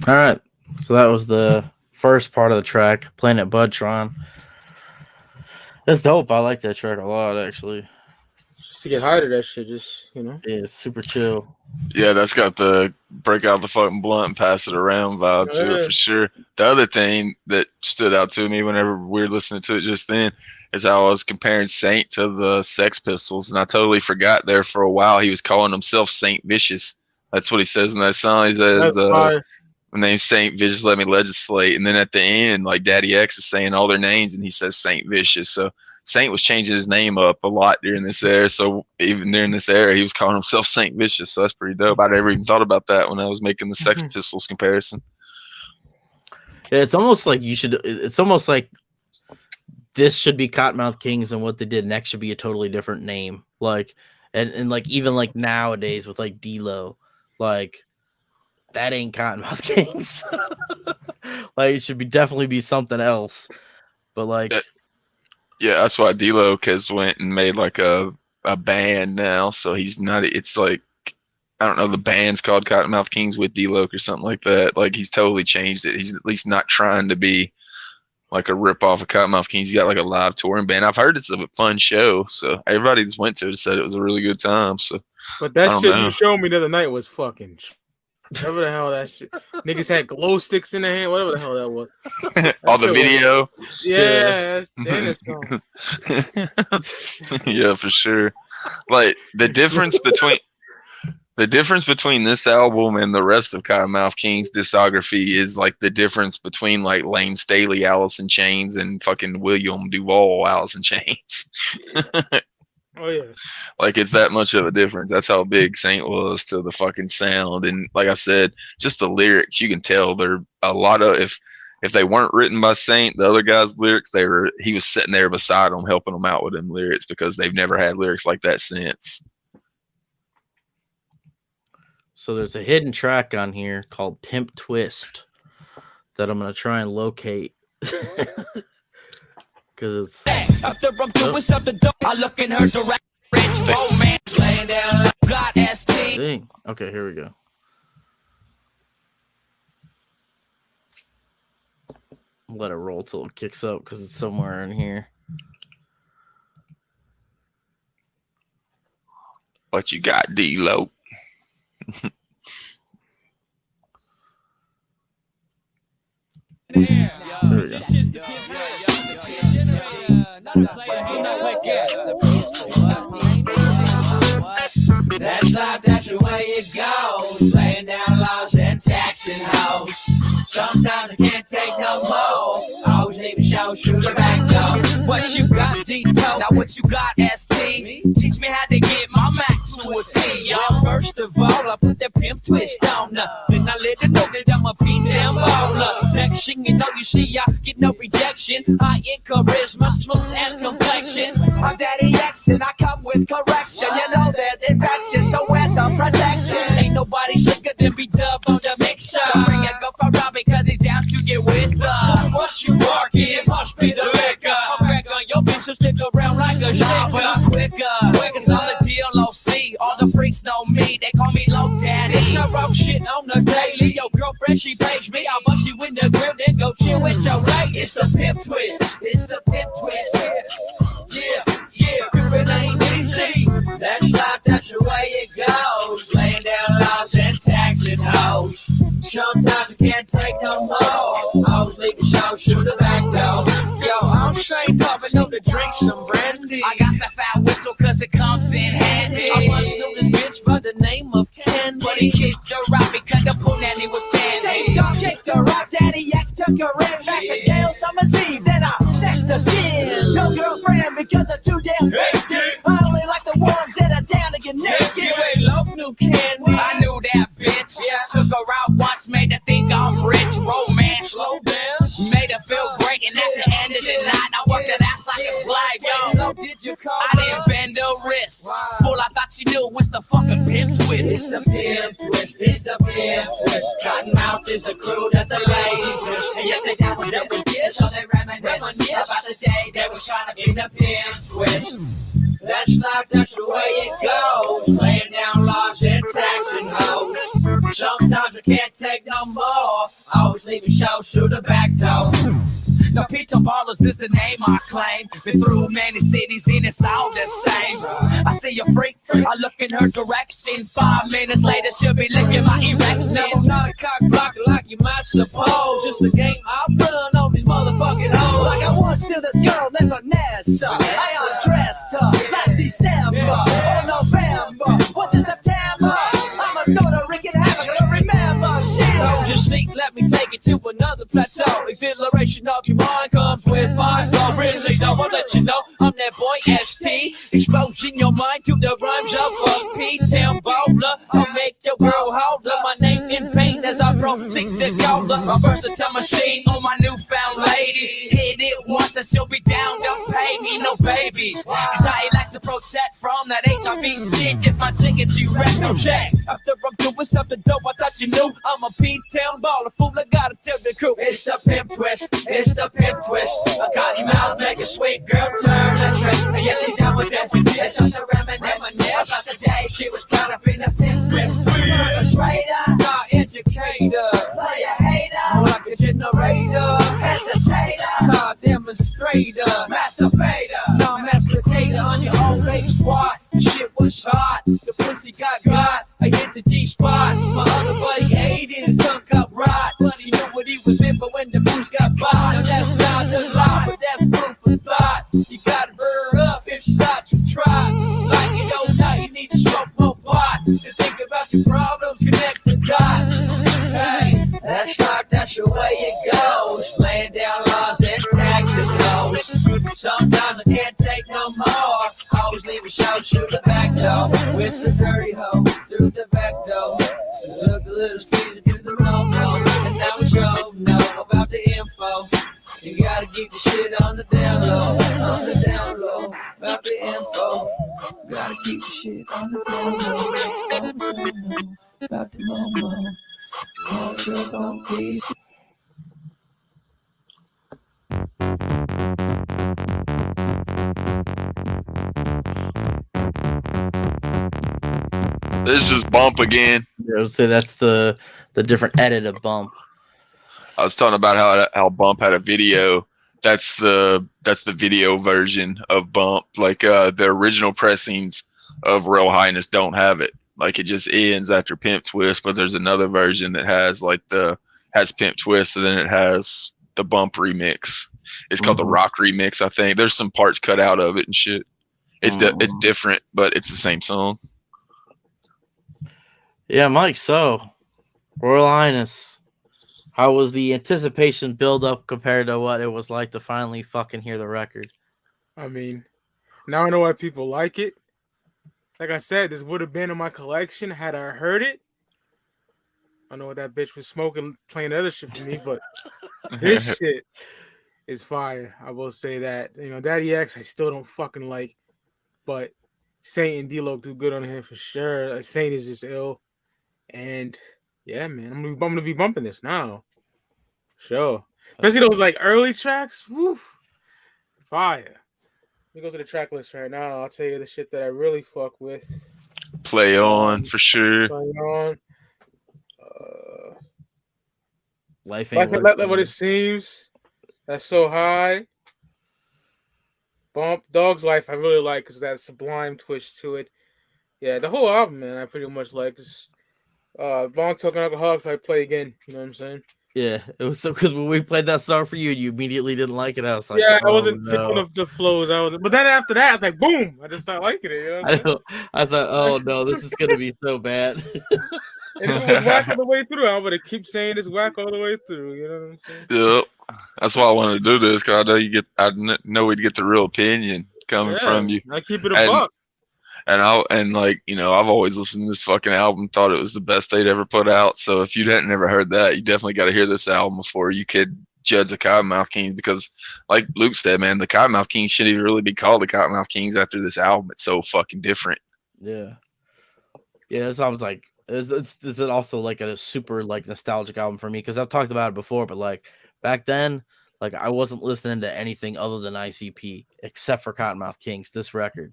All right, so that was the first part of the track, Planet Budtron. That's dope. I like that track a lot, actually. Just to get high to that shit, just, you know. Yeah, it's super chill. Yeah, that's got the break out the fucking blunt and pass it around vibe to it for sure. The other thing that stood out to me whenever we were listening to it just then is how I was comparing Saint to the Sex Pistols, and I totally forgot there for a while he was calling himself Saint Vicious. That's what he says in that song. He says, "My name's Saint Vicious, let me legislate." And then at the end, like Daddy X is saying all their names, and he says Saint Vicious. So Saint was changing his name up a lot during this era. So even during this era, he was calling himself Saint Vicious. So that's pretty dope. I never even thought about that when I was making the Sex Pistols comparison. Yeah, it's almost like you should. It's almost like this should be Kottonmouth Kings, and what they did next should be a totally different name. Like, and like even like nowadays with like D-Lo, like that ain't Kottonmouth Kings. Like it should be definitely be something else. But like. Yeah, that's why D-Lo went and made like a band now. So he's not. It's like I don't know. The band's called Kottonmouth Kings with D-Lo or something like that. Like he's totally changed it. He's at least not trying to be like a rip off of Kottonmouth Kings. He got like a live touring band. I've heard it's a fun show. So everybody that's went to it said it was a really good time. So, but that shit you showed me the other night was fucking. Whatever the hell that shit. Niggas had glow sticks in their hand. Whatever the hell that was. All the video. Yeah, that's yeah, for sure. Like the difference between this album and the rest of Kottonmouth King's discography is like the difference between like Lane Staley, Alice in Chains, and fucking William Duvall, Alice in Chains. Oh yeah. Like it's that much of a difference. That's how big Saint was to the fucking sound. And like I said, just the lyrics, you can tell they're a lot of if they weren't written by Saint, the other guy's lyrics, he was sitting there beside them helping them out with them lyrics because they've never had lyrics like that since. So there's a hidden track on here called Pimp Twist that I'm gonna try and locate. Because it's after I'm doing something dope, I look in her direction. Romance laying down like God ST. Dang. Okay, here we go. Let it roll till it kicks up because it's somewhere in here. What you got, D-Lo? There we go. That's life, that's the way it goes. Laying down laws and taxing hoes. Sometimes I can't take no more. Always leave a show, shoot it back though. What you got, D-Toe? Now what you got, ST? Teach me how to get my max to a C, y'all. First of all, I put that pimp twist on her. Then I let her know that I'm a P-Town baller. Next thing you know, you see, I get no rejection. High in charisma, smooth as complexion. I'm Daddy X and I come with correction. You know there's infection, so wear some protection. Ain't nobody slicker than B-Dub on the mixer. Bring a go for Robbie cause he's down to get with her. What you barking, it must be the liquor. I'm back on your bitch, so stick around like a shaker. Quicker, on the deal, OC. All the freaks know me, they call me Low Daddy. Bitch, I wrote shit on the daily. Your girlfriend, she paged me. I'll bust you in the crib, then go chill with your lady. It's the pimp twist, it's the pimp twist. Yeah, pimpin' ain't easy. That's life, that's the way it goes. Laying down laws and taxing hoes. Sometimes you can't take no more. Always leave the show, shoot the back door. Yo, I'm straight up and know to drink some brandy. I got that fat whistle cause it comes in handy. I once knew this bitch by the name of Candy, but he kicked her out because the punani was sandy. Mercury, that's a gale summer's eve. Then I sex the skin. No girlfriend because they're too damn hectic. I only like the ones that are down to get naked. You ain't love new candy. I knew that bitch. Yeah. Took her out once, made her think I'm rich. Romance, slow down. Made her feel great, and at the end of the night, I worked that ass like a slave, yo. Did you call I didn't bend her wrist. Fool, I thought she knew it's the fucking pimp twist. It's the pimp twist, it's the pimp twist. Cottonmouth is the crew that the ladies wish. And yes, they down with them with this, so they reminisce about the day they was trying to be the pimp twist. That's the way it goes. Laying down laws and taxing hoes. Sometimes I can't take no more. Always leaving shows through the back door. Now, Peter Ballers is the name I claim. Been through many cities and it's all the same. I see a freak, I look in her direction. 5 minutes later, she'll be licking my erection. No, I'm not a cock blocker like you might suppose. Just a game I run on these motherfucking hoes. Like I once knew this girl named Vanessa. I undressed her last December or November. What's in September? I'm a Puerto Rican havoc, I don't remember shit. Hold your seat, let me take it to another plateau. Exhilaration of your mind comes with my flow. Really though, I'll let you know I'm that boy ST. Exposing your mind to the rhymes of a P-Town bowler. I'll make your world holder. My name in pain as I proceed to cola. A versatile machine on my newfound lady. Hit it once and she'll be down. Don't pay me no babies. Cause I like to protect from that HIV shit. If I take it, you rest, so check. After I'm doing something dope, I thought you knew I'm a P-Town baller. Fool, I gotta tell the crew. It's the pimp twist, it's the pimp twist. A Kottonmouth make a sweet girl turn a trick. And yes, she down with this. It's such a reminisce about the day she was caught up in the pimp twist. Perpetrator, not educator, player hater, like a generator, hesitator, car demonstrator, masturbator, non-masticator on your own base squad. The shit was hot, the pussy got. I hit the G-spot. My other buddy ate it, his tongue got rot. But he knew what he was in, but when the booze got bought. Now that's not the lie, but that's food for thought. You gotta burn her up if she's hot, you try. Like you know now, you need to smoke more pot. To think about your problems, connect the dots. Hey, that's the way it goes. Laying down laws and taxing codes. Sometimes I can't take no more. Always leave a show through the back door. With the dirty hoe through the back door. Took a little squeeze to the road. And now we show know about the info. You gotta keep the shit on the down low. On the down low. About the info. Gotta keep the shit on the down low. On the down low. About the momo. Oh, trip on peace. This is just Bump again. Yeah, I would say that's the different edit of Bump. I was talking about how Bump had a video. That's the video version of Bump. Like the original pressings of Royal Highness don't have it. Like it just ends after Pimp Twist, but there's another version that has has Pimp Twist, and then it has the Bump remix. It's called the Rock remix, I think. There's some parts cut out of it and shit. It's it's different, but it's the same song. Yeah, Mike. So, Royal Highness, how was the anticipation build up compared to what it was like to finally fucking hear the record? I mean, now I know why people like it. Like I said, this would have been in my collection had I heard it. I know what that bitch was smoking, playing other shit for me, but this shit is fire. I will say that. You know, Daddy X, I still don't fucking like, but Saint and D-Lo do good on him for sure. Like, Saint is just ill, and yeah, man, I'm gonna be bumping this now. Sure, especially those like early tracks. Woof, fire. Let me go to the track list right now. I'll tell you the shit that I really fuck with. Play On for sure. Play On. Life ain't what it seems. That's so high. Bump Dog's Life I really like because that sublime twist to it. Yeah, the whole album, man, I pretty much like. Long Token Alcoholics I play again. You know what I'm saying? Yeah, it was so because when we played that song for you, you immediately didn't like it. I was like, yeah, I wasn't thinking of the flows. But then after that, I was like, boom! I just started liking it. You know I thought, oh no, this is gonna be so bad. And if it was whack all the way through, I would have keep saying it's whack all the way through. You know what I'm saying? Yep. That's why I wanted to do this, because I know we'd get the real opinion coming from you. I keep it a buck. And like, you know, I've always listened to this fucking album, thought it was the best they'd ever put out. So if you hadn't never heard that, you definitely got to hear this album before you could judge the Kottonmouth Kings, because like Luke said, man, the Kottonmouth Kings shouldn't even really be called the Kottonmouth Kings after this album. It's so fucking different. Yeah. Yeah, this album's like, it's also like a super like nostalgic album for me, because I've talked about it before, but like back then, like I wasn't listening to anything other than ICP except for Kottonmouth Kings, this record.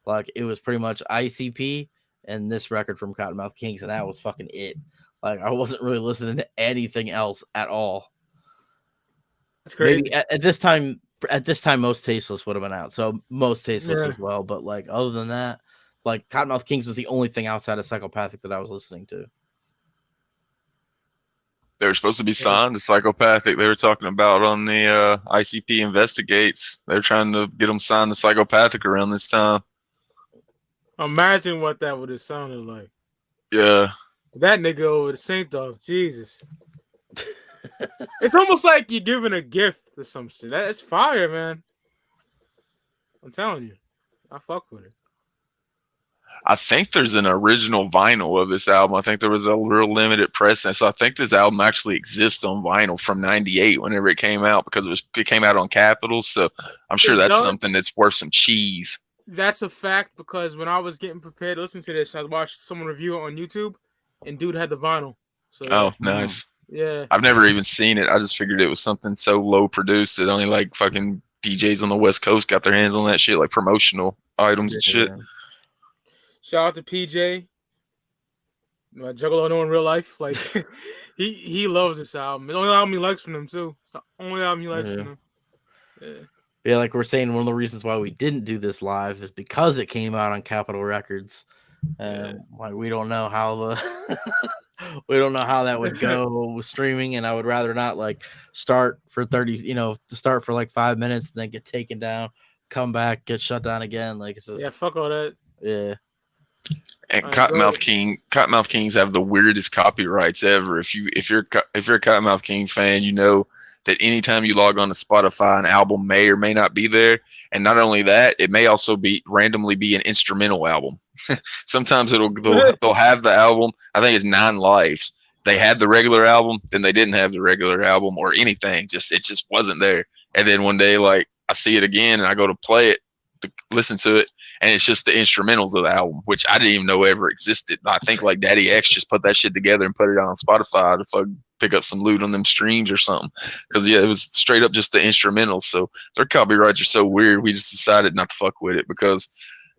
Like it was pretty much ICP and this record from Kottonmouth Kings, and that was fucking it. Like I wasn't really listening to anything else at all. That's crazy. Maybe at this time, Most Tasteless would have been out, so Most Tasteless as well. But like other than that, like Kottonmouth Kings was the only thing outside of Psychopathic that I was listening to. They were supposed to be signed to Psychopathic. They were talking about on the ICP Investigates. They're trying to get them signed to Psychopathic around this time. Imagine what that would have sounded like. Yeah. That nigga over the Saint Dog, Jesus. It's almost like you're giving a gift or some shit. That's fire, man. I'm telling you. I fuck with it. I think there's an original vinyl of this album. I think there was a real limited pressing. So I think this album actually exists on vinyl from '98 whenever it came out, because it came out on Capitol. So I'm sure that's something that's worth some cheese. That's a fact, because when I was getting prepared to listen to this, I watched someone review it on YouTube, and dude had the vinyl. So, oh, nice. Yeah. I've never even seen it. I just figured it was something so low produced that only like fucking DJs on the West Coast got their hands on that shit, like promotional items and shit. Shout out to PJ. My Juggalo I know in real life. Like he loves this album. It's the only album he likes from them too. It's the only album he likes from them. Yeah. Yeah, like we're saying, one of the reasons why we didn't do this live is because it came out on Capitol Records. Like we don't know how we don't know how that would go with streaming, and I would rather not like start for 30, to start for like 5 minutes and then get taken down, come back, get shut down again. Like it's just, fuck all that. Yeah. And Kottonmouth Kings have the weirdest copyrights ever. If you're a Kottonmouth King fan, you know that anytime you log on to Spotify, an album may or may not be there. And not only that, it may also randomly be an instrumental album. Sometimes they'll have the album. I think it's 9 Lives. They had the regular album, then they didn't have the regular album or anything. It just wasn't there. And then one day, like I see it again, and I go to play it, to listen to it, and it's just the instrumentals of the album, which I didn't even know ever existed. I think like Daddy X just put that shit together and put it on Spotify to fuck pick up some loot on them streams or something. Because it was straight up just the instrumentals. So their copyrights are so weird. We just decided not to fuck with it, because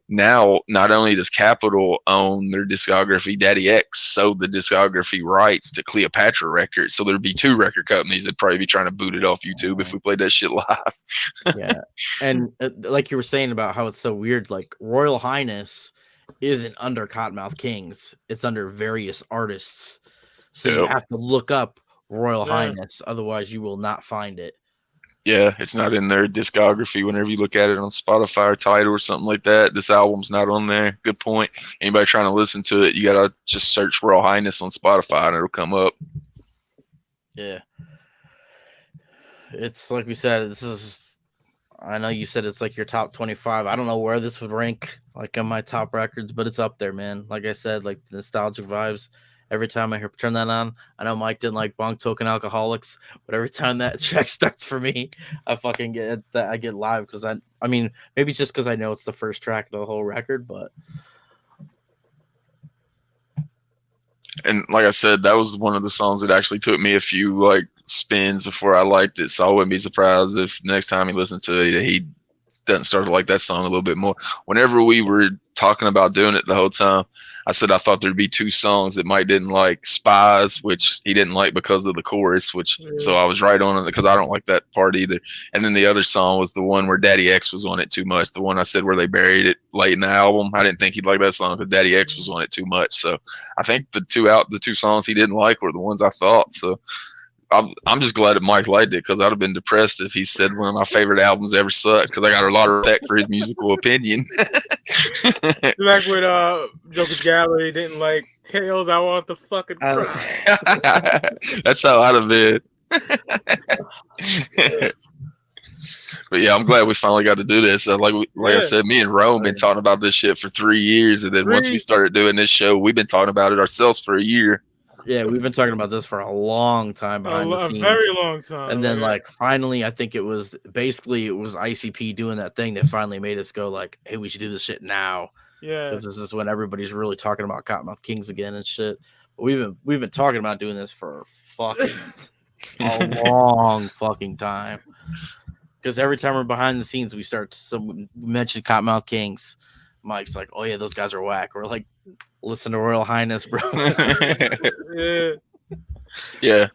now not only does Capitol own their discography, Daddy X sold the discography rights to Cleopatra Records. So there'd be 2 record companies that'd probably be trying to boot it off YouTube if we played that shit live. Yeah. And like you were saying about how it's so weird, like Royal Highness isn't under Kottonmouth Kings. It's under various artists. So you have to look up Royal Highness. Otherwise you will not find it. Yeah, it's not in their discography whenever you look at it on Spotify or Tidal or something like that. This album's not on there. Good point. Anybody trying to listen to it, you got to just search Royal Highness on Spotify and it'll come up. Yeah. It's like we said, I know you said it's like your top 25. I don't know where this would rank like on my top records, but it's up there, man. Like I said, like the nostalgic vibes. Every time I turn that on, I know Mike didn't like Bonk Token Alcoholics, but every time that track starts for me, I fucking get that. I get live because I mean, maybe it's just because I know it's the first track of the whole record, but. And like I said, that was one of the songs that actually took me a few like spins before I liked it. So I wouldn't be surprised if next time he listens to it, he doesn't start to like that song a little bit more. Whenever we were talking about doing it the whole time, I said I thought there'd be 2 songs that Mike didn't like. Spies, which he didn't like because of the chorus, so I was right on it because I don't like that part either. And then the other song was the one where Daddy X was on it too much. The one I said where they buried it late in the album. I didn't think he'd like that song because Daddy X was on it too much. So I think the two songs he didn't like were the ones I thought. So I'm just glad that Mike liked it because I'd have been depressed if he said one of my favorite albums ever sucked because I got a lot of respect for his musical opinion. Like when Jokerz Gallery didn't like Tails, I want the fucking cry. That's how I'd have been. But yeah, I'm glad we finally got to do this. Like I said, me and Rome been talking about this shit for 3 years, and then once we started doing this show, we've been talking about it ourselves for a year. Yeah, we've been talking about this for a long time behind the scenes. A very long time. And then, like, finally, I think it was ICP doing that thing that finally made us go, like, hey, we should do this shit now. Yeah. Because this is when everybody's really talking about Kottonmouth Kings again and shit. But we've been talking about doing this for fucking a long fucking time. Because every time we're behind the scenes, we mention Kottonmouth Kings. Mike's like, oh, yeah, those guys are whack. We're like, listen to Royal Highness, bro. Yeah,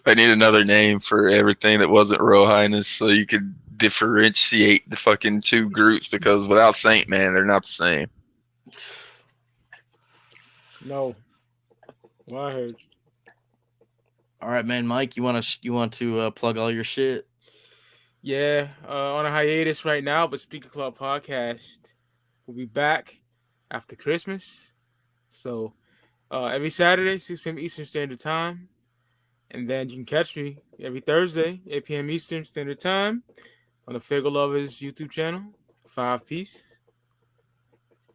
I need another name for everything that wasn't Royal Highness so you could differentiate the fucking two groups because without Saint, man, they're not the same. No. Well, I heard. All right, man, Mike, you want to plug all your shit? Yeah, on a hiatus right now, but Speaker Club Podcast will be back after Christmas. So every Saturday, 6 p.m. Eastern Standard Time. And then you can catch me every Thursday, 8 p.m. Eastern Standard Time on the Figure Lovers YouTube channel, 5-piece.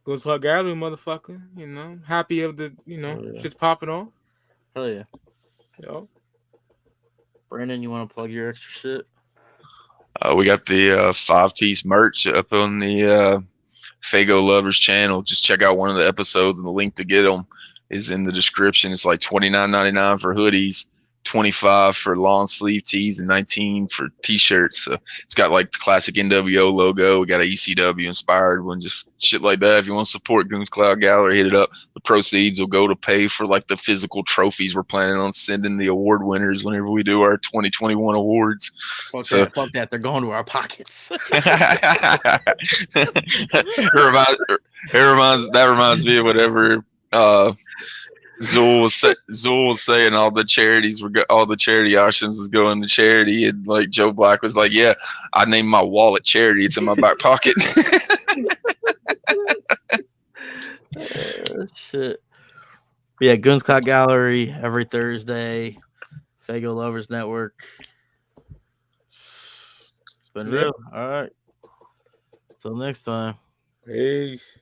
Goes to Gallery, motherfucker. You know, happy of the, shit's popping off. Hell yeah. Yo. Brandon, you want to plug your extra shit? We got the 5-piece merch up on the Fago Lovers channel. Just check out one of the episodes, and the link to get them is in the description. It's like $29.99 for hoodies, $25 for long sleeve tees, and $19 for t-shirts. So it's got like the classic NWO logo. We got an ECW inspired one, just shit like that. If you want to support Goons Cloud Gallery, hit it up. The proceeds will go to pay for like the physical trophies we're planning on sending the award winners whenever we do our 2021 awards. Fuck that. They're going to our pockets. That reminds me of whatever Zool was saying all the charity auctions was going to charity, and like Joe Black was like, yeah, I named my wallet Charity. It's in my back pocket. Shit. But yeah, Goons Cloud Gallery every Thursday. Fago Lovers Network. It's been real. All right. Until next time. Peace.